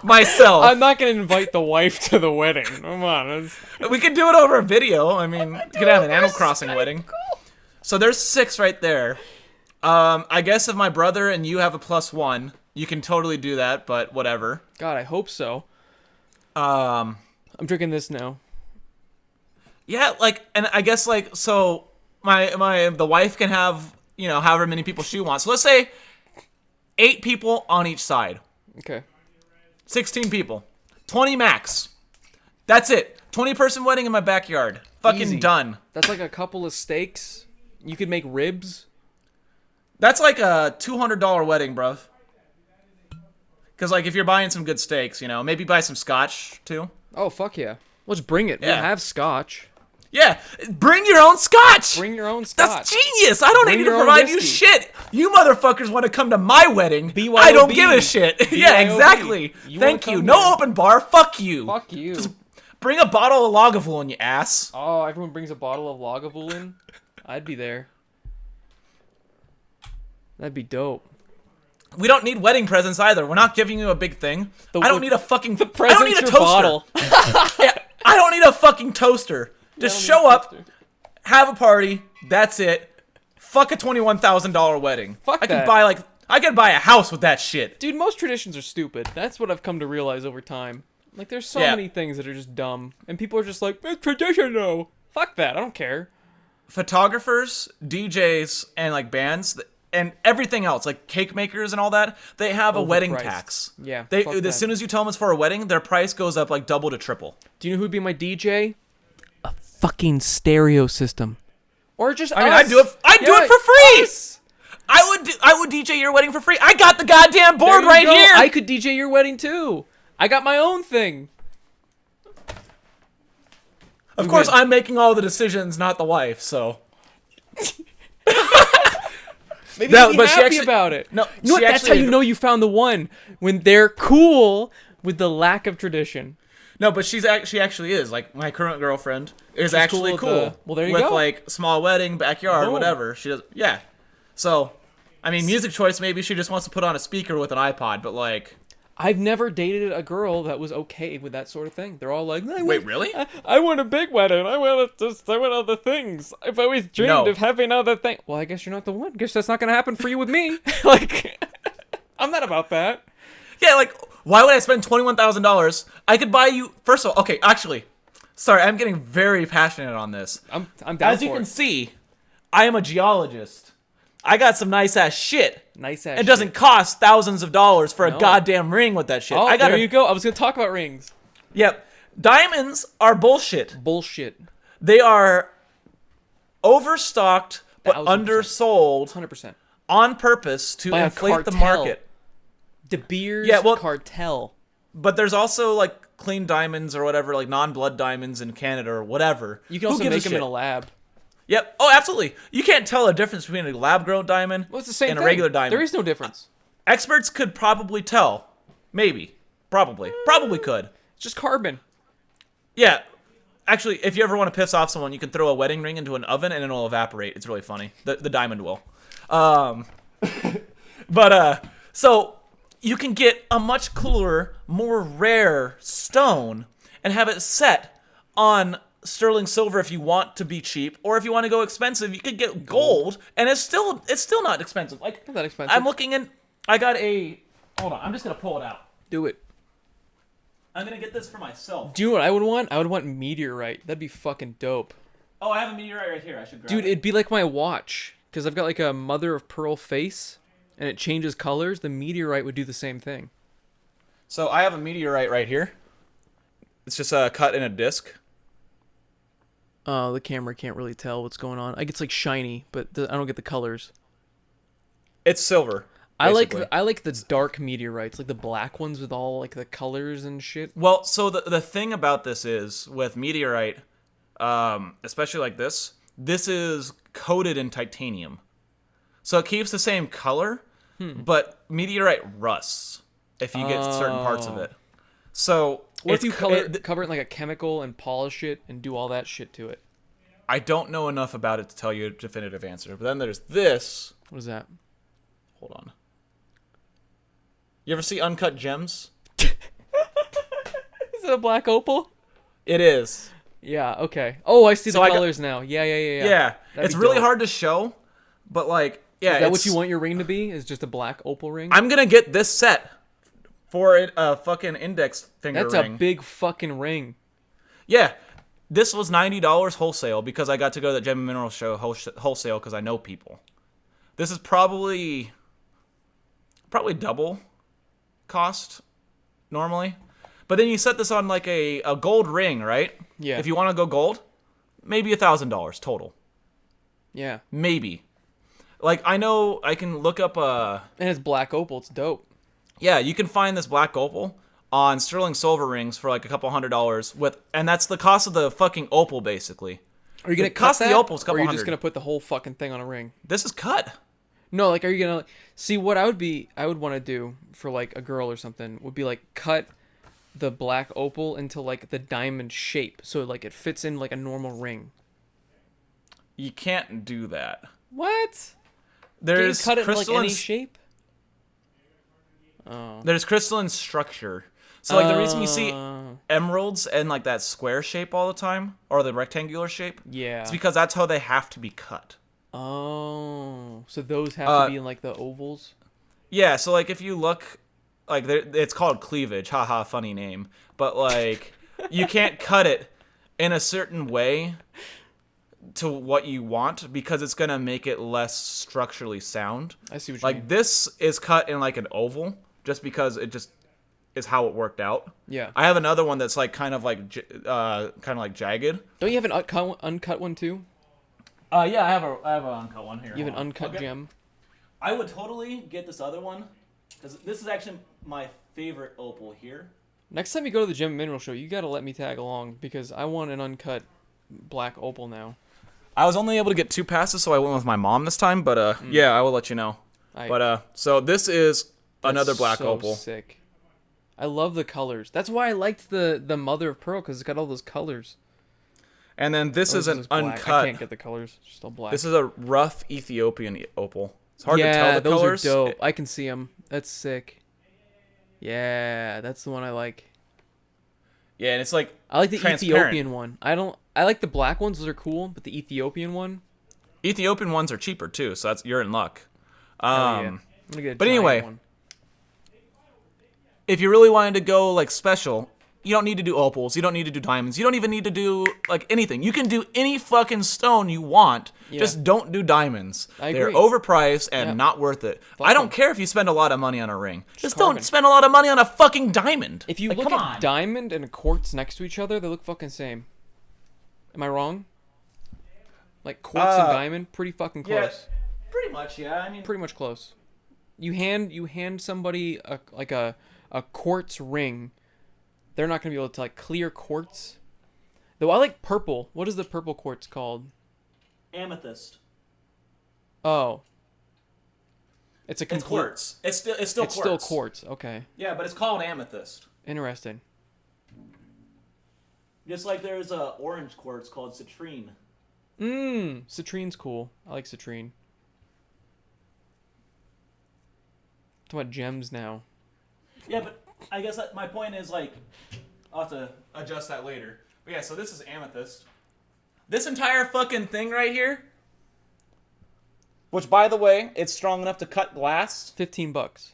Myself. I'm not gonna invite the wife to the wedding. Come on. We could do it over a video. I mean, we could have an Animal Crossing wedding. Cool. So there's 6 right there. I guess if my brother and you have a +1, you can totally do that, but whatever. God, I hope so. I'm drinking this now. Yeah, like, and I guess like, so the wife can have, however many people she wants. So let's say 8 people on each side. Okay. 16 people. 20 max. That's it. 20-person wedding in my backyard. Fucking Easy. Done. That's like a couple of steaks. You could make ribs. That's like a $200 wedding, bruv. Because, like, if you're buying some good steaks, maybe buy some scotch, too. Oh, fuck yeah. Let's bring it. Yeah. We'll have scotch. Yeah, bring your own scotch. Bring your own scotch. That's genius. I don't need to provide you shit. You motherfuckers want to come to my wedding. BYOB. I don't give a shit. Yeah, exactly. Thank you. No open bar. Fuck you. Fuck you. Just bring a bottle of Lagavulin, you ass. Oh, everyone brings a bottle of Lagavulin? I'd be there. That'd be dope. We don't need wedding presents either. We're not giving you a big thing. I don't need a fucking... The present's I don't need a your toaster. Bottle. Yeah, I don't need a fucking toaster. Just show up, have a party, that's it. Fuck a $21,000 wedding. Fuck that. I could buy a house with that shit. Dude, most traditions are stupid. That's what I've come to realize over time. Like, there's so many things that are just dumb. And people are just like, it's tradition, though. Fuck that. I don't care. Photographers, DJs, and, like, bands, and everything else, like cake makers and all that, they have a wedding tax. Yeah. As soon as you tell them it's for a wedding, their price goes up, like, double to triple. Do you know who'd be my DJ? A fucking stereo system. Or just I mean, I'd do it for free. Us. I would DJ your wedding for free. I got the goddamn board right here. I could DJ your wedding too. I got my own thing. Of course, I'm making all the decisions, not the wife. So maybe you'll be happy about it. No, you know what? That's how you know you found the one, when they're cool with the lack of tradition. No, but she actually is. Like, my current girlfriend is actually cool. Well, there you go. With, like, small wedding, backyard, whatever. She does, yeah. So, I mean, music choice, maybe she just wants to put on a speaker with an iPod, but, like... I've never dated a girl that was okay with that sort of thing. They're all like, wait, really? I want a big wedding. I want other things. I've always dreamed of having other things. Well, I guess you're not the one. Guess that's not going to happen for you with me. Like, I'm not about that. Yeah, like... Why would I spend $21,000? I could buy you... First of all, okay, actually... Sorry, I'm getting very passionate on this. I'm down As you can see, I am a geologist. I got some nice-ass shit. Nice-ass It doesn't cost thousands of dollars for a goddamn ring with that shit. Oh, there you go. I was going to talk about rings. Yep. Diamonds are bullshit. Bullshit. They are overstocked but undersold 100%. On purpose to inflate the market. De Beers cartel. But there's also, like, clean diamonds or whatever, like non-blood diamonds in Canada or whatever. You can also make them in a lab. Yep. Oh, absolutely. You can't tell a difference between a lab-grown diamond Well, it's the same and thing. a regular diamond. There is no difference. Experts could probably tell. Maybe. Probably. Probably could. It's just carbon. Yeah. Actually, if you ever want to piss off someone, you can throw a wedding ring into an oven and it'll evaporate. It's really funny. The diamond will. So you can get a much cooler, more rare stone and have it set on sterling silver if you want to be cheap, or if you want to go expensive, you could get gold, and it's still not expensive. Like, Not that expensive. I'm looking in. I got a. Hold on, I'm just gonna pull it out. Do it. I'm gonna get this for myself. Do you know what I would want? I would want meteorite. That'd be fucking dope. Oh, I have a meteorite right here. I should grab Dude, it. it'd be like my watch, because I've got like a mother of pearl face, and it changes colors. The meteorite would do the same thing. So I have a meteorite right here. It's just cut in a disc. Oh, the camera can't really tell what's going on. Like, it's like shiny, but I don't get the colors. It's silver. I basically. like the dark meteorites, like the black ones with all like the colors and shit. Well, so the thing about this is with meteorite, especially like this is coated in titanium, so it keeps the same color, but meteorite rusts if you get certain parts of it. So What if you cover it in like a chemical and polish it and do all that shit to it? I don't know enough about it to tell you a definitive answer. But then there's this. What is that? Hold on. You ever see Uncut Gems? Is it a black opal? It is. Yeah, okay. Oh, I see So the colors now. Yeah. Yeah. It's really hard to show, but like, yeah. Is that what you want your ring to be? Is just a black opal ring? I'm gonna get this set for a fucking index finger That's ring. a big fucking ring. Yeah. This was $90 wholesale because I got to go to the Gem and Mineral Show wholesale because I know people. This is probably double cost normally. But then you set this on like a gold ring, right? Yeah. If you want to go gold, maybe $1,000 total. Yeah. Maybe. Like, I know I can look up And it's black opal. It's dope. Yeah, you can find this black opal on sterling silver rings for like a couple $100 and that's the cost of the fucking opal basically. Are you gonna cut cut the opal's a couple or are you hundred. just gonna put the whole fucking thing on a ring? This is cut. No, like, are you gonna see what I would want to do for like a girl or something would be like cut the black opal into like the diamond shape, so like it fits in like a normal ring. You can't do that. What? There's Can you cut it in like crystalline any shape? Oh. There's crystalline structure. So like the reason you see emeralds in like that square shape all the time or the rectangular shape, Yeah. it's because that's how they have to be cut. Oh, so those have to be in like the ovals. Yeah, so like if you look, like it's called cleavage, haha, funny name, but like you can't cut it in a certain way to what you want because it's gonna make it less structurally sound. I see what you Like mean. this is cut in like an oval just because it just is how it worked out. Yeah. I have another one that's like kind of like jagged. Don't you have an uncut one too? Yeah, I have an uncut one here. You have an uncut gem. I would totally get this other one because this is actually my favorite opal here. Next time you go to the Gem and Mineral Show, you gotta let me tag along because I want an uncut black opal now. I was only able to get 2 passes, so I went with my mom this time. But yeah, I will let you know. So this is another black opal. Sick. I love the colors. That's why I liked the mother of pearl, because it's got all those colors. And then this is an black. uncut. I can't get the colors. It's just all black. This is a rough Ethiopian opal. It's hard to tell the those colors. are dope. I can see them. That's sick. Yeah, that's the one I like. Yeah, and it's like I like the transparent. Ethiopian one. I like the black ones. Those are cool, but the Ethiopian one. Ethiopian ones are cheaper too, so you're in luck. Yeah. I'm gonna get a but giant anyway, one. if you really wanted to go like special, you don't need to do opals. You don't need to do diamonds. You don't even need to do like anything. You can do any fucking stone you want. Yeah. Just don't do diamonds. I They're agree. overpriced and Yeah. not worth it. Fuck I don't them. care if you spend a lot of money on a ring. Just carbon. don't spend a lot of money on a fucking diamond. If you Like, look come at on. diamond and a quartz next to each other, they look fucking same. Am I wrong? Like quartz and diamond, pretty fucking close. Yeah, pretty much. Yeah, I mean, Pretty much close. You hand somebody a quartz ring, they're not gonna be able to like clear quartz. Though I like purple. What is the purple quartz called? Amethyst. Oh. It's quartz. It's still quartz. Still quartz. Okay. Yeah, but it's called amethyst. Interesting. Just like there's a orange quartz called citrine. Citrine's cool. I like citrine. Talking about gems now. Yeah, but I guess my point is like, I'll have to adjust that later. But yeah, so this is amethyst. This entire fucking thing right here, which by the way, it's strong enough to cut glass. $15.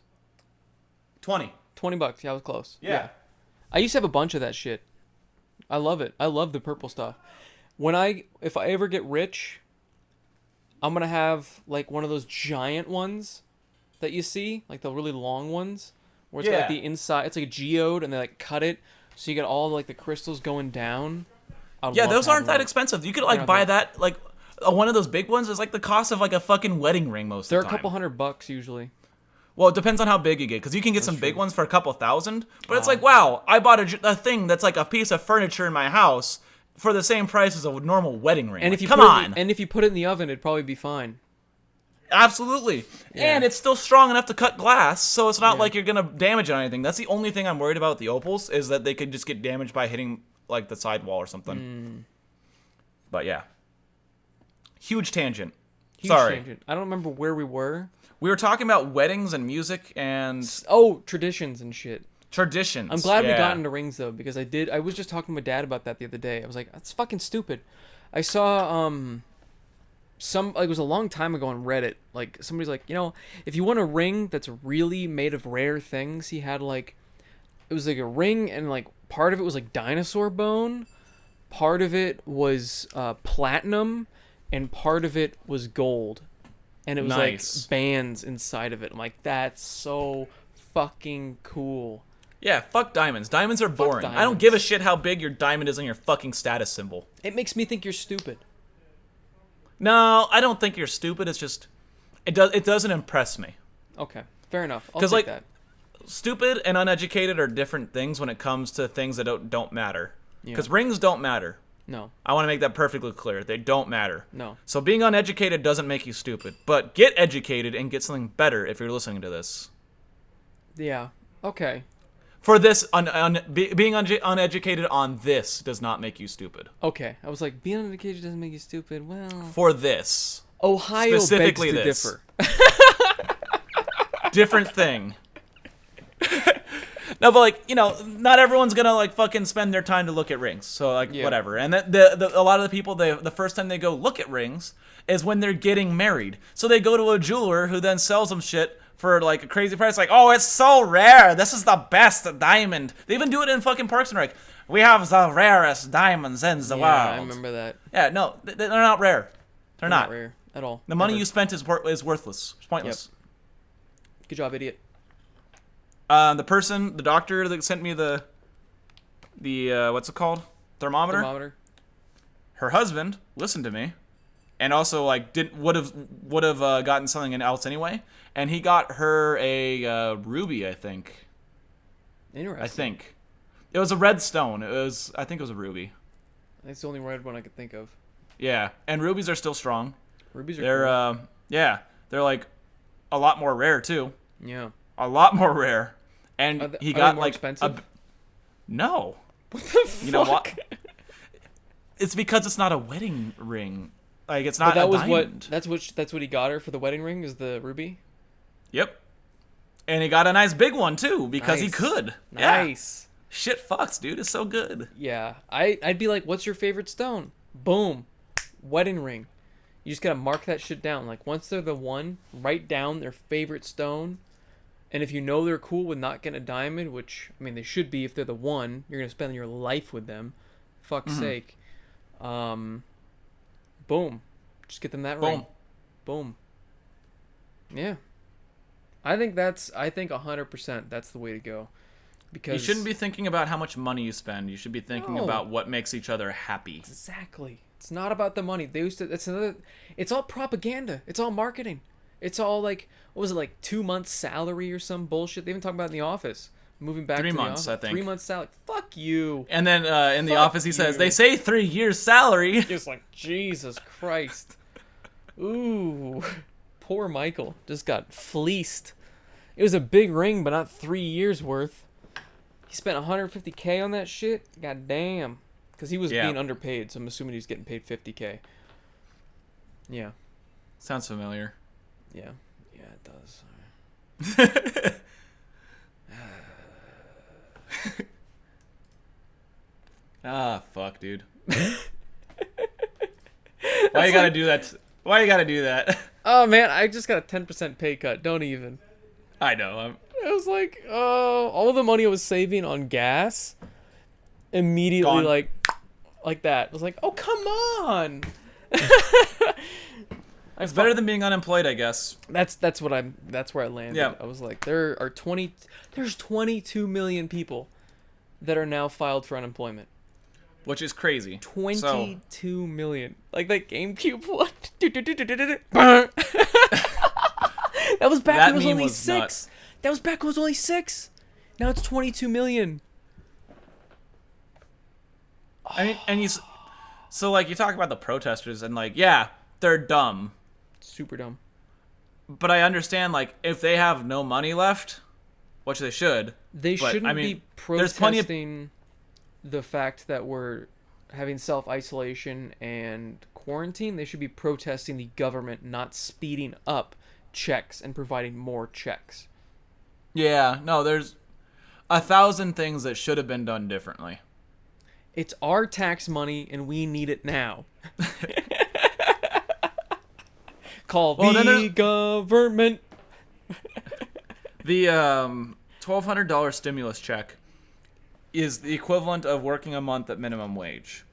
20. $20. Yeah, I was close. Yeah. I used to have a bunch of that shit. I love it. I love the purple stuff. If I ever get rich, I'm gonna have like one of those giant ones that you see, like the really long ones, where it's got like the inside. It's like a geode, and they like cut it, so you get all like the crystals going down. Yeah, those aren't that expensive. You could like buy that like one of those big ones is like the cost of like a fucking wedding ring most of the time. They're a couple $100 usually. Well, it depends on how big you get, because you can get some big ones for a couple thousand. But it's like, wow, I bought a thing that's like a piece of furniture in my house for the same price as a normal wedding ring. And like, if you come on, and if you put it in the oven, it'd probably be fine. Absolutely. Yeah. And it's still strong enough to cut glass, so it's not like you're gonna damage it or anything. That's the only thing I'm worried about with the opals, is that they could just get damaged by hitting like the sidewall or something. But yeah, huge tangent. Sorry. Tangent. I don't remember where we were. We were talking about weddings and music and traditions and shit. Traditions. I'm glad we got into rings though, because I was just talking to my dad about that the other day. I was like, that's fucking stupid. I saw it was a long time ago on Reddit. Like somebody's like, if you want a ring that's really made of rare things, he had like, it was like a ring and like part of it was like dinosaur bone, part of it was platinum, and part of it was gold. And it was like bands inside of it. I'm like, that's so fucking cool. Yeah, fuck diamonds. Diamonds are boring. Diamonds. I don't give a shit how big your diamond is on your fucking status symbol. It makes me think you're stupid. No, I don't think you're stupid. It's just, it doesn't impress me. Okay, fair enough. I'll take that. Stupid and uneducated are different things when it comes to things that don't matter. Because rings don't matter. No. I want to make that perfectly clear. They don't matter. No. So being uneducated doesn't make you stupid. But get educated and get something better if you're listening to this. Yeah. Okay. For this, being uneducated on this does not make you stupid. Okay. I was like, being uneducated doesn't make you stupid. Well. For this. Ohio specifically begs to differ. Different thing. No, but like, not everyone's gonna like fucking spend their time to look at rings. So like, whatever. And a lot of the people, the first time they go look at rings is when they're getting married. So they go to a jeweler who then sells them shit for like a crazy price. Like, oh, it's so rare. This is the best diamond. They even do it in fucking Parks and Rec. We have the rarest diamonds in the world. I remember that. Yeah, no, they're not rare. They're not rare at all. The money you spent is worthless. It's pointless. Yep. Good job, idiot. The doctor that sent me the what's it called? Thermometer. Her husband listened to me, and also like would have gotten something else anyway, and he got her a ruby, I think. Interesting. I think it was a red stone. I think it was a ruby. That's the only red one I could think of. Yeah, and rubies are still strong. Rubies are. They're they're like a lot more rare too. Yeah. A lot more rare, and he got like expensive. No. What the fuck? You know what? It's because it's not a wedding ring. Like it's not. But that a was diamond. That's what he got her for the wedding ring, is the ruby. Yep. And he got a nice big one too because he could. Nice. Yeah. Shit fucks, dude. It's so good. Yeah. I'd be like, what's your favorite stone? Boom. Wedding ring. You just gotta mark that shit down. Like once they're the one, write down their favorite stone. And if you know they're cool with not getting a diamond, which, I mean, they should be if they're the one, you're going to spend your life with them. Fuck's sake. Boom. Just get them that ring. Boom. Yeah. I think 100% that's the way to go. Because you shouldn't be thinking about how much money you spend. You should be thinking about what makes each other happy. Exactly. It's not about the money. It's all propaganda. It's all marketing. It's all like, what was it, like 2 months salary or some bullshit? They even talk about it in The Office. moving back 3 to months, the office. I think. 3 months salary. Fuck you. And then in the Fuck office he says, you. they say 3 years salary. Just like, Jesus Christ. Ooh. Poor Michael. Just got fleeced. It was a big ring, but not 3 years worth. He spent $150K on that shit? God damn. Because he was being underpaid, so I'm assuming he was getting paid $50K. Yeah. Sounds familiar. Yeah. Yeah, it does. Ah, fuck, dude. Why you gotta do that? Why you gotta do that? Oh, man, I just got a 10% pay cut. Don't even. I know. It was like, oh, all the money I was saving on gas, immediately Gone. like that. I was like, oh, come on. It's better than being unemployed, I guess. That's where I landed. Yeah. I was like, there's 22 million people that are now filed for unemployment. Which is crazy. 22 million. Like that GameCube one. That was back when it was only 6. Nuts. That was back when it was only 6. Now it's 22 million. I mean, and so like you talk about the protesters and like, yeah, they're dumb. Super dumb. But I understand, like, if they have no money left, which they should. They shouldn't be there's plenty of protesting the fact that we're having self-isolation and quarantine. They should be protesting the government not speeding up checks and providing more checks. Yeah, no, there's 1,000 things that should have been done differently. It's our tax money and we need it now. Call the government. The $1,200 stimulus check is the equivalent of working a month at minimum wage.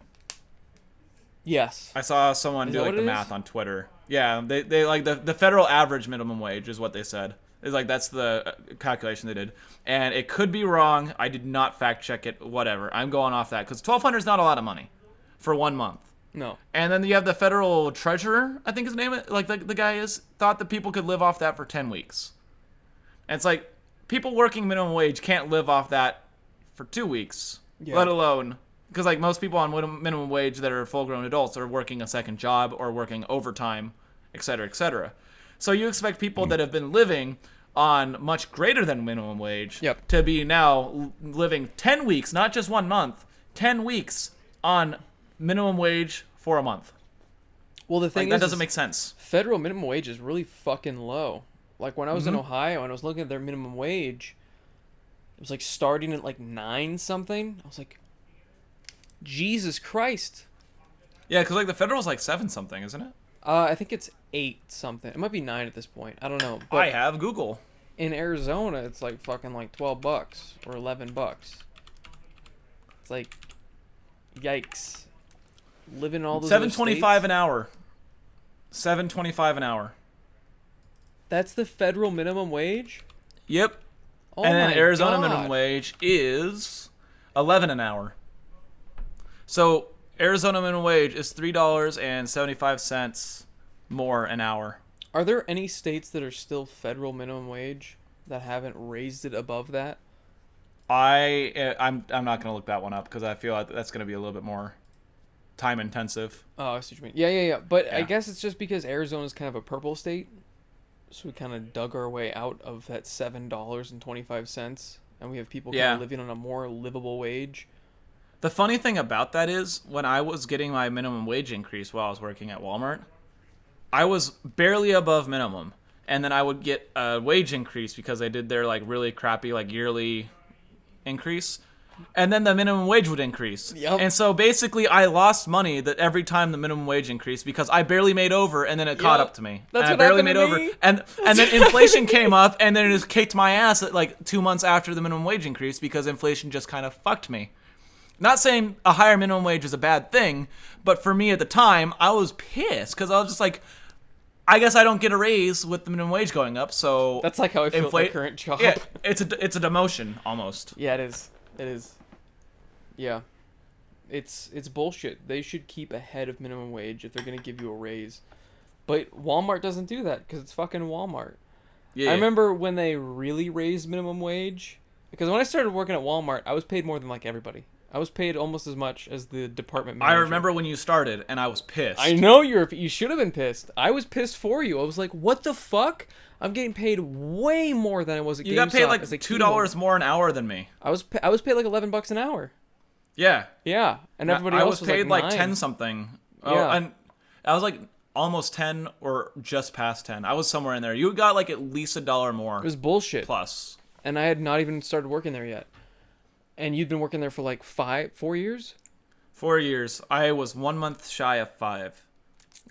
Yes. I saw someone do like the math on Twitter. Yeah, they like the federal average minimum wage is what they said. It's like that's the calculation they did, and it could be wrong. I did not fact check it. Whatever, I'm going off that because $1,200 is not a lot of money for 1 month. No. And then you have the federal treasurer, I think his name, like the guy is, thought that people could live off that for 10 weeks. And it's like people working minimum wage can't live off that for 2 weeks, let alone. Because like most people on minimum wage that are full-grown adults are working a second job or working overtime, et cetera, et cetera. So you expect people that have been living on much greater than minimum wage to be now living 10 weeks, not just 1 month, 10 weeks on minimum wage for a month. Well, the thing that doesn't make sense. Federal minimum wage is really fucking low. Like when I was in Ohio and I was looking at their minimum wage, it was like starting at like 9 something. I was like, Jesus Christ. Yeah, because like the federal's like 7 something, isn't it? I think it's 8 something. It might be 9 at this point. I don't know. But I have Google. In Arizona, it's like fucking like $12 or $11. It's like, yikes. Living in all those $7.25 an hour. $7.25 an hour. That's the federal minimum wage? Yep. Oh and then my Arizona God. minimum wage is $11 an hour. So Arizona minimum wage is $3.75 more an hour. Are there any states that are still federal minimum wage that haven't raised it above that? I'm not gonna look that one up because I feel like that's gonna be a little bit more time intensive. Oh, I see what you mean. Yeah. But I guess it's just because Arizona's kind of a purple state, so we kind of dug our way out of that $7.25, and we have people kind of living on a more livable wage. The funny thing about that is when I was getting my minimum wage increase while I was working at Walmart, I was barely above minimum, and then I would get a wage increase because I did their like really crappy like yearly increase, and then the minimum wage would increase. Yep. And so basically I lost money that every time the minimum wage increased because I barely made over, and then it caught up to me. That's and what I barely happened made to over. me. And then inflation came up, and then it just kicked my ass at like 2 months after the minimum wage increase because inflation just kind of fucked me. Not saying a higher minimum wage is a bad thing, but for me at the time, I was pissed because I was just like, I guess I don't get a raise with the minimum wage going up, so That's like how I feel at my current job. Yeah, it's a demotion almost. Yeah, it is. It is. Yeah. It's bullshit. They should keep ahead of minimum wage if they're going to give you a raise. But Walmart doesn't do that because it's fucking Walmart. Yeah. I remember when they really raised minimum wage, Because when I started working at Walmart, I was paid more than like everybody. I was paid almost as much as the department manager. I remember when you started, and I was pissed. I know you should have been pissed. I was pissed for you. I was like, what the fuck? I'm getting paid way more than I was at GameStop. You got paid like $2 more an hour than me. I was paid like $11 an hour. Yeah. Yeah, and everybody else was paid like 9. 10 something. Oh, Yeah. and I was like almost 10 or just past 10. I was somewhere in there. You got like at least $1 more. It was bullshit. Plus. And I had not even started working there yet. And you'd been working there for like 4 years? 4 years. I was 1 month shy of 5.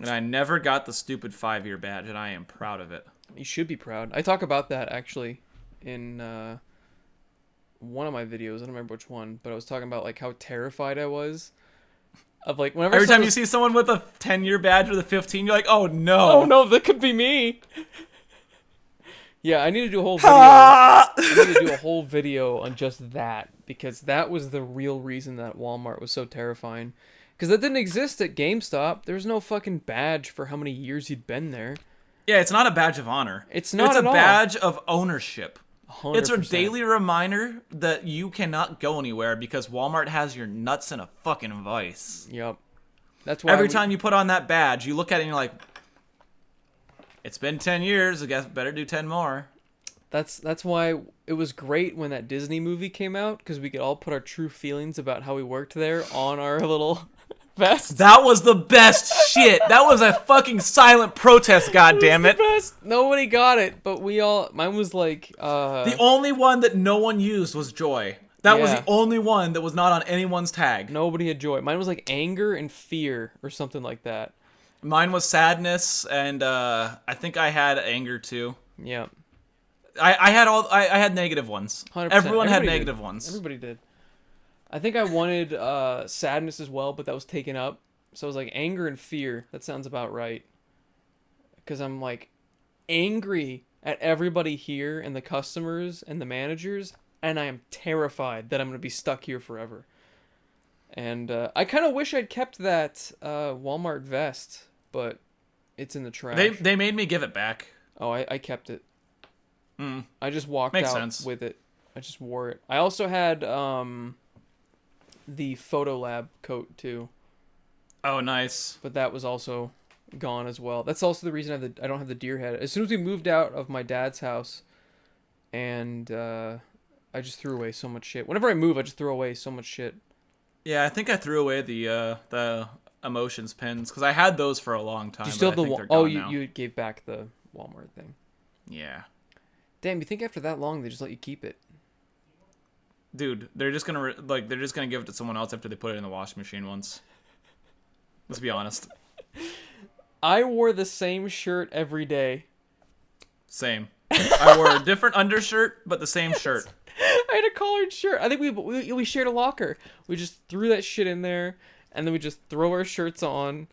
And I never got the stupid 5-year badge, and I am proud of it. You should be proud. I talk about that actually in one of my videos. I don't remember which one, but I was talking about like how terrified I was of like whenever every time you see someone with a 10-year badge or the 15, you're like, oh no. Oh no, that could be me. Yeah, I need to do a whole video. I need to do a whole video on just that because that was the real reason that Walmart was so terrifying. Because that didn't exist at GameStop. There was no fucking badge for how many years you'd been there. Yeah, it's not a badge of honor. It's not It's at a all. badge of ownership. 100%. It's a daily reminder that you cannot go anywhere because Walmart has your nuts in a fucking vice. Yep. That's why Every time you put on that badge, you look at it and you're like, it's been 10 years, I guess better do 10 more. That's why it was great when that Disney movie came out because we could all put our true feelings about how we worked there on our little vest. That was the best shit. That was a fucking silent protest, goddammit. Best. Nobody got it, but we all. Mine was like. The only one that no one used was Joy. That was Yeah. the only one that was not on anyone's tag. Nobody had joy. Mine was like anger and fear or something like that. Mine was sadness, and I think I had anger too. Yeah. I had negative ones. 100%. Everyone had Everybody negative did. ones. Everybody did. I think I wanted sadness as well, but that was taken up. So I was like anger and fear. That sounds about right. Because I'm like angry at everybody here and the customers and the managers, and I am terrified that I'm going to be stuck here forever. And I kind of wish I'd kept that Walmart vest, but it's in the trash. They made me give it back. Oh, I kept it. I just walked Makes out sense. with it. I just wore it. I also had the Photo Lab coat too, Oh, nice. but that was also gone as well. That's also the reason I don't have the deer head. As soon as we moved out of my dad's house, and I just threw away so much shit. Whenever I move, I just throw away so much shit. Yeah, I think I threw away the emotions pins because I had those for a long time. Do you still have but I the think they're gone now. you gave back the Walmart thing. Yeah. Damn, you think after that long they just let you keep it? Dude, they're just gonna give it to someone else after they put it in the washing machine once. Let's be honest. I wore the same shirt every day. Same. I wore a different undershirt, but the same shirt. I had a collared shirt. I think we shared a locker. We just threw that shit in there, and then we just throw our shirts on.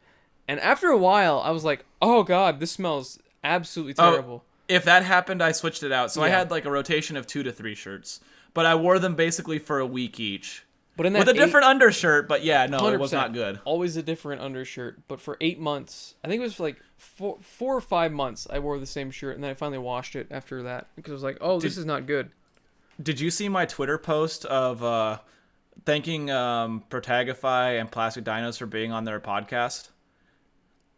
And after a while, I was like, "Oh God, this smells absolutely terrible." If that happened, I switched it out. So I Yeah. had like a rotation of 2 to 3 shirts, but I wore them basically for a week each. But in that With a different undershirt, but yeah, no, it was 100%, not good. Always a different undershirt. But for 8 months, I think it was for like 4 or 5 months, I wore the same shirt, and then I finally washed it after that because I was like, "Oh, this is not good." Did you see my Twitter post of thanking Protagify and Plastic Dinos for being on their podcast?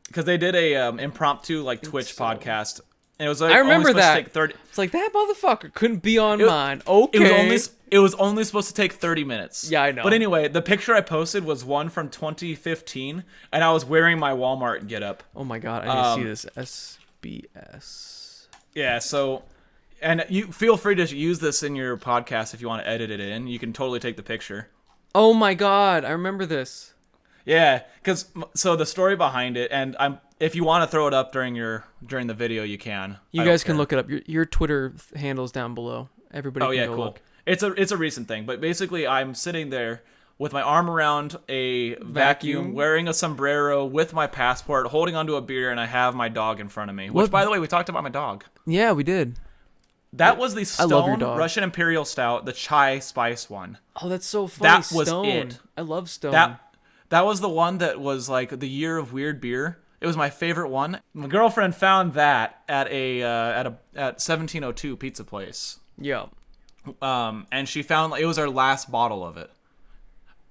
Because they did a impromptu like Twitch podcast, and it was like I remember only supposed that. to take 30. It's like that motherfucker couldn't be on mine. Okay. It was only supposed to take 30 minutes. Yeah, I know. But anyway, the picture I posted was one from 2015, and I was wearing my Walmart getup. Oh my God, I need to see this SBS. Yeah, so, and you feel free to use this in your podcast if you want to edit it in. You can totally take the picture. Oh my God, I remember this. Yeah, so the story behind it, and if you want to throw it up during the video, you can. You guys can look it up. Your Twitter handle's down below. Everybody can go cool. look. It's a recent thing, but basically I'm sitting there with my arm around a vacuum, wearing a sombrero with my passport, holding onto a beer, and I have my dog in front of me. Which, by the way, we talked about my dog. Yeah, we did. That was the I love your Stone dog. Russian Imperial Stout, the chai spice one. Oh, that's so funny. That was Stone. it. I love Stone. That was the one that was like the year of weird beer. It was my favorite one. My girlfriend found that at 1702 pizza place. Yeah. And she found it was our last bottle of it.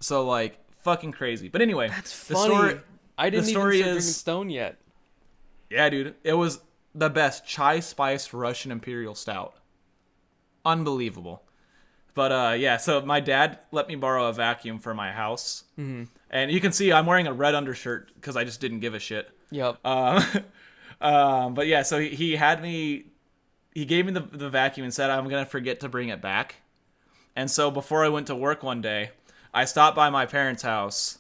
So like fucking crazy. But anyway, that's funny. I didn't even start drinking Stone yet. Yeah, dude. It was the best chai spiced Russian Imperial Stout. Unbelievable. But yeah, so my dad let me borrow a vacuum for my house. Mm-hmm. And you can see I'm wearing a red undershirt because I just didn't give a shit. Yep. But yeah, so he gave me the vacuum and said I'm going to forget to bring it back. And so before I went to work one day, I stopped by my parents' house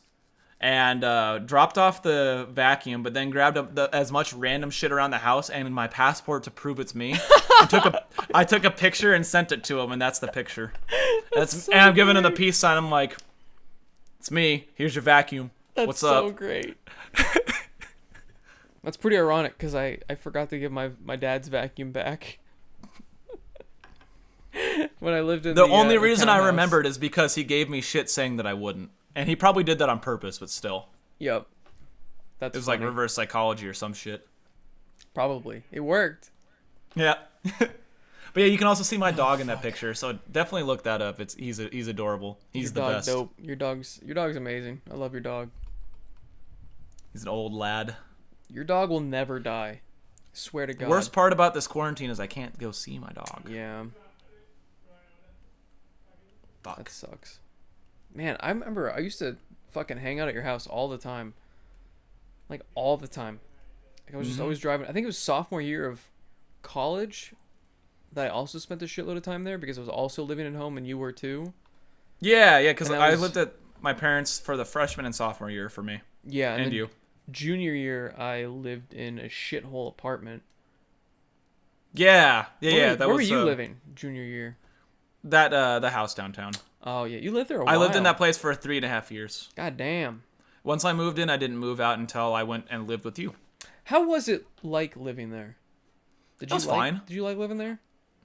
and dropped off the vacuum, but then grabbed as much random shit around the house and my passport to prove it's me. I took a picture and sent it to him, and that's the picture. And I'm giving him the peace sign. I'm like, it's me. Here's your vacuum. What's up? That's so great. That's pretty ironic because I forgot to give my dad's vacuum back. When I lived in the only reason I remembered is because he gave me shit saying that I wouldn't. And he probably did that on purpose, but still. Yep. It was like reverse psychology or some shit. Probably. It worked. Yeah. But yeah, you can also see my dog in that picture, so definitely look that up. He's adorable. He's the best. Dope. Your dog's amazing. I love your dog. He's an old lad. Your dog will never die. Swear to God. The worst part about this quarantine is I can't go see my dog. Yeah. Fuck. That sucks. Man, I remember I used to fucking hang out at your house all the time. Like, all the time. Like, I was just always driving. I think it was sophomore year of college that I also spent a shitload of time there because I was also living at home and you were too. Yeah, because I lived at my parents for the freshman and sophomore year for me. Yeah, and you. Junior year, I lived in a shithole apartment. Yeah. Where were you living junior year? The house downtown. Oh, yeah. You lived there a while. I lived in that place for 3.5 years. God damn. Once I moved in, I didn't move out until I went and lived with you. How was it like living there? It was fine. Did you like living there?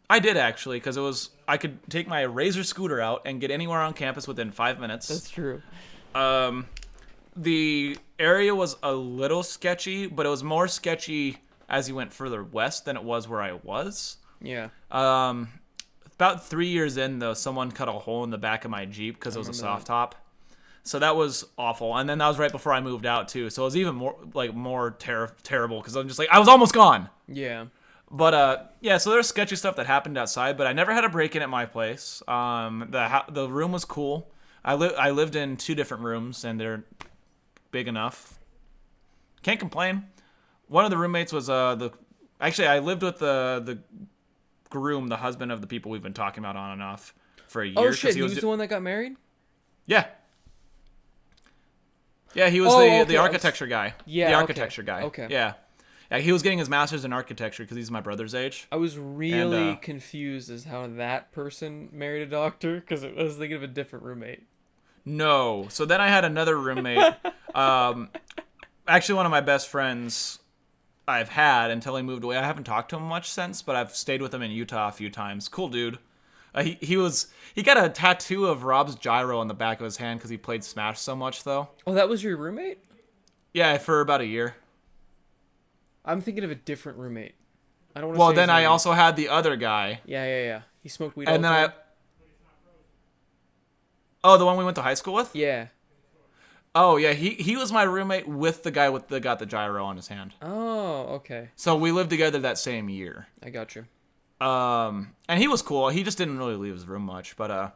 I did, actually, because I could take my Razor scooter out and get anywhere on campus within 5 minutes. That's true. The area was a little sketchy, but it was more sketchy as you went further west than it was where I was. Yeah. About 3 years in, though, someone cut a hole in the back of my Jeep because it was a soft top. So that was awful. And then that was right before I moved out, too. So it was even more terrible because I'm just like, I was almost gone. Yeah. But, yeah, so there's sketchy stuff that happened outside, but I never had a break-in at my place. The room was cool. I lived in 2 different rooms, and they're big enough. Can't complain. One of the roommates was, actually, I lived with the groom, the husband of the people we've been talking about on and off for a year. Oh shit, he was the one that got married? Yeah. Yeah, he was the architecture guy. Yeah, the architecture guy. Okay. Yeah. Yeah, he was getting his master's in architecture because he's my brother's age. I was really confused as how that person married a doctor because I was thinking of a different roommate. No. So then I had another roommate. Actually, one of my best friends I've had until he moved away. I haven't talked to him much since, but I've stayed with him in Utah a few times. Cool dude. He got a tattoo of Rob's gyro on the back of his hand because he played Smash so much, though. Oh, that was your roommate? Yeah, for about a year. I'm thinking of a different roommate. I don't want to. Well, then I also had the other guy. Yeah. He smoked weed. And then Oh, the one we went to high school with? Yeah. Oh, yeah, he was my roommate with the guy that got the gyro on his hand. Oh, okay. So we lived together that same year. I got you. And he was cool. He just didn't really leave his room much. But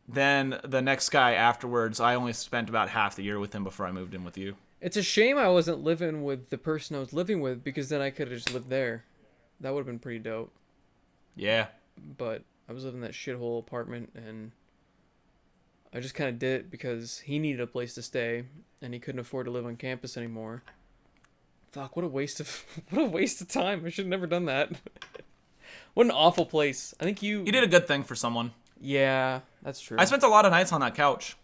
then the next guy afterwards, I only spent about half the year with him before I moved in with you. It's a shame I wasn't living with the person I was living with because then I could have just lived there. That would have been pretty dope. Yeah. But I was living in that shithole apartment and I just kind of did it because he needed a place to stay and he couldn't afford to live on campus anymore. Fuck, what a waste of time. I should have never done that. What an awful place. I think you did a good thing for someone. Yeah, that's true. I spent a lot of nights on that couch.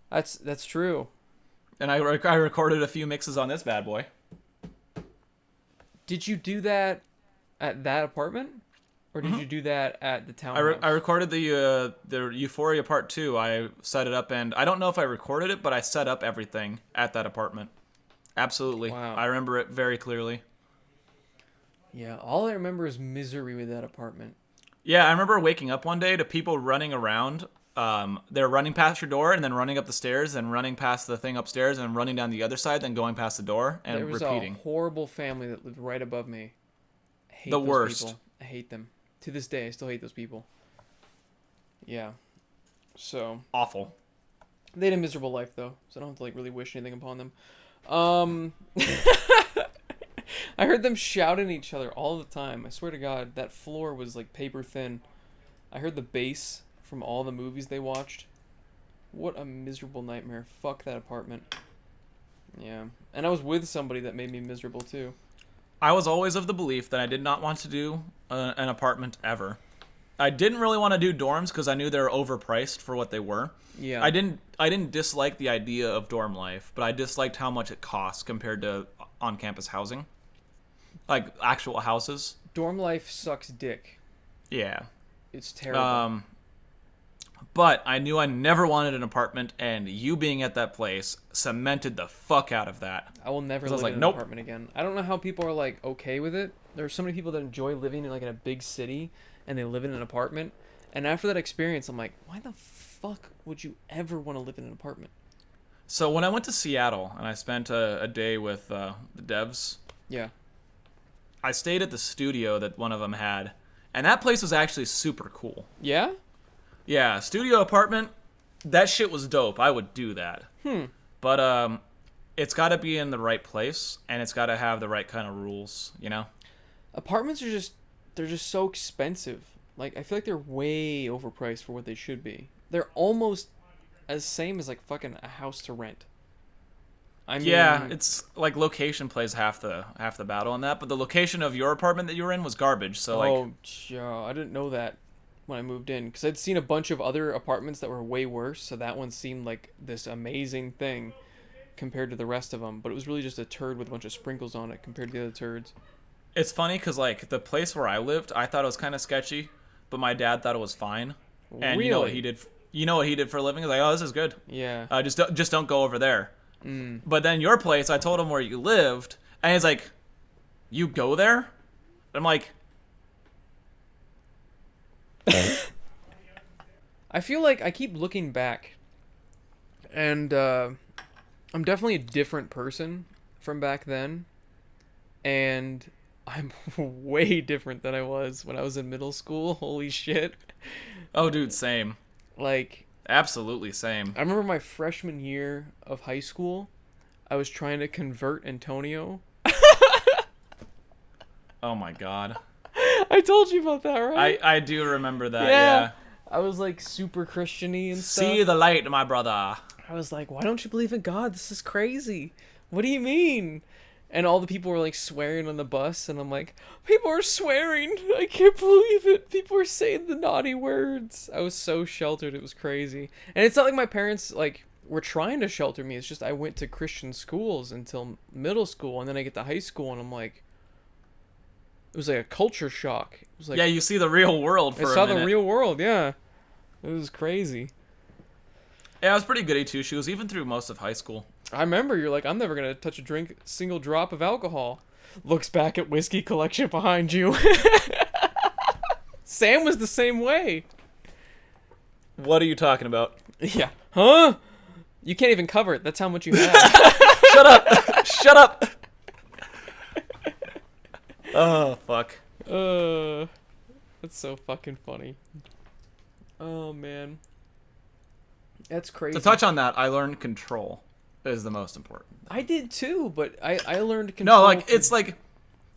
That's true. And I recorded a few mixes on this bad boy. Did you do that at that apartment? Or did you do that at the townhouse? I recorded the Euphoria Part 2. I set it up, and I don't know if I recorded it, but I set up everything at that apartment. Absolutely. Wow. I remember it very clearly. Yeah, all I remember is misery with that apartment. Yeah, I remember waking up one day to people running around. They're running past your door and then running up the stairs and running past the thing upstairs and running down the other side, then going past the door and There was repeating. a horrible family that lived right above me. I hate The those worst. People. I hate them. To this day, I still hate those people. Yeah. So Awful. they had a miserable life though, so I don't have to like really wish anything upon them. I heard them shouting at each other all the time. I swear to God, that floor was like paper thin. I heard the bass from all the movies they watched. What a miserable nightmare. Fuck that apartment. Yeah. And I was with somebody that made me miserable too. I was always of the belief that I did not want to do an apartment ever. I didn't really want to do dorms because I knew they were overpriced for what they were. Yeah. I didn't dislike the idea of dorm life, but I disliked how much it costs compared to on-campus housing. Like actual houses. Dorm life sucks dick. Yeah. It's terrible. But I knew I never wanted an apartment, and you being at that place cemented the fuck out of that. I will never 'Cause I was live like, in an nope. apartment again. I don't know how people are like okay with it. There are so many people that enjoy living in like in a big city and they live in an apartment. And after that experience, I'm like, why the fuck would you ever want to live in an apartment? So when I went to Seattle and I spent a day with the devs, Yeah. I stayed at the studio that one of them had, and that place was actually super cool. Yeah? Yeah, studio apartment, that shit was dope. I would do that. But it's got to be in the right place, and it's got to have the right kind of rules, you know? Apartments are they're just so expensive. Like I feel like they're way overpriced for what they should be. They're almost as same as like fucking a house to rent. I mean, Yeah, it's like location plays half the battle on that, but the location of your apartment that you were in was garbage. So like, yeah, I didn't know that when I moved in because I'd seen a bunch of other apartments that were way worse. So that one seemed like this amazing thing compared to the rest of them, but it was really just a turd with a bunch of sprinkles on it compared to the other turds. it's funny because like the place where I lived, I thought it was kind of sketchy, but my dad thought it was fine. And you know what Really? he did? You know what he did for a living? He's like, oh, this is good. Yeah. Just don't go over there. But then your place, I told him where you lived, and he's like, you go there? And I'm like, I feel like I keep looking back, and I'm definitely a different person from back then, and I'm way different than I was when I was in middle school. Holy shit. oh, dude, same. Like, Absolutely same. I remember my freshman year of high school, I was trying to convert Antonio. Oh my god. I told you about that, right? I do remember that, yeah. I was like super Christian-y and stuff. See the light, my brother. I was like, why don't you believe in God? This is crazy. What do you mean? And all the people were like swearing on the bus, and I'm like, people are swearing. I can't believe it. People are saying the naughty words. I was so sheltered. It was crazy. And it's not like my parents like were trying to shelter me. It's just I went to Christian schools until middle school, and then I get to high school, and I'm like, it was like a culture shock. It was like, Yeah, you see the real world for I a saw minute. the real world. Yeah, it was crazy. Yeah, I was pretty goody too. She was even through most of high school. I remember you're like, I'm never gonna touch a single drop of alcohol. Looks back at whiskey collection behind you. Sam was the same way. What are you talking about? Yeah. Huh? You can't even cover it. That's how much you have. Shut up! Shut up! Oh, fuck. That's so fucking funny. Oh man. That's crazy. To touch on that, I learned control is the most important. I did too, but I learned control. No, like, it's like,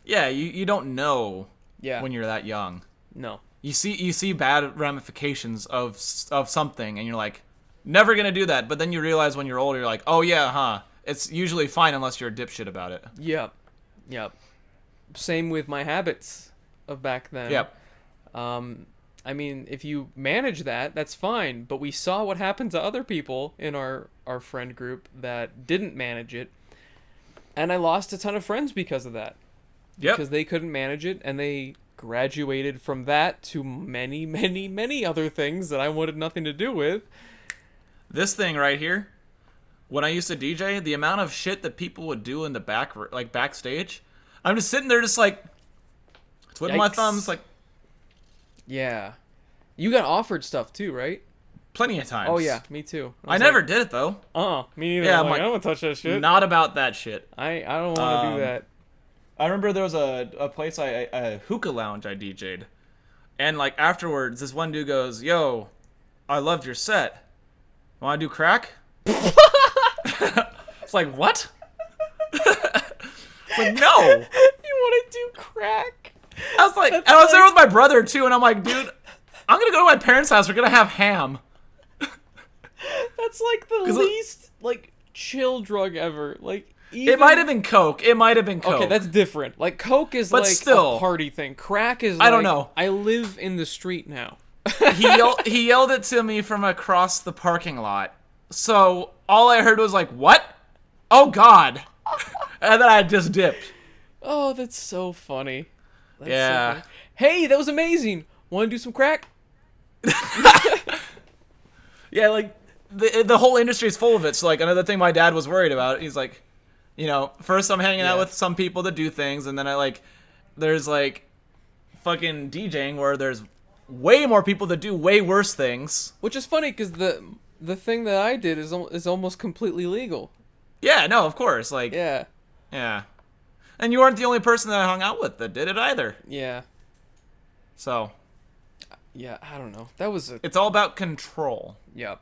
yeah, you don't know yeah. when you're that young. No. You see bad ramifications of something, and you're like, never gonna do that. But then you realize when you're older, you're like, oh yeah, huh? It's usually fine unless you're a dipshit about it. Yep. Same with my habits of back then. Yep. I mean, if you manage that, that's fine. But we saw what happened to other people in our friend group that didn't manage it. And I lost a ton of friends because of that. Yep. Because they couldn't manage it, and they graduated from that to many, many, many other things that I wanted nothing to do with. This thing right here, when I used to DJ, the amount of shit that people would do in the backstage, I'm just sitting there just like, twiddling my Yikes. thumbs, like, Yeah. You got offered stuff too, right? Plenty of times. Oh yeah, me too. I never did it though. Me neither. Yeah, I'm I'm like, like, I don't want to touch that shit. Not about that shit. I don't want to do that. I remember there was a place, a hookah lounge I DJ'd. And, like, afterwards, this one dude goes, yo, I loved your set. Want to do crack? It's like, what? It's like, no. You want to do crack? I was like, and I was there with my brother, too, and I'm like, dude, I'm going to go to my parents' house. We're going to have ham. That's like the least, like, chill drug ever. Like, even... It might have been Coke. Okay, that's different. Like, Coke is but like still, a party thing. Crack is I don't know. I live in the street now. He yelled it to me from across the parking lot. So all I heard was like, what? Oh, God. And then I just dipped. Oh, that's so funny. That's yeah. So funny. Hey, that was amazing. Want to do some crack? Yeah, like, the whole industry is full of it. So, like, another thing my dad was worried about, he's like, you know, first I'm hanging out with some people that do things, and then there's, like, fucking DJing where there's way more people that do way worse things. Which is funny, because the thing that I did is almost completely legal. Yeah, no, of course. Like, yeah. Yeah. And you weren't the only person that I hung out with that did it either. Yeah. So. Yeah, I don't know. That was It's all about control. Yeah.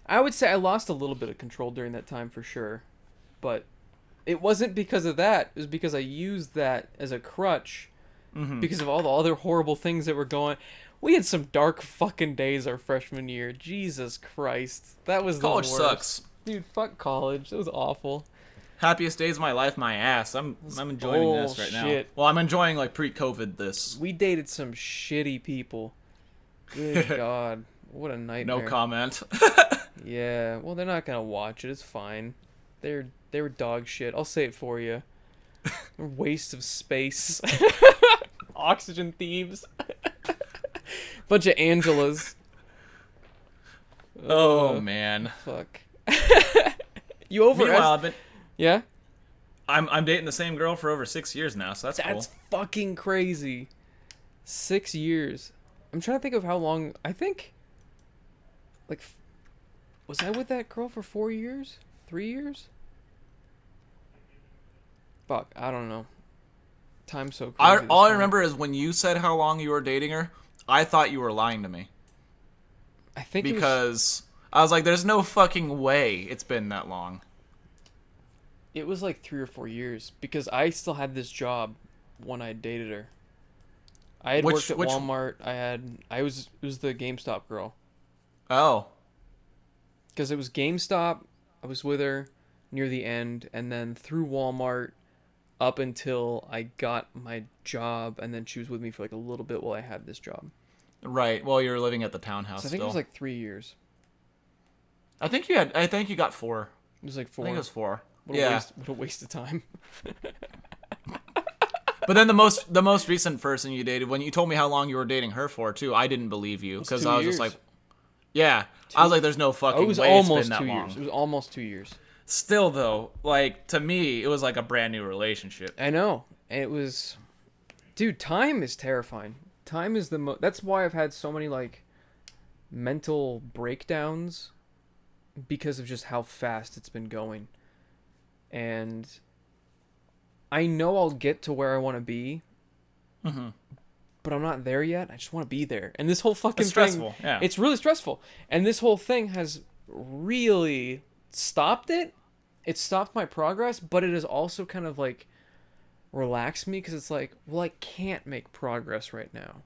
I would say I lost a little bit of control during that time for sure. But it wasn't because of that. It was because I used that as a crutch. Mm-hmm. Because of all the other horrible things that were going. We had some dark fucking days our freshman year. Jesus Christ. That was college the worst. Sucks. Dude, fuck college. It was awful. Happiest days of my life, my ass. I'm enjoying this right now. Well, I'm enjoying like pre-COVID this. We dated some shitty people. Good God. What a nightmare. No comment. Yeah, well, they're not gonna watch it. It's fine. They were dog shit. I'll say it for you. Waste of space. Oxygen thieves. Bunch of Angelas. Oh man. Fuck. You over? Meanwhile, I've been. Yeah. I'm dating the same girl for over 6 years now, so that's cool. That's fucking crazy. 6 years. I'm trying to think of how long. I think. Like, was I with that girl for 4 years? 3 years? Fuck, I don't know. Time's so crazy. All I remember is when you said how long you were dating her, I thought you were lying to me. I think because I was like, there's no fucking way it's been that long. It was like 3 or 4 years because I still had this job when I dated her. I had worked at Walmart. It was the GameStop girl. Oh. Because it was GameStop. I was with her near the end, and then through Walmart up until I got my job, and then she was with me for like a little bit while I had this job. Right. Well, you were living at the townhouse. So I think it was like 3 years. I think you got 4. It was like 4. I think it was 4. What a waste of time. But then the most recent person you dated, when you told me how long you were dating her for too, I didn't believe you because I was just like, yeah, I was like, there's no fucking way it's been that long. It was almost 2 years. Still though, like to me, it was like a brand new relationship. I know. It was, dude. Time is terrifying. Time is that's why I've had so many like mental breakdowns because of just how fast it's been going. And I know I'll get to where I want to be, but I'm not there yet. I just want to be there. And this whole fucking stressful. thing, yeah. It's really stressful. And this whole thing has really stopped it. It stopped my progress, but it has also kind of like relaxed me because it's like, well, I can't make progress right now.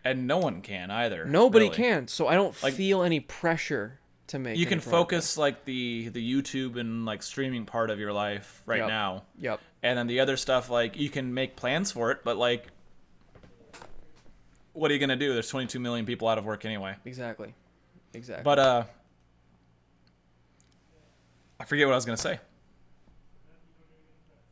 And no one can either. Nobody really can, so I don't feel any pressure to make. You can focus like the YouTube and like streaming part of your life right now. Yep. And then the other stuff, like you can make plans for it, but like, what are you gonna do? There's 22 million people out of work anyway. Exactly. But I forget what I was gonna say.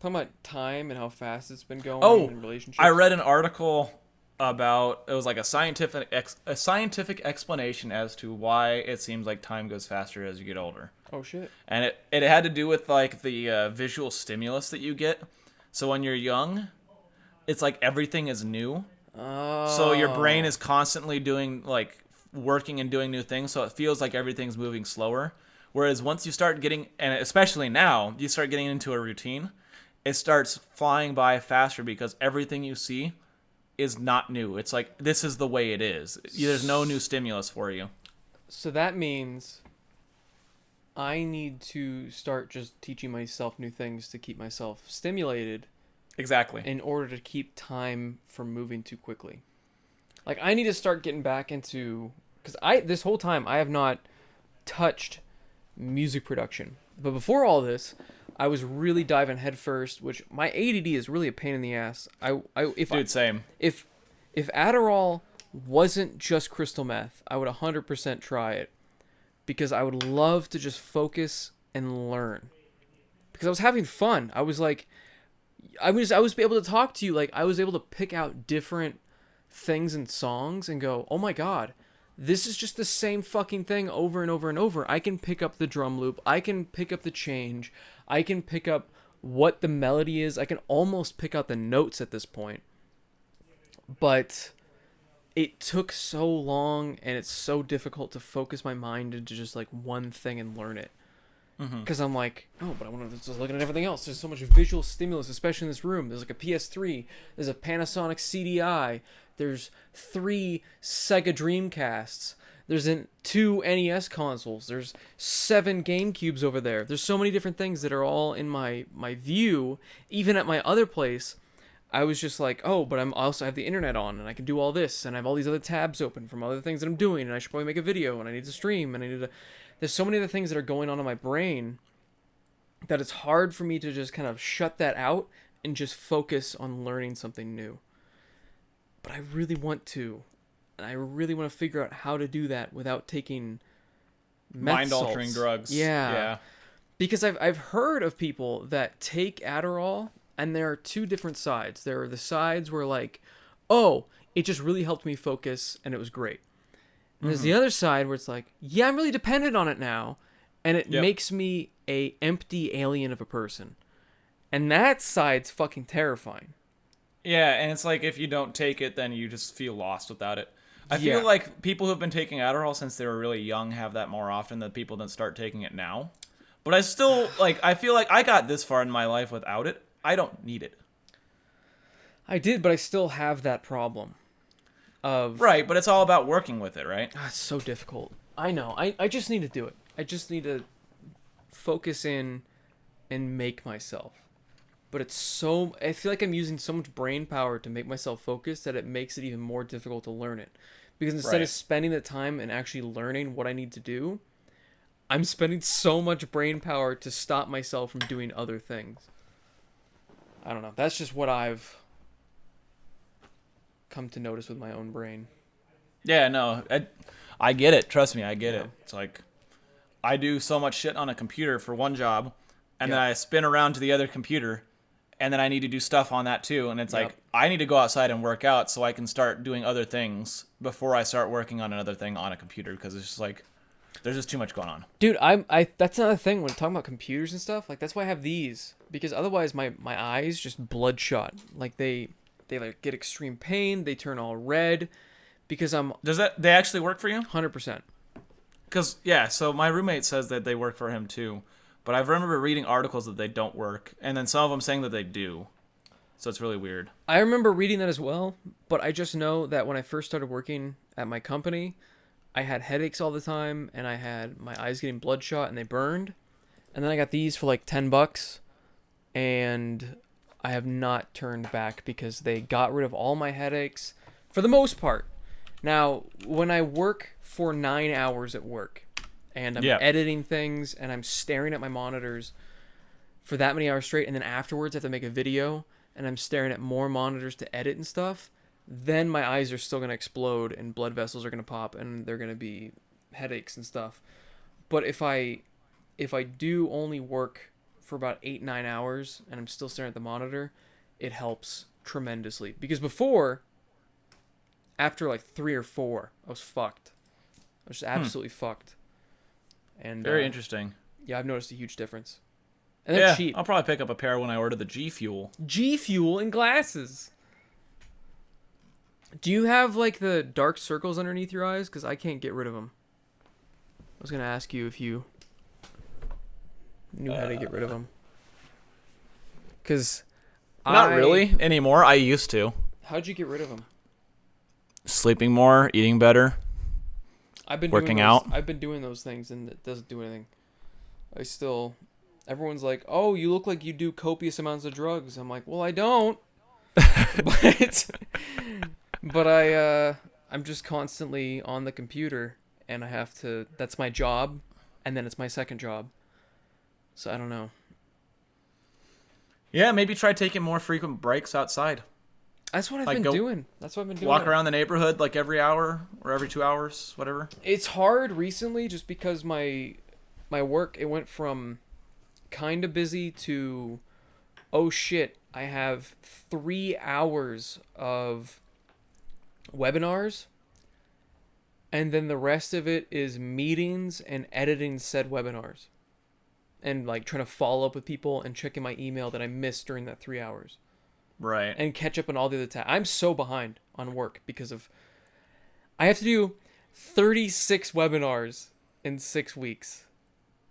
Talking about time and how fast it's been going. Oh, in relationships. I read an article about it was like a scientific explanation as to why it seems like time goes faster as you get older. Oh shit! And it had to do with like the visual stimulus that you get. So when you're young, it's like everything is new. So your brain is constantly doing like working and doing new things, so it feels like everything's moving slower. Whereas once you start getting, and especially now, you start getting into a routine, it starts flying by faster because everything you see is not new. It's like, this is the way it is. There's no new stimulus for you. So that means I need to start just teaching myself new things to keep myself stimulated. Exactly. In order to keep time from moving too quickly. Like, I need to start getting back into... Because this whole time, I have not touched music production. But before all this, I was really diving headfirst, which my ADD is really a pain in the ass. Same. If Adderall wasn't just crystal meth, I would 100% try it. Because I would love to just focus and learn. Because I was having fun. I was like... I was able to talk to you, like, I was able to pick out different things and songs and go, oh my god, this is just the same fucking thing over and over and over. I can pick up the drum loop, I can pick up the change, I can pick up what the melody is, I can almost pick out the notes at this point. But it took so long, and it's so difficult to focus my mind into just, like, one thing and learn it. Because I'm like, oh, but I want to just look at everything else. There's so much visual stimulus, especially in this room. There's like a PS3. There's a Panasonic CDI. There's 3 Sega Dreamcasts. There's 2 NES consoles. There's 7 GameCubes over there. There's so many different things that are all in my view. Even at my other place, I was just like, oh, but I also have the internet on, and I can do all this, and I have all these other tabs open from other things that I'm doing, and I should probably make a video, and I need to stream, and I need to... There's so many other things that are going on in my brain that it's hard for me to just kind of shut that out and just focus on learning something new. But I really want to. And I really want to figure out how to do that without taking mind-altering drugs. Yeah. Because I've heard of people that take Adderall, and there are 2 different sides. There are the sides where, like, oh, it just really helped me focus, and it was great. And there's the other side where it's like, yeah, I'm really dependent on it now, and it makes me a empty alien of a person. And that side's fucking terrifying. Yeah, and it's like, if you don't take it, then you just feel lost without it. I feel like people who've been taking Adderall since they were really young have that more often than people that start taking it now. But I still, like, I feel like I got this far in my life without it. I don't need it. I did, but I still have that problem. Right, but it's all about working with it, right? It's so difficult. I know. I just need to do it. I just need to focus in and make myself. But it's so... I feel like I'm using so much brain power to make myself focus that it makes it even more difficult to learn it. Because instead of spending the time and actually learning what I need to do, I'm spending so much brain power to stop myself from doing other things. I don't know. That's just what I've come to notice with my own brain. Yeah, no, I get it. Trust me, I get it. It's like, I do so much shit on a computer for one job, and then I spin around to the other computer, and then I need to do stuff on that too. And it's like, I need to go outside and work out so I can start doing other things before I start working on another thing on a computer, because it's just like, there's just too much going on. Dude, that's another thing when talking about computers and stuff. Like, that's why I have these, because otherwise my eyes just bloodshot. Like, they like get extreme pain. They turn all red because they actually work for you? 100%. Because, so my roommate says that they work for him too. But I remember reading articles that they don't work, and then some of them saying that they do. So it's really weird. I remember reading that as well, but I just know that when I first started working at my company, I had headaches all the time, and I had my eyes getting bloodshot, and they burned. And then I got these for like $10, and I have not turned back because they got rid of all my headaches for the most part. Now, when I work for 9 hours at work and I'm editing things and I'm staring at my monitors for that many hours straight, and then afterwards I have to make a video and I'm staring at more monitors to edit and stuff, then my eyes are still going to explode and blood vessels are going to pop and they're going to be headaches and stuff. But if I do only work for about 8-9 hours and I'm still staring at the monitor, it helps tremendously. Because before, after like 3 or 4, I was fucked. I was just absolutely fucked. And very interesting. Yeah, I've noticed a huge difference. And they're cheap. I'll probably pick up a pair when I order the G Fuel. G Fuel and glasses. Do you have like the dark circles underneath your eyes? Because I can't get rid of them. I was gonna ask you if you knew how to get rid of them. Because not really anymore. I used to. How'd you get rid of them? Sleeping more, eating better. I've been working out. I've been doing those things, and it doesn't do anything. Everyone's like, "Oh, you look like you do copious amounts of drugs." I'm like, "Well, I don't." but I'm just constantly on the computer, and I have to. That's my job, and then it's my second job. So I don't know. Yeah, maybe try taking more frequent breaks outside. That's what I've been doing. That's what I've been doing. Walk around the neighborhood like every hour or every 2 hours, whatever. It's hard recently just because my work, it went from kind of busy to, oh shit, I have 3 hours of webinars, and then the rest of it is meetings and editing said webinars, and like trying to follow up with people and checking my email that I missed during that 3 hours. Right. And catch up on all the other tasks. I'm so behind on work because of, I have to do 36 webinars in 6 weeks.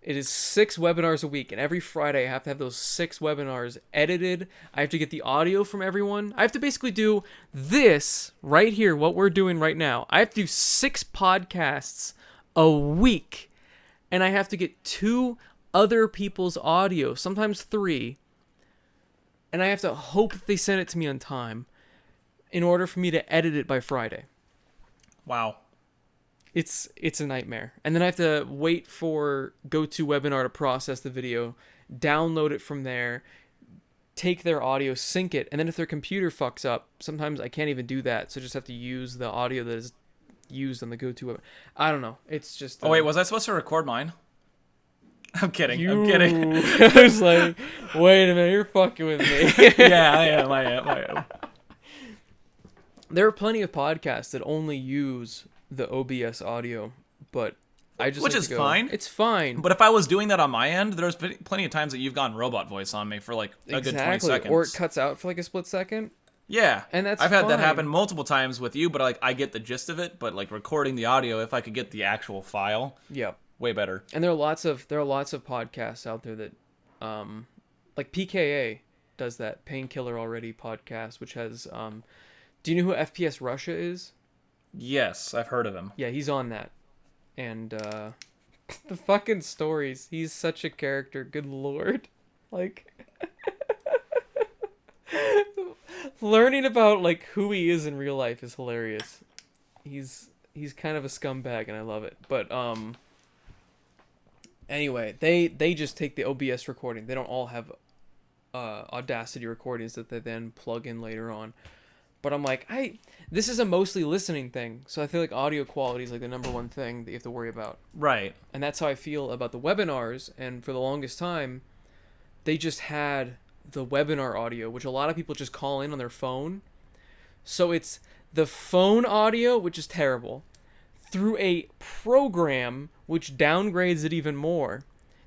It is 6 webinars a week, and every Friday I have to have those 6 webinars edited. I have to get the audio from everyone. I have to basically do this right here, what we're doing right now. I have to do 6 podcasts a week, and I have to get 2 other people's audio, sometimes 3, and I have to hope that they send it to me on time in order for me to edit it by Friday. Wow. It's a nightmare. And then I have to wait for GoToWebinar to process the video, download it from there, take their audio, sync it, and then if their computer fucks up, sometimes I can't even do that, so I just have to use the audio that is used on the GoToWebinar. I don't know. It's just... Oh, wait, was I supposed to record mine? I'm kidding. I'm kidding. I was like, wait a minute, you're fucking with me. Yeah, I am. There are plenty of podcasts that only use the OBS audio, but I just Which is fine. It's fine. But if I was doing that on my end, there's plenty of times that you've gone robot voice on me for like a good 20 seconds. Or it cuts out for like a split second. Yeah. And that's I've had that fine. happen multiple times with you, but like I get the gist of it, but like recording the audio, if I could get the actual file. Yeah. Way better. And there are lots of podcasts out there that like PKA does that Painkiller Already podcast, which has do you know who FPS Russia is? Yes, I've heard of him. Yeah, he's on that. And the fucking stories, he's such a character, good lord. Like learning about like who he is in real life is hilarious. He's kind of a scumbag and I love it. But anyway, they just take the OBS recording. They don't all have Audacity recordings that they then plug in later on. But I'm like, this is a mostly listening thing, so I feel like audio quality is like the number one thing that you have to worry about. Right. And that's how I feel about the webinars, and for the longest time, they just had the webinar audio, which a lot of people just call in on their phone. So it's the phone audio, which is terrible, through a program which downgrades it even more,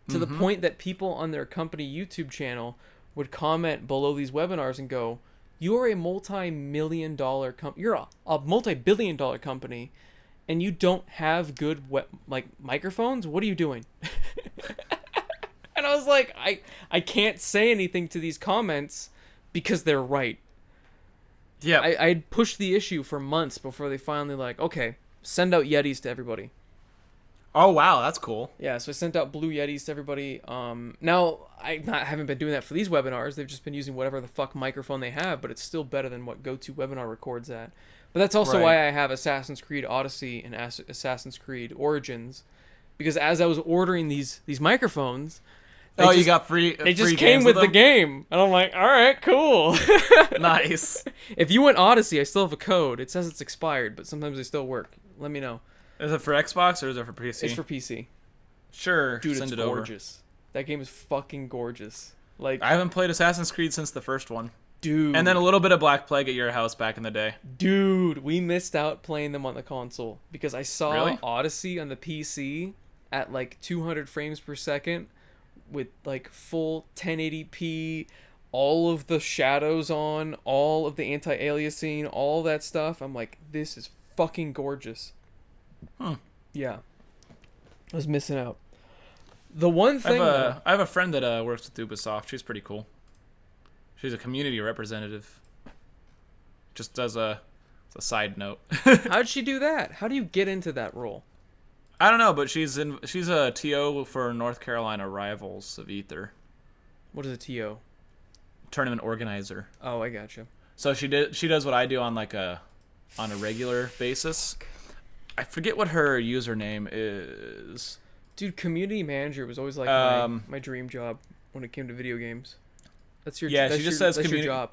to the point that people on their company YouTube channel would comment below these webinars and go, you're a multi-million-dollar company. You're a multi-billion-dollar company, and you don't have good microphones. What are you doing? And I was like, I can't say anything to these comments because they're right. Yeah. I'd pushed the issue for months before they finally like, okay, send out Yetis to everybody. Oh wow, that's cool. Yeah, so I sent out blue Yetis to everybody. Now I haven't been doing that for these webinars. They've just been using whatever the fuck microphone they have, but it's still better than what GoToWebinar records at. But that's also why I have Assassin's Creed Odyssey and Assassin's Creed Origins, because as I was ordering these microphones, you got free. They just free came with them? the game, and I'm like, all right, cool. Nice. If you want Odyssey, I still have a code. It says it's expired, but sometimes they still work. Let me know. Is it for Xbox or is it for PC? It's for PC. Sure, Dude, send it's it gorgeous. That game is fucking gorgeous. Like, I haven't played Assassin's Creed since the first one. dude. And then a little bit of Black Plague at your house back in the day. Dude, we missed out playing them on the console because I saw Really? Odyssey on the PC at like 200 frames per second with like full 1080p all of the shadows on, all of the anti-aliasing, all that stuff. I'm like, this is fucking gorgeous. Yeah. I was missing out. The one thing I have a friend that works with Ubisoft. She's pretty cool. She's a community representative. Just as a side note. How'd she do that? How do you get into that role? I don't know, but she's a TO for North Carolina Rivals of Ether. What is a TO? Tournament organizer. Oh, I gotcha. So she does what I do on a regular basis. I forget what her username is. Dude, community manager was always like my dream job when it came to video games. That's your your job.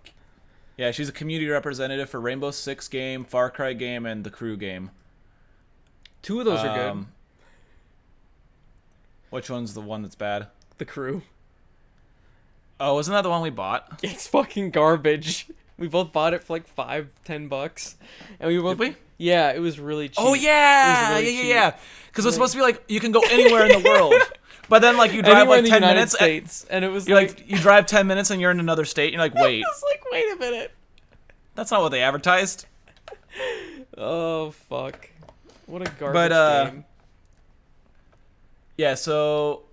Yeah, she's a community representative for Rainbow Six game, Far Cry game, and the Crew game. 2 of those are good. Which one's the one that's bad? The Crew. Oh, wasn't that the one we bought? It's fucking garbage. We both bought it for like $5-10, and we both. Did we? Yeah, it was really cheap. Oh yeah, yeah. Because it was supposed to be like you can go anywhere in the world, but then like you drive Anywhere like in the 10 United minutes, States, and it was you're like you drive 10 minutes and you're in another state. And you're like, wait, I was like, wait a minute. That's not what they advertised. Oh fuck! What a garbage game. Yeah, so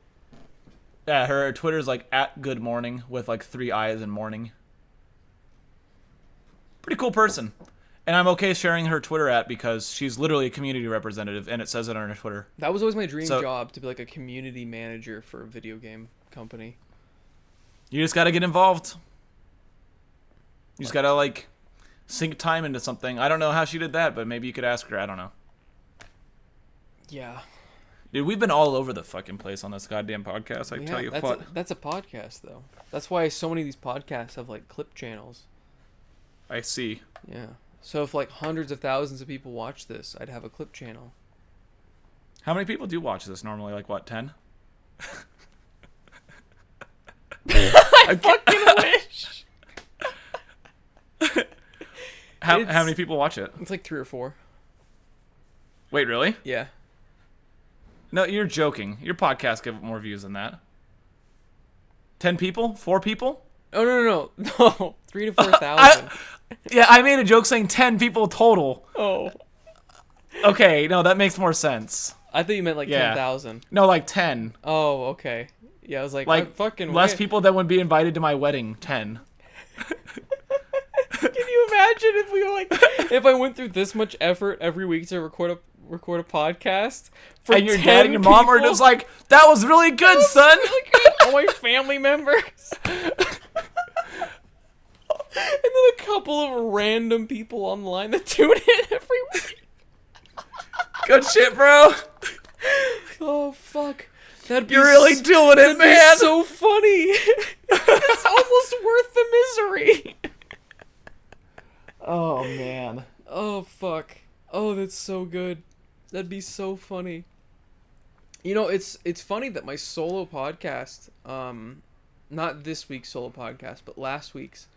yeah, her Twitter's like @goodmorning with like 3 I's in morning. Pretty cool person. And I'm okay sharing her Twitter because she's literally a community representative and it says it on her Twitter. That was always my dream job, to be like a community manager for a video game company. You just gotta get involved. You just gotta like sink time into something. I don't know how she did that, but maybe you could ask her. I don't know. Yeah. Dude, we've been all over the fucking place on this goddamn podcast. I tell you what. That's a podcast, though. That's why so many of these podcasts have like clip channels. I see. Yeah. So if like hundreds of thousands of people watch this, I'd have a clip channel. How many people do watch this normally? Like what, 10? I fucking wish. How many people watch it? It's like 3 or 4. Wait, really? Yeah. No, you're joking. Your podcast get more views than that. 10 people? 4 people? Oh no, 3 to 4,000. Yeah, I made a joke saying 10 people total. Oh. Okay, no, that makes more sense. I thought you meant like 10,000. No, like 10. Oh, okay. Yeah, I was like fucking less people that would be invited to my wedding. 10. Can you imagine if we were like, if I went through this much effort every week to record a podcast for and your 10 dad and your mom are just like, that was really good, son. Really good. All my family members. And then a couple of random people online that tune in every week. Good shit, bro. Oh fuck. That'd be You're really doing it, man. Be so funny. It's almost worth the misery. Oh man. Oh fuck. Oh, that's so good. That'd be so funny. You know, it's funny that my solo podcast, not this week's solo podcast, but last week's,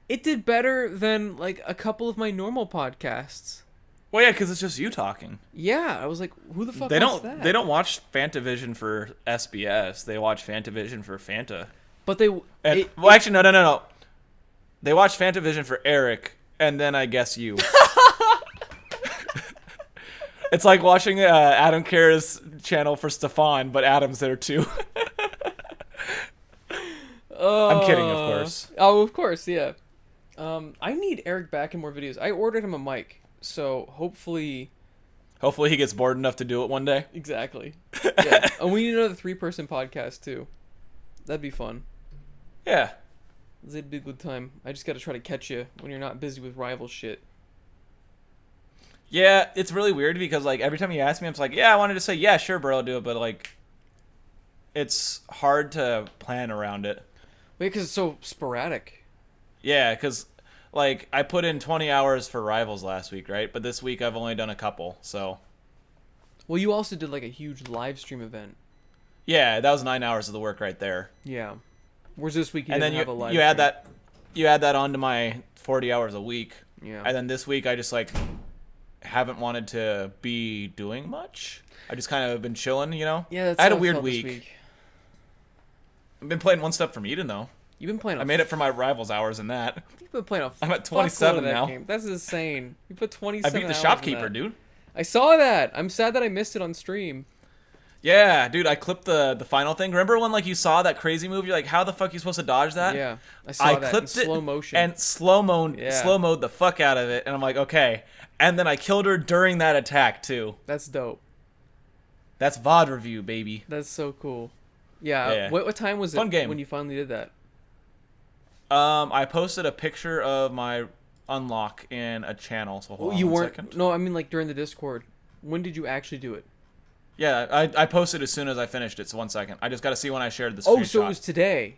it did better than like a couple of my normal podcasts. Well, yeah, because it's just you talking. Yeah, I was like, who the fuck was that? They don't watch FANTAVISION for SBS. They watch FANTAVISION for Fanta. But they... actually, no. They watch FANTAVISION for Eric, and then I guess you. It's like watching Adam Kara's channel for Stefan, but Adam's there too. I'm kidding, of course. Oh, of course, yeah. I need Eric back in more videos. I ordered him a mic, so hopefully he gets bored enough to do it one day. Exactly. Yeah. And we need another 3-person podcast too. That'd be fun. Yeah. It'd be a good time. I just gotta try to catch you when you're not busy with rival shit. Yeah, it's really weird because like every time you ask me, I'm just like, yeah, I wanted to say, yeah, sure, bro, I'll do it, but like, it's hard to plan around it. Wait, because it's so sporadic. Yeah, because like I put in 20 hours for Rivals last week, right? But this week I've only done a couple, so. Well, you also did like a huge live stream event. Yeah, that was 9 hours of the work right there. Yeah. Whereas this week you and didn't then have a live you stream. you add that onto my 40 hours a week. Yeah. And then this week I just like haven't wanted to be doing much. I just kind of been chilling, you know. Yeah, that's I had how a weird felt this week. week. I've been playing One Step from Eden though. You've been playing. I made it for my rivals hours in that. You've been playing. I'm at 27 now. Game. That's insane. You put 27. I beat the shopkeeper, dude. I saw that. I'm sad that I missed it on stream. Yeah, dude, I clipped the final thing. Remember when like you saw that crazy move? You're like, how the fuck are you supposed to dodge that? Yeah, I saw that clipped in slow motion. And slow mode the fuck out of it. And I'm like, okay. And then I killed her during that attack too. That's dope. That's VOD review, baby. That's so cool. Yeah. What time was it Fun game. when you finally did that? I posted a picture of my unlock in a channel. So hold on you one weren't. second. No, I mean like during the Discord. When did you actually do it? Yeah, I posted as soon as I finished it. So 1 second. I just got to see when I shared the screenshot. Oh, so it was today.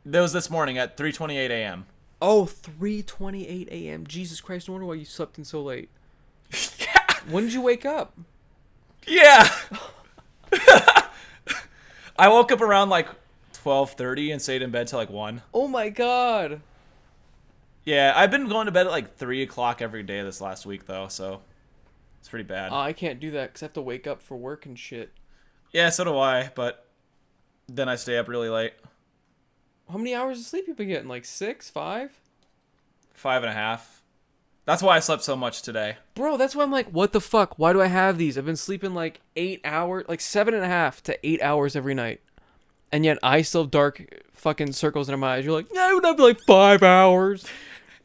That was this morning at 3:28 a.m. Oh, 3:28 a.m. Jesus Christ! No wonder why you slept in so late. Yeah. When did you wake up? Yeah. I woke up around like 12:30 and stayed in bed till like 1. Oh my god. Yeah, I've been going to bed at like 3 o'clock every day this last week though, so it's pretty bad. I can't do that because I have to wake up for work and shit. Yeah, so do I, but then I stay up really late. How many hours of sleep you been getting? Like 6, 5? 5.5. That's why I slept so much today. Bro, that's why I'm like, what the fuck? Why do I have these? I've been sleeping like 8 hours, like 7.5 to 8 hours every night. And yet I still have dark fucking circles in my eyes. You're like, yeah, I would have like 5 hours.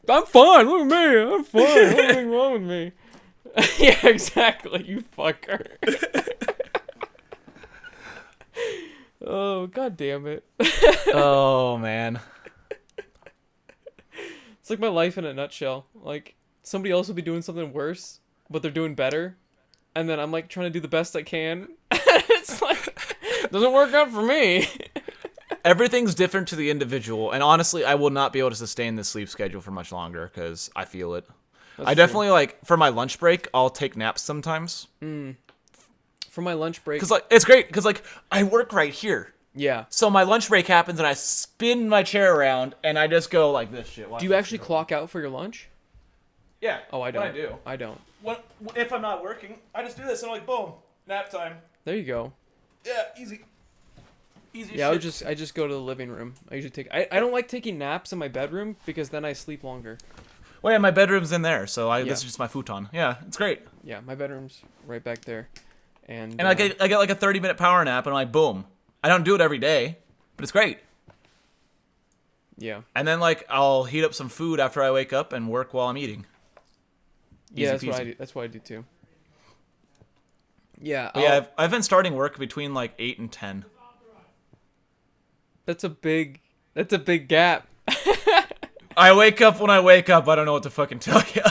I'm fine. Look at me. I'm fine. Nothing wrong with me. Yeah, exactly. You fucker. Oh, god damn it. Oh, man. It's like my life in a nutshell. Like, somebody else will be doing something worse, but they're doing better. And then I'm like trying to do the best I can. It's like, doesn't work out for me. Everything's different to the individual. And honestly, I will not be able to sustain this sleep schedule for much longer because I feel it. That's I definitely, like, for my lunch break, I'll take naps sometimes. For my lunch break. Because, like, it's great because, like, I work right here. Yeah. So my lunch break happens and I spin my chair around and I just go like this shit. Do you actually clock out for your lunch? Yeah. Oh, I don't. I do. I don't. If I'm not working, I just do this and I'm like, boom, nap time. There you go. Yeah, easy. Easy Yeah, shit. I just go to the living room. I usually take. I don't like taking naps in my bedroom because then I sleep longer. Well, yeah, my bedroom's in there, so this is just my futon. Yeah, it's great. Yeah, my bedroom's right back there, and I get like a 30-minute power nap and I'm like, boom. I don't do it every day, but it's great. Yeah. And then like I'll heat up some food after I wake up and work while I'm eating. Yeah, that's Easy what I peasy. do. That's what I do too. Yeah. But yeah, I've been starting work between like 8 and 10. That's a big gap. I wake up when I wake up. I don't know what to fucking tell you.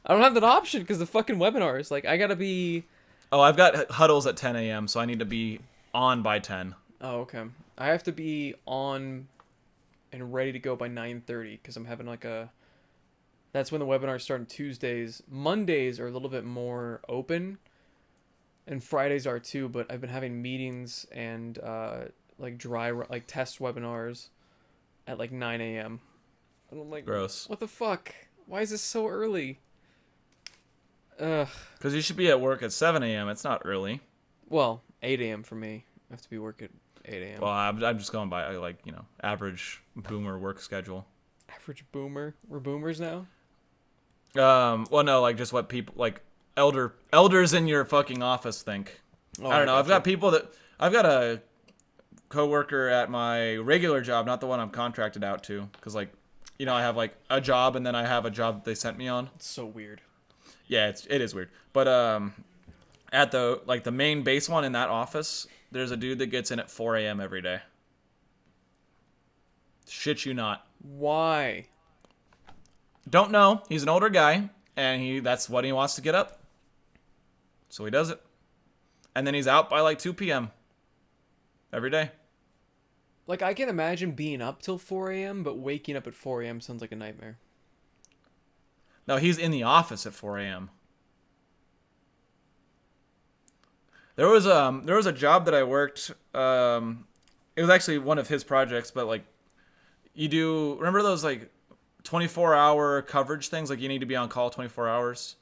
I don't have that option because the fucking webinars. Like, I gotta be. Oh, I've got huddles at 10 a.m., so I need to be on by 10. Oh, okay. I have to be on and ready to go by 9:30 because I'm having like a. That's when the webinars start on Tuesdays. Mondays are a little bit more open, and Fridays are too. But I've been having meetings and like test webinars at like 9 a.m. And I'm like, Gross. What the fuck? Why is this so early? Ugh. Because you should be at work at 7 a.m. It's not early. Well, 8 a.m. for me. I have to be work at 8 a.m. Well, I'm just going by like average boomer work schedule. Average boomer. We're boomers now. Well, no, like just what people like elders in your fucking office think. Oh, I don't know. I've got gotcha. I've got a coworker at my regular job, not the one I'm contracted out to, because like, I have like a job and then I have a job that they sent me on. It's so weird. Yeah, it is weird. But at the main base one in that office, there's a dude that gets in at 4 a.m. every day. Shit you not. Why? Don't know. He's an older guy, and that's what he wants to get up. So he does it. And then he's out by like 2 p.m. every day. Like, I can imagine being up till 4 a.m., but waking up at 4 a.m. sounds like a nightmare. No, he's in the office at 4 a.m. There was a job that I worked. It was actually one of his projects, but like, remember those like 24-hour coverage things? Like you need to be on call 24 hours.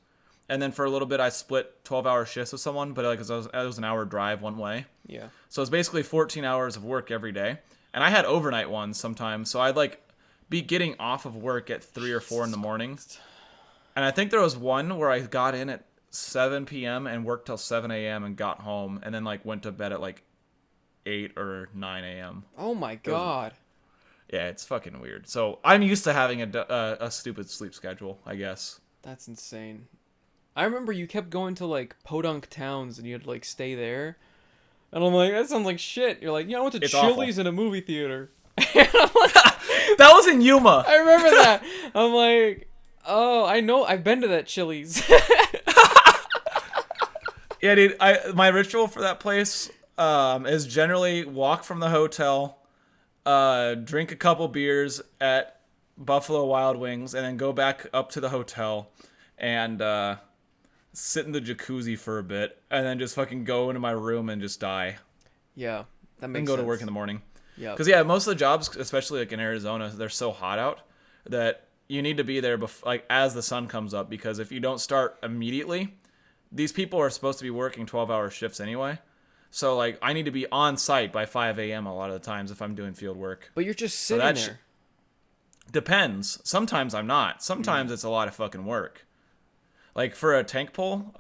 And then for a little bit, I split 12-hour shifts with someone, but like it was an hour drive one way. Yeah. So it's basically 14 hours of work every day. And I had overnight ones sometimes, so I'd like be getting off of work at 3 or 4 in the morning. And I think there was one where I got in at 7 p.m. and worked till 7 a.m. and got home, and then like went to bed at like 8 or 9 a.m. Oh my god. Yeah, it's fucking weird. So I'm used to having a stupid sleep schedule, I guess. That's insane. I remember you kept going to like podunk towns and you had to like stay there. And I'm like, that sounds like shit. You're like, I went to It's Chili's awful. in a movie theater. That was in Yuma. I remember that. I'm like, oh, I know. I've been to that Chili's. Yeah, dude. My ritual for that place is generally walk from the hotel, drink a couple beers at Buffalo Wild Wings, and then go back up to the hotel and sit in the jacuzzi for a bit, and then just fucking go into my room and just die. Yeah, that makes And sense. go to work in the morning. Yeah. Because, yeah, most of the jobs, especially like in Arizona, they're so hot out that you need to be there like as the sun comes up, because if you don't start immediately, these people are supposed to be working 12-hour shifts anyway. So, like, I need to be on site by 5 a.m. a lot of the times if I'm doing field work. But you're just sitting there. Depends. Sometimes I'm not. Sometimes it's a lot of fucking work. Like, for a tank pull,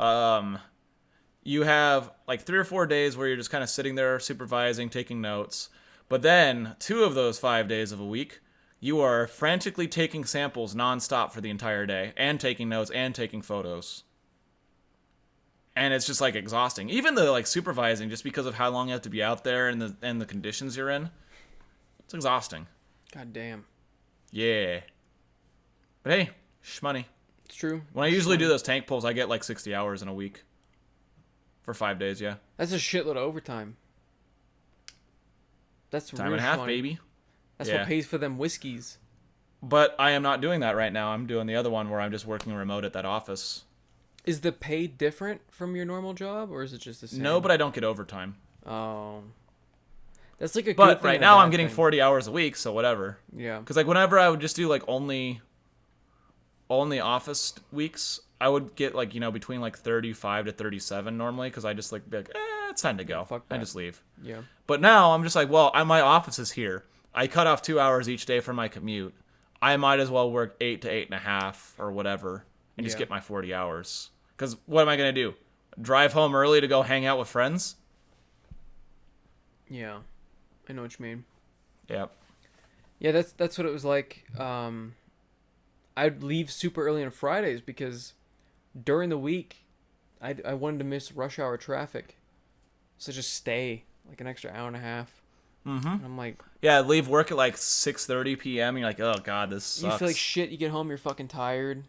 you have, like, 3 or 4 days where you're just kind of sitting there supervising, taking notes. But then, 2 of those 5 days of a week, you are frantically taking samples nonstop for the entire day, and taking notes, and taking photos. And it's just, like, exhausting. Even the, like, supervising, just because of how long you have to be out there and the conditions you're in, it's exhausting. God damn. Yeah. But hey, shmoney. It's true. When I usually do those tank pulls, I get like 60 hours in a week. For 5 days, yeah. That's a shitload of overtime. That's Time and a half, baby. That's Yeah. what pays for them whiskeys. But I am not doing that right now. I'm doing the other one where I'm just working remote at that office. Is the pay different from your normal job, or is it just the same? No, but I don't get overtime. Oh. That's like a good But thing right and a now bad I'm getting thing. 40 hours a week, so whatever. Yeah. Because like whenever I would just do like only office weeks, I would get like, between like 35 to 37 normally, because I just like be like, it's time to go. fuck I that. just leave. Yeah. But now I'm just like, well, my office is here. I cut off 2 hours each day for my commute. I might as well work 8 to 8.5 or whatever and just Yeah. get my 40 hours. Because what am I going to do? Drive home early to go hang out with friends? Yeah. I know what you mean. Yep. Yeah, that's what it was like. I'd leave super early on Fridays because during the week, I wanted to miss rush hour traffic, so just stay like an extra hour and a half. Mm-hmm. And I'm like, Yeah, leave work at like 6:30 p.m. You're like, oh god, this sucks. you feel like shit. You get home, you're fucking tired,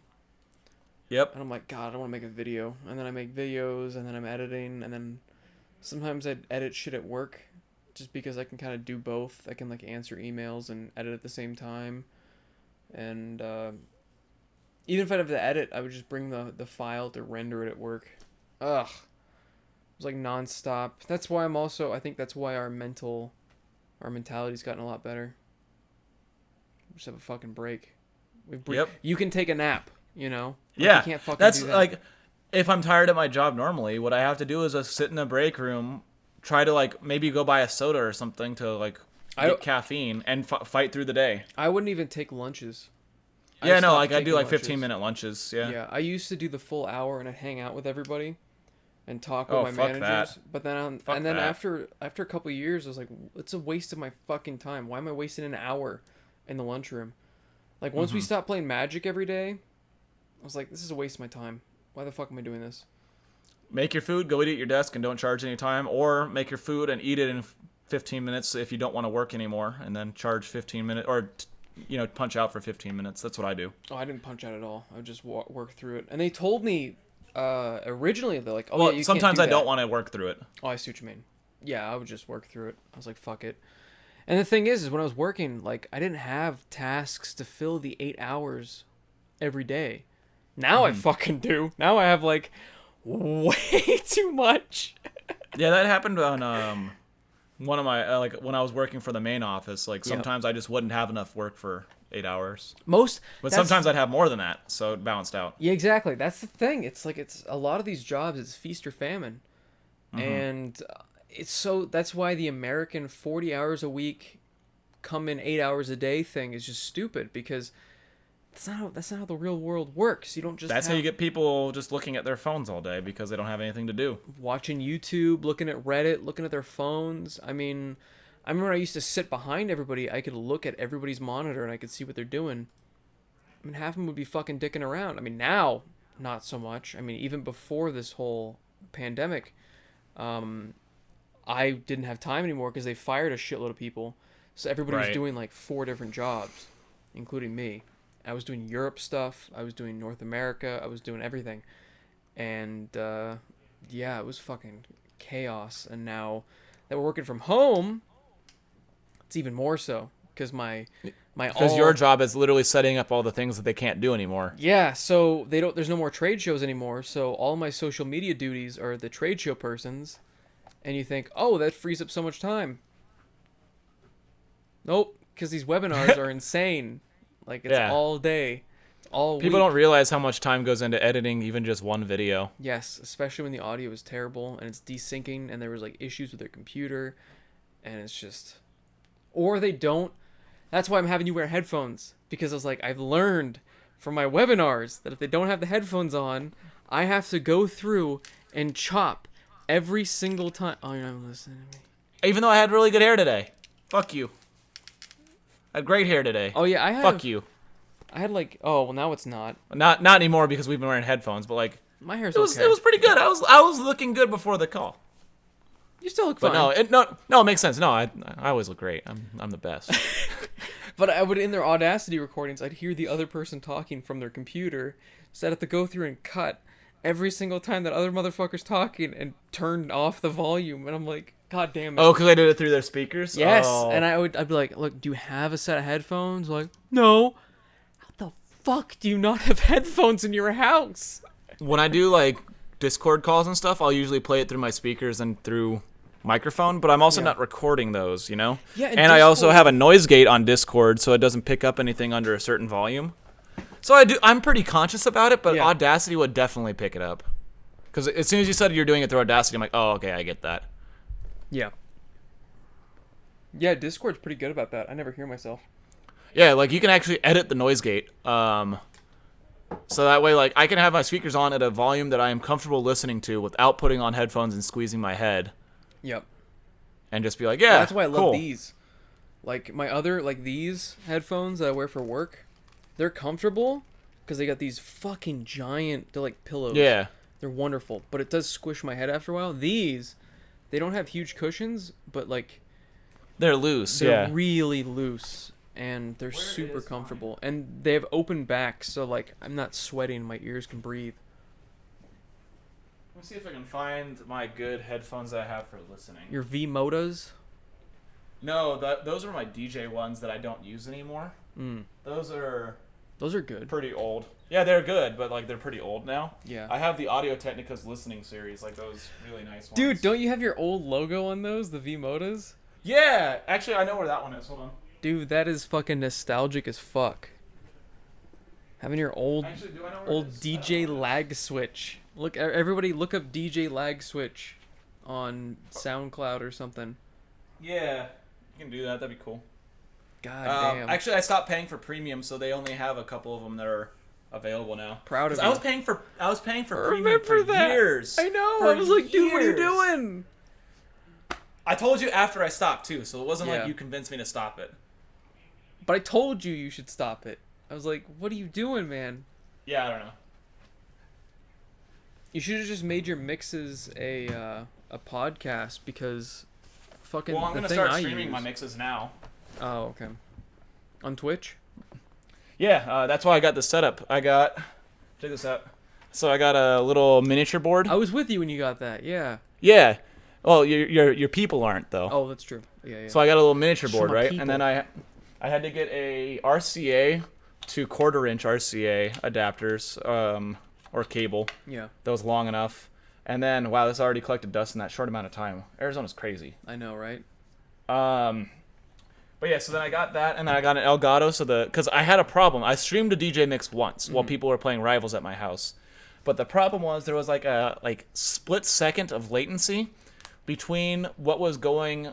Yep. and I'm like, God, I want to make a video. And then I make videos, and then I'm editing, and then sometimes I edit shit at work, just because I can kind of do both. I can like answer emails and edit at the same time, and even if I have to edit, I would just bring the file to render it at work. Ugh. It was like nonstop. That's why I think that's why our mentality's gotten a lot better. We just have a fucking break. Yep. You can take a nap, Like, Yeah. You can't fucking That's do that. like, if I'm tired at my job normally, what I have to do is just sit in the break room, try to like maybe go buy a soda or something to like get caffeine and fight through the day. I wouldn't even take lunches. Yeah, no, stopped like I do taking like lunches. 15-minute lunches. Yeah. Yeah, I used to do the full hour and I'd hang out with everybody and talk Oh, with my fuck managers. that. But then Fuck that. after a couple of years, I was like, it's a waste of my fucking time. Why am I wasting an hour in the lunchroom? Like once we stopped playing Magic every day, I was like, this is a waste of my time. Why the fuck am I doing this? Make your food, go eat at your desk, and don't charge any time. Or make your food and eat it in 15 minutes if you don't want to work anymore, and then charge 15 minutes or punch out for 15 minutes. That's what I do. Oh, I didn't punch out at all. I would just work through it. And they told me originally, they're like, oh, Well, yeah, you sometimes can't do I don't that. want to work through it. Oh, I see what you mean. Yeah, I would just work through it. I was like, fuck it. And the thing is when I was working, like, I didn't have tasks to fill the 8 hours every day. Now I fucking do. Now I have, like, way too much. Yeah, that happened on One of my like when I was working for the main office, like sometimes I just wouldn't have enough work for 8 hours. But sometimes I'd have more than that, so it balanced out. Yeah, exactly. That's the thing. It's like it's a lot of these jobs. It's feast or famine, and it's so that's why the American 40 hours a week, come in 8 hours a day thing is just stupid because that's not how the real world works. You don't just That's how you get people just looking at their phones all day because they don't have anything to do. Watching YouTube, looking at Reddit, looking at their phones. I mean, I remember I used to sit behind everybody. I could look at everybody's monitor and I could see what they're doing. I mean, half of them would be fucking dicking around. I mean, now, not so much. I mean, even before this whole pandemic, I didn't have time anymore because they fired a shitload of people. So everybody was doing like 4 different jobs, including me. I was doing Europe stuff. I was doing North America. I was doing everything. And, yeah, it was fucking chaos. And now that we're working from home, it's even more so. Because your job is literally setting up all the things that they can't do anymore. Yeah, so there's no more trade shows anymore. So all my social media duties are the trade show persons. And you think, oh, that frees up so much time. Nope, because these webinars are insane. Like, it's all day. It's all People don't realize how much time goes into editing even just one video. Yes, especially when the audio is terrible and it's desyncing and there was, like, issues with their computer. And it's just... Or they don't... That's why I'm having you wear headphones. Because I was like, I've learned from my webinars that if they don't have the headphones on, I have to go through and chop every single time... Oh, you're not listening to me. Even though I had really good hair today. Fuck you. I had great hair today. Oh yeah, I had. Fuck you. I had like. Oh well, now it's not. Not anymore because we've been wearing headphones. But like, my hair's it was okay. It was pretty good. I was looking good before the call. You still look fine. But no, it makes sense. No, I always look great. I'm the best. But I would in their Audacity recordings, I'd hear the other person talking from their computer, so I'd have to go through and cut every single time that other motherfucker's talking and turn off the volume, and I'm like. God damn it. Oh, because I did it through their speakers? Yes. Oh. And I'd be like, look, do you have a set of headphones? Like, no. How the fuck do you not have headphones in your house? When I do like Discord calls and stuff, I'll usually play it through my speakers and through microphone, but I'm also not recording those, you know? Yeah. And I also have a noise gate on Discord so it doesn't pick up anything under a certain volume. So I'm pretty conscious about it, but Audacity would definitely pick it up. Because as soon as you said you're doing it through Audacity, I'm like, oh, okay, I get that. Yeah. Yeah, Discord's pretty good about that. I never hear myself. Yeah, like you can actually edit the noise gate. So that way, like, I can have my speakers on at a volume that I am comfortable listening to without putting on headphones and squeezing my head. Yep. And just be like, yeah, that's why I love cool. these. Like, my other, like, these headphones that I wear for work, they're comfortable because they got these fucking giant, they're like pillows. Yeah. They're wonderful, but it does squish my head after a while. These... They don't have huge cushions, but like they're loose. They're really loose, and they're super comfortable. And they have open backs, so like I'm not sweating. My ears can breathe. Let me see if I can find my good headphones that I have for listening. Your V-Modas? No, those are my DJ ones that I don't use anymore. Those are good. Pretty old. Yeah, they're good, but like they're pretty old now. Yeah. I have the Audio-Technica's listening series, like those really nice ones. Dude, don't you have your old logo on those, the V-Modas? Yeah, actually I know where that one is. Hold on. Dude, that is fucking nostalgic as fuck. Having your old DJ lag switch. Look, everybody look up DJ lag switch on SoundCloud or something. Yeah, you can do that. That'd be cool. God damn. Actually, I stopped paying for premium, so they only have a couple of them that are available now. Proud of you. I was paying for premium for years. I know. I was like, dude, what are you doing? I told you after I stopped too, so it wasn't like you convinced me to stop it. But I told you should stop it. I was like, what are you doing, man? Yeah, I don't know. You should have just made your mixes a podcast because fucking. Well, I'm gonna start streaming my mixes now. Oh, okay. On Twitch? Yeah, that's why I got this setup. Check this out. So I got a little miniature board. I was with you when you got that. Yeah. Yeah. Well, your people aren't though. Oh, that's true. Yeah. So I got a little miniature board, right? People. And then I had to get a RCA to 1/4-inch RCA adapters or cable. Yeah. That was long enough. And then wow, this already collected dust in that short amount of time. Arizona's crazy. I know, right? But yeah, so then I got that, and then I got an Elgato, because I had a problem. I streamed a DJ mix once while people were playing Rivals at my house. But the problem was there was like a split second of latency between what was going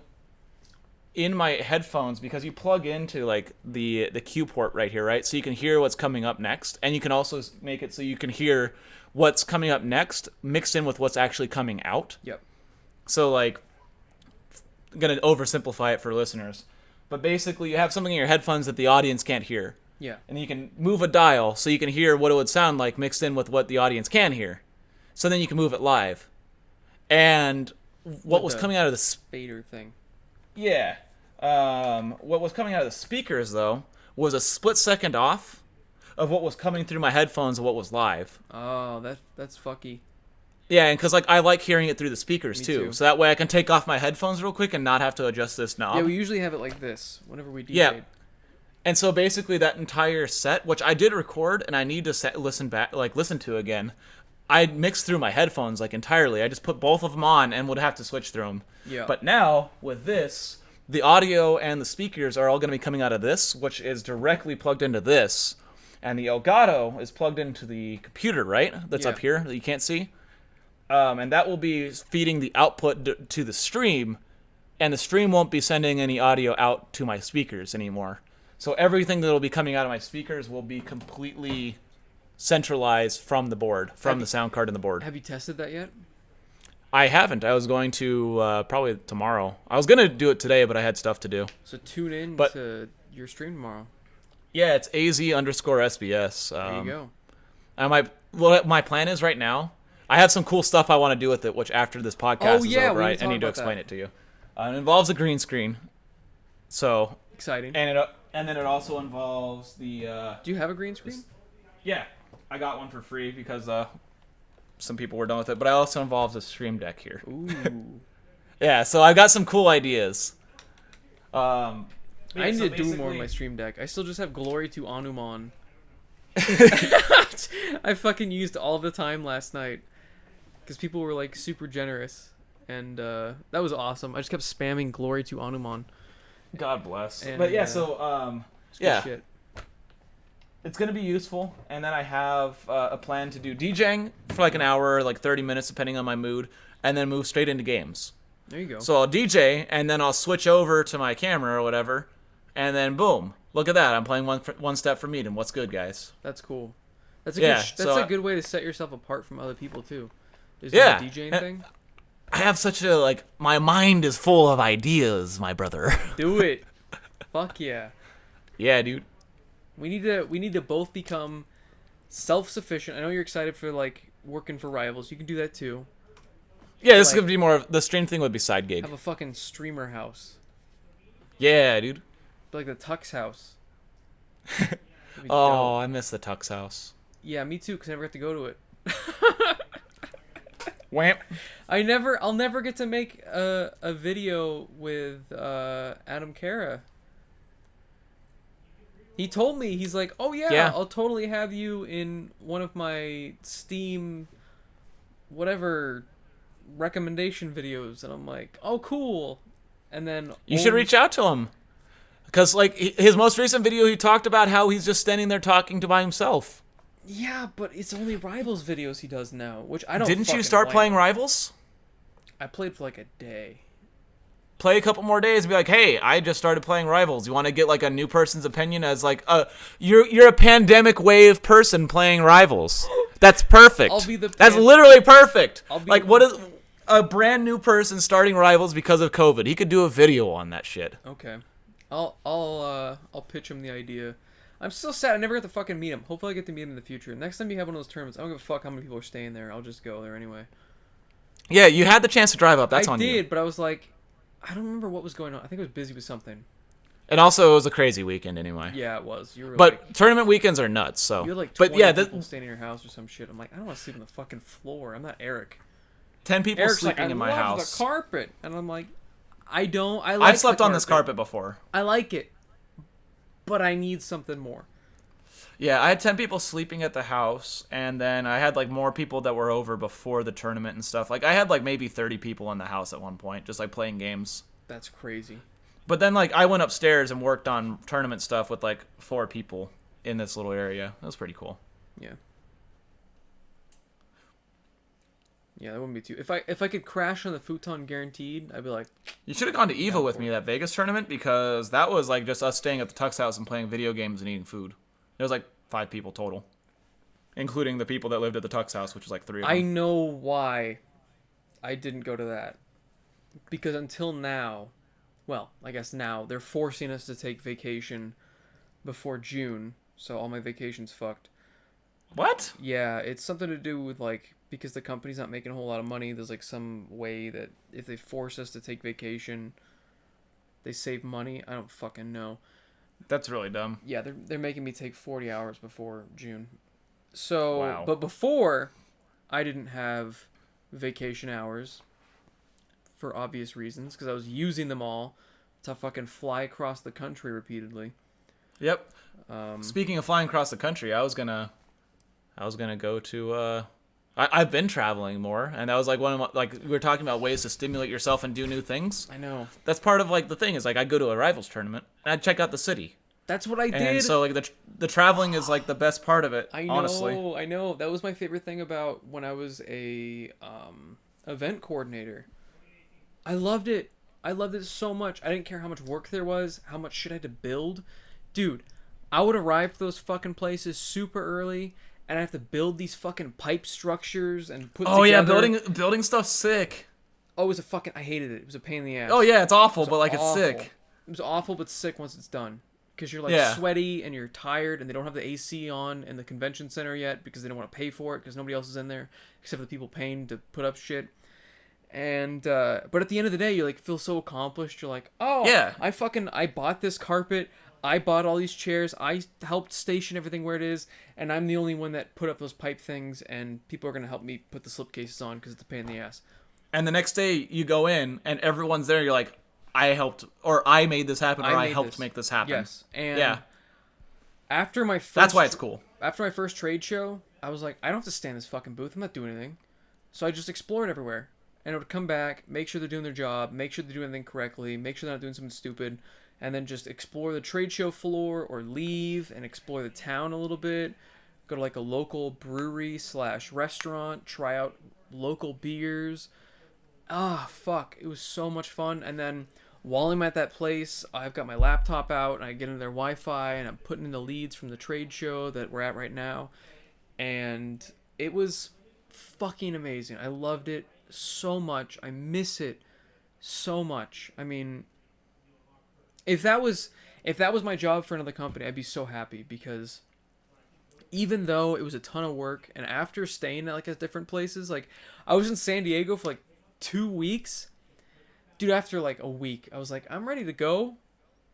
in my headphones, because you plug into like the Q port right here, right? So you can hear what's coming up next, and you can also make it so you can hear what's coming up next mixed in with what's actually coming out. Yep. So like, I'm gonna oversimplify it for listeners, but basically you have something in your headphones that the audience can't hear. Yeah. And you can move a dial so you can hear what it would sound like mixed in with what the audience can hear. So then you can move it live. And what was coming out of the spader thing. Yeah. What was coming out of the speakers, though, was a split second off of what was coming through my headphones and what was live. Oh, that's fucky. Yeah, and because like I like hearing it through the speakers too, too. so that way I can take off my headphones real quick and not have to adjust this knob. Yeah, we usually have it like this whenever we DJ. Yeah. And so basically that entire set, which I did record and I need to listen to again, I mixed through my headphones like entirely. I just put both of them on and would have to switch through them. Yeah. But now with this, the audio and the speakers are all going to be coming out of this, which is directly plugged into this, and the Elgato is plugged into the computer, right? That's up here that you can't see. And that will be feeding the output to the stream, and the stream won't be sending any audio out to my speakers anymore. So everything that will be coming out of my speakers will be completely centralized from the board, from the sound card in the board. Have you tested that yet? I haven't. I was going to probably tomorrow. I was going to do it today, but I had stuff to do. So tune in to your stream tomorrow. Yeah, it's AZ_SBS. There you go. And my plan is right now, I have some cool stuff I want to do with it, which after this podcast is over, I need to explain it to you. It involves a green screen. So exciting. And then it also involves the... Do you have a green screen? Yeah. I got one for free because some people were done with it. But it also involves a stream deck here. Ooh. Yeah, so I got some cool ideas. I need to do more with my stream deck. I still just have Glory to Anuman. I fucking used all the time last night because people were like super generous, and that was awesome. I just kept spamming Glory to Anuman. God bless. And, but yeah, so shit. It's gonna be useful, and then I have a plan to do DJing for like an hour, like 30 minutes, depending on my mood, and then move straight into games. There you go. So I'll DJ, and then I'll switch over to my camera or whatever, and then boom, look at that! I'm playing one step from Eden. What's good, guys? That's cool. That's a good way to set yourself apart from other people too. Is the DJing thing. I have such a my mind is full of ideas, my brother. Do it. Fuck yeah. Yeah, dude. We need to both become self-sufficient. I know you're excited for working for Rivals. You can do that too. Yeah, this could be more of the stream thing would be side gig. Have a fucking streamer house. Yeah, dude. Be like the Tux house. Oh, I miss the Tux house. Yeah, me too, because I never got to go to it. Whamp. I'll never get to make a video with Adam Kara. He told me, he's like, oh yeah, I'll totally have you in one of my Steam whatever recommendation videos. And I'm like, oh cool. And then you should reach out to him. Because his most recent video, he talked about how he's just standing there talking by himself. Yeah, but it's only Rivals videos he does now, which I don't. Didn't you start playing Rivals? I played for a day. Play a couple more days and be like, hey, I just started playing Rivals. You want to get a new person's opinion as you're a pandemic wave person playing Rivals. That's perfect. That's literally perfect. What is a brand new person starting Rivals because of COVID? He could do a video on that shit. Okay. I'll pitch him the idea. I'm still sad I never got to fucking meet him. Hopefully I get to meet him in the future. Next time you have one of those tournaments, I don't give a fuck how many people are staying there. I'll just go there anyway. Yeah, you had the chance to drive up. That's on you. I did, but I was like, I don't remember what was going on. I think I was busy with something. And also, it was a crazy weekend anyway. Yeah, it was. You were tournament weekends are nuts. So. You had 20 people staying in your house or some shit. I'm like, I don't want to sleep on the fucking floor. I'm not Eric. 10 people Eric's sleeping in my house. I love the carpet, and I'm like, I don't. I've slept on this carpet before. I like it, but I need something more. Yeah, I had 10 people sleeping at the house, and then I had more people that were over before the tournament and stuff. I had maybe 30 people in the house at one point, just playing games. That's crazy. But then like I went upstairs and worked on tournament stuff with like 4 people in this little area. That was pretty cool. Yeah. Yeah, that wouldn't be too. If I could crash on the Futon guaranteed, I'd be like. You should have gone to Evo with me, that Vegas tournament, because that was like just us staying at the Tuck's house and playing video games and eating food. There was like 5 people total, including the people that lived at the Tuck's house, which was like 3 of them. I know why I didn't go to that. Because until now, well, I guess now, they're forcing us to take vacation before June, so all my vacation's fucked. What? Yeah, it's something to do with, like, because the company's not making a whole lot of money, there's, like, some way that if they force us to take vacation, they save money. I don't fucking know. That's really dumb. Yeah, they're making me take 40 hours before June. So, wow. But before, I didn't have vacation hours for obvious reasons, because I was using them all to fucking fly across the country repeatedly. Yep. Speaking of flying across the country, I was gonna go to. I've been traveling more, and that was like one of my, like we were talking about ways to stimulate yourself and do new things. I know. That's part of like the thing is like I go to a rivals tournament and I'd check out the city. That's what I did. And so like the traveling is like the best part of it. I know. Honestly. I know. That was my favorite thing about when I was a event coordinator. I loved it. I loved it so much. I didn't care how much work there was, how much shit I had to build. Dude, I would arrive to those fucking places super early, and I have to build these fucking pipe structures and put together. Oh yeah, building stuff's sick. Oh, it was a fucking. I hated it. It was a pain in the ass. Oh yeah, it's awful, but like awful. it's sick. It was awful, but sick once it's done. Because you're like sweaty and you're tired, and they don't have the AC on in the convention center yet because they don't want to pay for it because nobody else is in there except for the people paying to put up shit. And but at the end of the day, you like feel so accomplished. You're like, oh yeah, I bought this carpet. I bought all these chairs. I helped station everything where it is, and I'm the only one that put up those pipe things. And people are gonna help me put the slipcases on because it's a pain in the ass. And the next day you go in and everyone's there. You're like, I helped, or I made this happen, or I helped make this happen. Yes, and yeah. After my first, that's why it's cool. After my first trade show, I was like, I don't have to stand in this fucking booth. I'm not doing anything. So I just explored everywhere. And I would come back, make sure they're doing their job, make sure they're doing everything correctly, make sure they're not doing something stupid, and then just explore the trade show floor or leave and explore the town a little bit. Go to like a local brewery / restaurant, try out local beers. Ah, fuck. It was so much fun. And then while I'm at that place, I've got my laptop out and I get into their Wi-Fi and I'm putting in the leads from the trade show that we're at right now. And it was fucking amazing. I loved it so much. I miss it so much. I mean, if that was my job for another company, I'd be so happy, because even though it was a ton of work, and after staying at different places, like I was in San Diego for like 2 weeks, dude, after like a week I was like, I'm ready to go,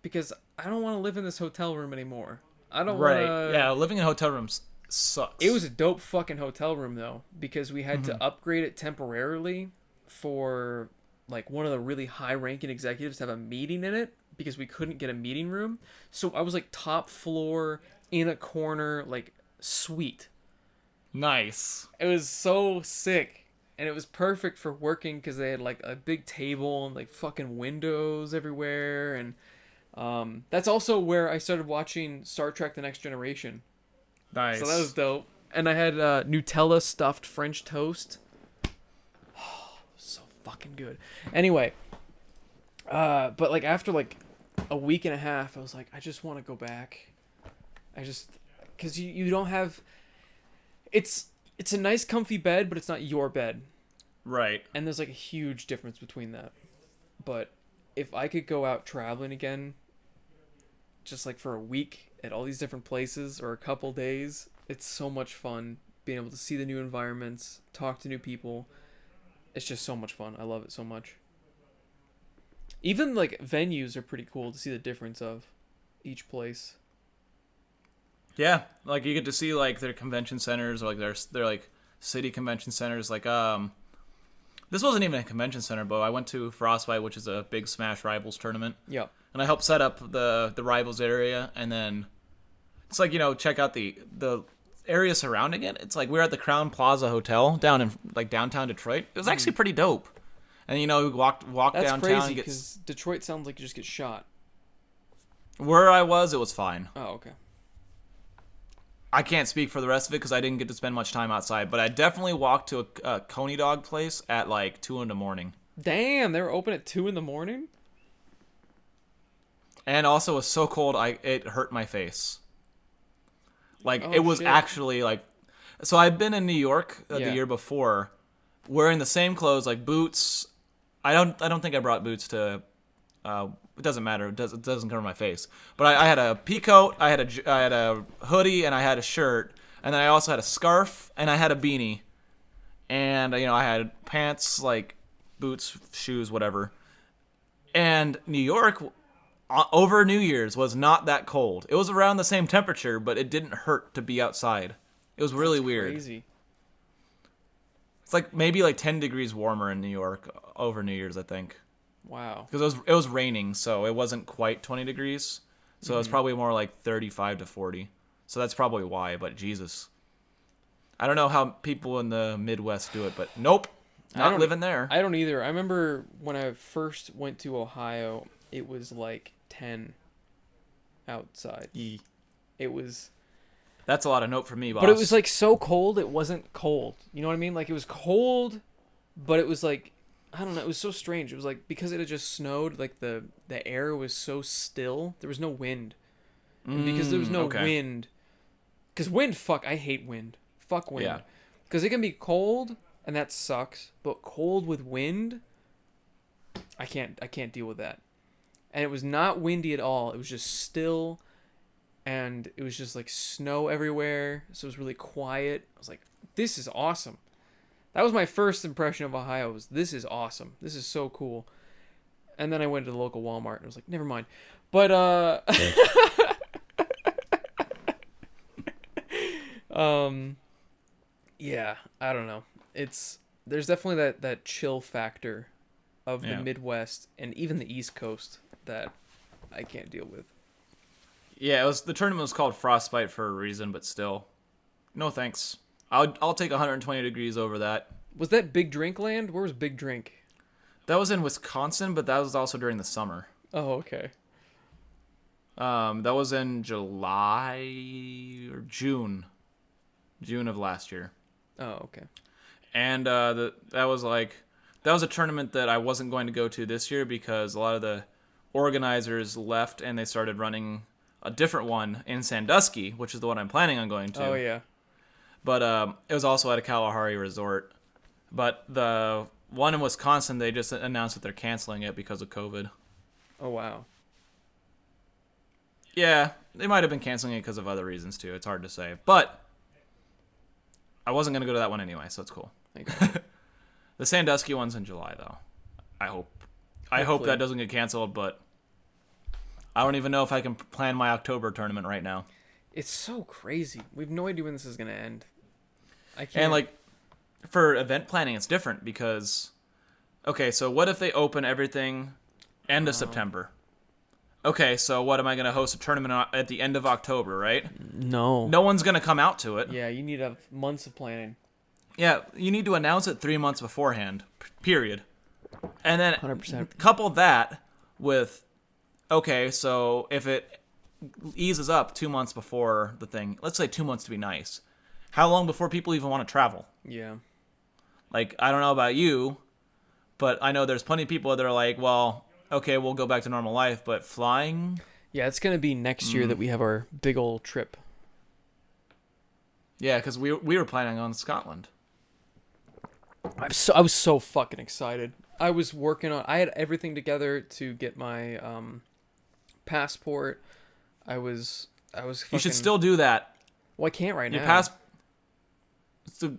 because I don't want to live in this hotel room anymore. I don't want to. Yeah, living in hotel rooms sucks. It was a dope fucking hotel room though, because we had to upgrade it temporarily for like one of the really high ranking executives to have a meeting in it, because we couldn't get a meeting room. So I was like top floor in a corner, like suite. Nice. It was so sick, and it was perfect for working because they had like a big table and like fucking windows everywhere. And that's also where I started watching Star Trek: The Next Generation. Nice. So that was dope. And I had Nutella stuffed French toast. Oh, so fucking good. Anyway, but like after like a week and a half, I was like, I just want to go back. Because you don't have. It's a nice comfy bed, but it's not your bed. Right. And there's like a huge difference between that. But if I could go out traveling again, just like for a week at all these different places or a couple days, it's so much fun being able to see the new environments, talk to new people. It's just so much fun. I love it so much. Even like venues are pretty cool to see the difference of each place. Yeah, like you get to see like their convention centers, or like their like city convention centers. Like this wasn't even a convention center, but I went to Frostbite, which is a big Smash Rivals tournament. Yeah. And I helped set up the Rivals area, and then it's like, check out the area surrounding it. It's like we're at the Crown Plaza Hotel down in like downtown Detroit. It was actually pretty dope. And we walk That's downtown crazy and get. because Detroit sounds like you just get shot. Where I was, it was fine. Oh, okay. I can't speak for the rest of it because I didn't get to spend much time outside, but I definitely walked to a Coney dog place at like 2 a.m. Damn, they were open at 2 a.m. And also, it was so cold, it hurt my face. Like Oh, it was shit. actually like. So I'd been in New York the Yeah. year before, wearing the same clothes, like boots. I don't think I brought boots to. It doesn't matter. It doesn't cover my face. But I had a pea coat, I had a hoodie, and I had a shirt, and then I also had a scarf, and I had a beanie, and I had pants, like boots, shoes, whatever. And New York, over New Year's, was not that cold. It was around the same temperature, but it didn't hurt to be outside. It was really weird. Crazy. It's like maybe like 10 degrees warmer in New York over New Year's, I think. Wow. Because it was raining, so it wasn't quite 20 degrees. So it was probably more like 35 to 40. So that's probably why, but Jesus. I don't know how people in the Midwest do it, but nope. Not living there. I don't either. I remember when I first went to Ohio, it was like 10 outside. It was... That's a lot of note for me, boss. But it was like so cold, it wasn't cold. You know what I mean? Like it was cold, but it was like... I don't know. It was so strange. It was like because it had just snowed, like the air was so still. There was no wind. And because there was no wind, because wind, I hate wind. Fuck wind. Yeah. Because it can be cold and that sucks, but cold with wind, I can't deal with that. And it was not windy at all. It was just still, and it was just like snow everywhere. So it was really quiet. I was like, this is awesome. That was my first impression of Ohio. Was this is awesome. This is so cool. And then I went to the local Walmart and I was like, never mind. But yeah, I don't know. There's definitely that chill factor of the Midwest and even the East Coast that I can't deal with. Yeah, the tournament was called Frostbite for a reason, but still, no thanks. I'll take 120 degrees over that. Was that Big Drink Land? Where was Big Drink? That was in Wisconsin, but that was also during the summer. Oh, okay. That was in July or June of last year. Oh, okay. And that was a tournament that I wasn't going to go to this year because a lot of the organizers left and they started running a different one in Sandusky, which is the one I'm planning on going to. Oh, yeah. But it was also at a Kalahari resort. But the one in Wisconsin, they just announced that they're canceling it because of COVID. Oh, wow. Yeah, they might have been canceling it because of other reasons too. It's hard to say. But I wasn't going to go to that one anyway, so it's cool. The Sandusky one's in July, though. I hope that doesn't get canceled, but I don't even know if I can plan my October tournament right now. It's so crazy. We have no idea when this is going to end. I can't. And, like, for event planning, it's different because, okay, so what if they open everything end of September? Okay, so what, am I going to host a tournament at the end of October, right? No. No one's going to come out to it. Yeah, you need months of planning. Yeah, you need to announce it 3 months beforehand, period. And then 100%. couple that with, okay, so if it eases up 2 months before the thing, let's say 2 months to be nice, how long before people even want to travel? Yeah. Like, I don't know about you, but I know there's plenty of people that are like, well, okay, we'll go back to normal life, but flying? Yeah, it's going to be next year that we have our big old trip. Yeah, because we were planning on Scotland. I was so fucking excited. I had everything together to get my passport. I was fucking... You should still do that. Well, I can't right Your now.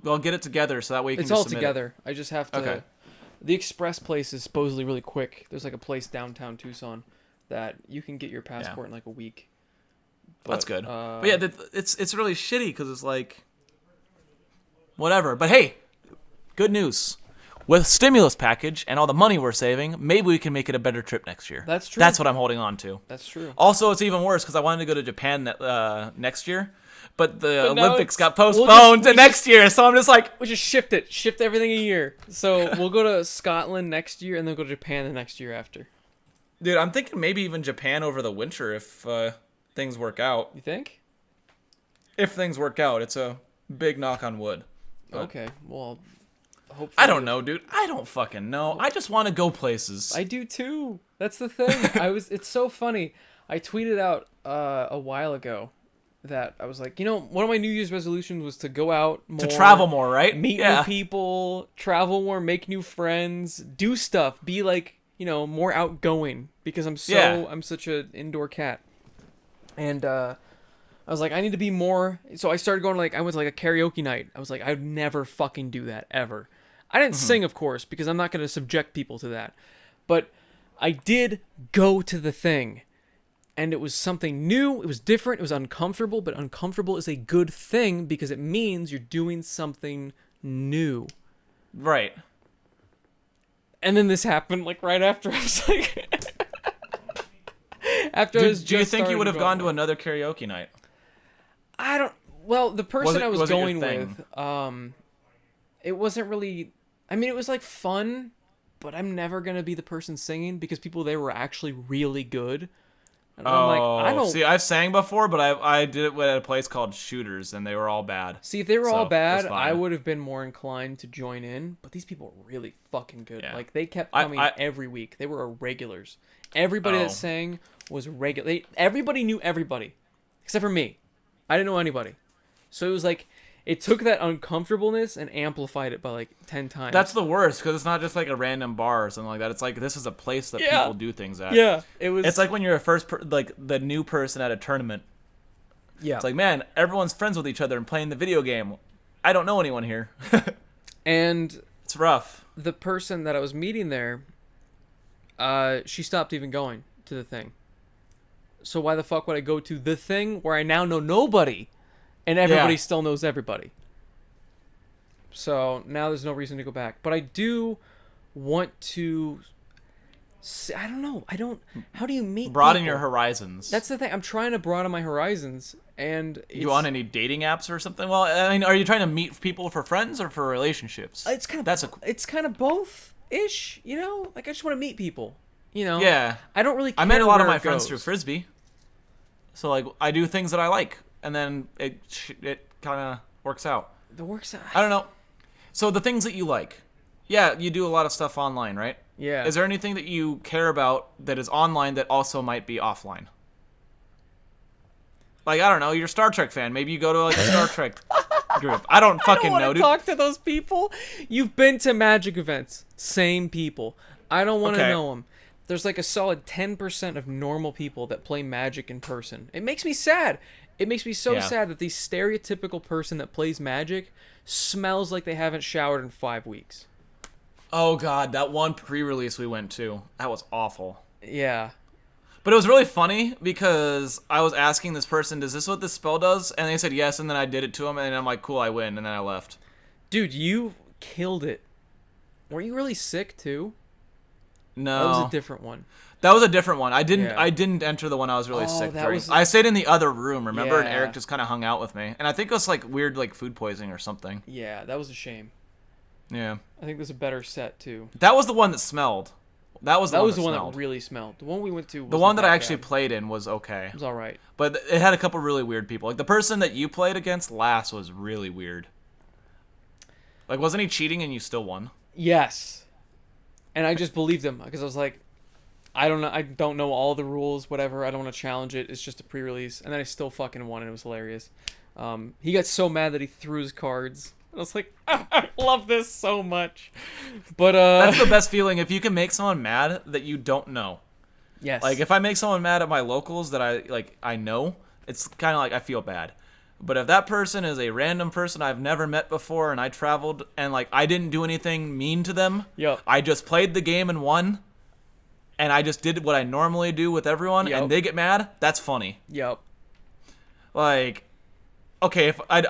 I'll get it together so that way you can It's just all submit together. I just have to... Okay. The express place is supposedly really quick. There's like a place downtown Tucson that you can get your passport in like a week. But, that's good. But yeah, it's really shitty because it's like... Whatever. But hey, good news. with stimulus package and all the money we're saving, maybe we can make it a better trip next year. That's true. That's what I'm holding on to. That's true. Also, it's even worse because I wanted to go to Japan next year, but the But now Olympics got we'll postponed just- to next year. So I'm just like, We'll just shift it. Shift everything a year. So we'll go to Scotland next year and then go to Japan the next year after. dude, I'm thinking maybe even Japan over the winter if things work out. You think? If things work out, it's a big knock on wood. But Okay. Well, hopefully. I don't know, dude. I don't fucking know. I just want to go places. I do too. That's the thing. It's so funny. I tweeted out a while ago that I was like, one of my New Year's resolutions was to go out more, to travel more, right? meet new people, travel more, make new friends, do stuff, be like, more outgoing because I'm such an indoor cat. And I was like, I need to be more. So I started going I went to a karaoke night. I was like, I'd never fucking do that ever. I didn't sing, of course, because I'm not going to subject people to that. But I did go to the thing. And it was something new. It was different. It was uncomfortable. But uncomfortable is a good thing because it means you're doing something new. Right. And then this happened right after. I was like... after I was just do you think you would have starting gone to another karaoke night? I don't... Well, the person I was was it your going thing? with... it wasn't really... I mean, it was fun, but I'm never going to be the person singing because people there were actually really good. And I'm like, I don't... See, I've sang before, but I did it at a place called Shooters, and they were all bad. See, if they were all So, bad, it's fine. I would have been more inclined to join in. But these people were really fucking good. Yeah. They kept coming every week. They were regulars. Everybody that sang was regular. Everybody knew everybody, except for me. I didn't know anybody. So it was it took that uncomfortableness and amplified it by 10 times. That's the worst because it's not just a random bar or something like that. It's this is a place that people do things at. Yeah, it was. It's when you're the new person at a tournament. Yeah. It's man, everyone's friends with each other and playing the video game. I don't know anyone here. And it's rough. The person that I was meeting there, she stopped even going to the thing. So why the fuck would I go to the thing where I now know nobody? And everybody still knows everybody. So now there's no reason to go back. But I do want to... I don't know. How do you meet Broaden people? your horizons. That's the thing. I'm trying to broaden my horizons. And you on any dating apps or something? Well, I mean, are you trying to meet people for friends or for relationships? It's kind of... It's kind of both-ish, I just want to meet people, Yeah. I don't really care I met a lot of where my it friends goes. through Frisbee. So, I do things that I like. And then it kind of works out. It works out. I don't know. So the things that you like. Yeah, you do a lot of stuff online, right? Yeah. Is there anything that you care about that is online that also might be offline? I don't know, you're a Star Trek fan. Maybe you go to a Star Trek group. I don't fucking know, I don't want dude. to talk to those people. You've been to Magic events. Same people. I don't want to know them. There's a solid 10% of normal people that play Magic in person. It makes me sad. It makes me so sad that the stereotypical person that plays Magic smells like they haven't showered in 5 weeks. Oh, God, that one pre-release we went to. That was awful. Yeah. But it was really funny because I was asking this person, is this what this spell does? And they said yes, and then I did it to them, and I'm like, cool, I win, and then I left. Dude, you killed it. Were you really sick, too? No. That was a different one. That was a different one. I didn't enter the one I was really sick during. I stayed in the other room, remember? And Eric just kind of hung out with me. And I think it was weird food poisoning or something. Yeah, that was a shame. Yeah. I think there's a better set too. That was the one that smelled. That was the one that really smelled. The one we went to. The one that I actually played in was okay. It was all right. But it had a couple really weird people. The person that you played against last was really weird. Wasn't he cheating and you still won? Yes. And I just believed him because I was like, I don't know all the rules, whatever. I don't want to challenge it. It's just a pre-release. And then I still fucking won and it was hilarious. He got so mad that he threw his cards. I was like, I love this so much. But that's the best feeling if you can make someone mad that you don't know. Yes. If I make someone mad at my locals that I know, it's kind of I feel bad. But if that person is a random person I've never met before and I traveled and I didn't do anything mean to them, I just played the game and won, and I just did what I normally do with everyone, and they get mad, that's funny. Yep. okay, if I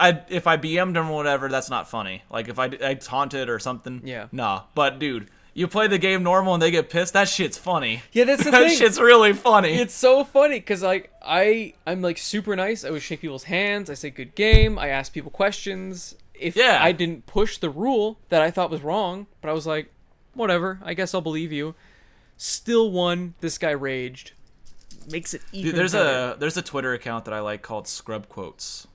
BM'd him or whatever, that's not funny. Like if I taunted or something, Yeah. nah. But dude, you play the game normal and they get pissed, that shit's funny. Yeah, that's the that thing. shit's really funny. It's so funny because like I'm like super nice. I always shake people's hands. I say good game. I ask people questions. If I didn't push the rule that I thought was wrong, but I was like, whatever. I guess I'll believe you. Still won. This guy raged. Makes it even. Dude, better. there's a Twitter account that I like called Scrub Quotes.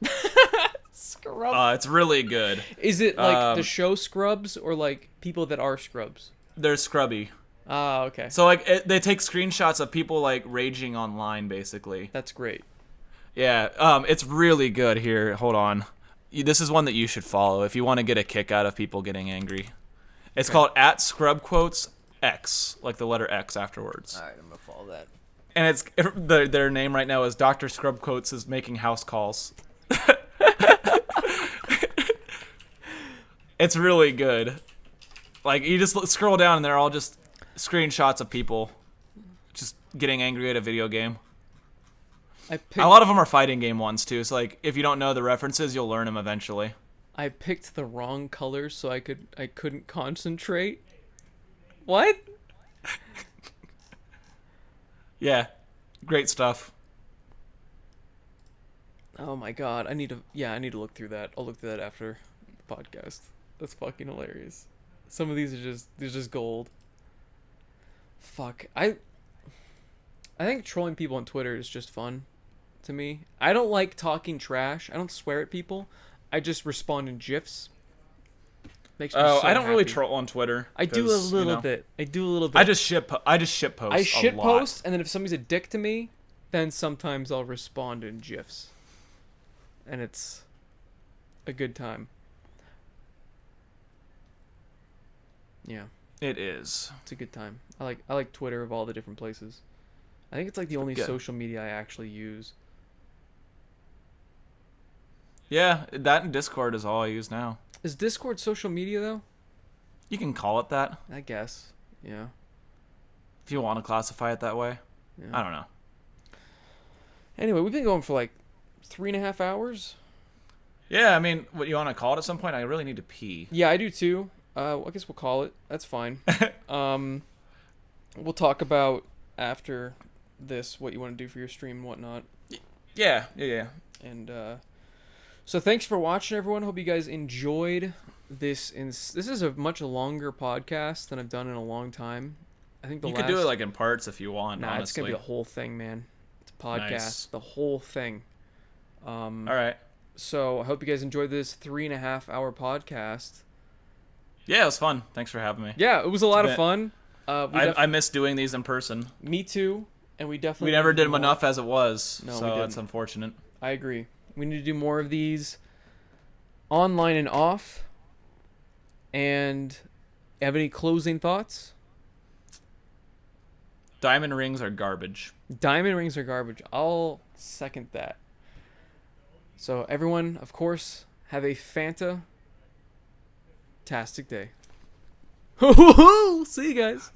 Scrub. It's really good. Is it like the show Scrubs or like people that are Scrubs? They're scrubby. Ah, okay. So like they take screenshots of people like raging online, basically. That's great. Yeah. It's really good. Here, hold on. This is one that you should follow if you want to get a kick out of people getting angry. It's called @ScrubQuotesX, like the letter X afterwards. All right, I'm gonna follow that. And it's their name right now is Dr. Scrub Quotes is making house calls. It's really good. Like you just scroll down and they're all just screenshots of people just getting angry at a video game. A lot of them are fighting game ones too. So like if you don't know the references, you'll learn them eventually. I picked the wrong colors so I couldn't concentrate. What? Yeah, great stuff. Oh my god, I need to look through that. I'll look through that after the podcast. That's fucking hilarious. Some of these are just gold. Fuck. I think trolling people on Twitter is just fun to me. I don't like talking trash. I don't swear at people. I just respond in GIFs. Makes me so I don't really happy. troll on Twitter. I do a little bit. I just shit post. I shit post, and then if somebody's a dick to me, then sometimes I'll respond in GIFs. And it's a good time. Yeah. It is. It's a good time. I like Twitter of all the different places. I think it's like the only social media I actually use. Yeah, that and Discord is all I use now. Is Discord social media though? You can call it that. I guess. Yeah. If you want to classify it that way. Yeah. I don't know. Anyway, we've been going for like 3.5 hours. Yeah, I mean, what you want to call it at some point? I really need to pee. Yeah, I do too. I guess we'll call it. That's fine. We'll talk about after this what you want to do for your stream and whatnot. Yeah. And so thanks for watching, everyone. Hope you guys enjoyed this. This is a much longer podcast than I've done in a long time. I think you could do it like in parts if you want. Nah, honestly. it's gonna be the whole thing, man. It's a podcast, Nice. the whole thing. All right. So I hope you guys enjoyed this 3.5 hour podcast. Yeah, it was fun. Thanks for having me. Yeah, it was a lot of fun. I miss doing these in person. Me too, and we definitely We never need to did do them more. enough as it was, No, we so didn't. it's unfortunate. I agree. We need to do more of these online and off. And have any closing thoughts? Diamond rings are garbage. Diamond rings are garbage. I'll second that. So everyone, of course, have a fantastic day. See you guys.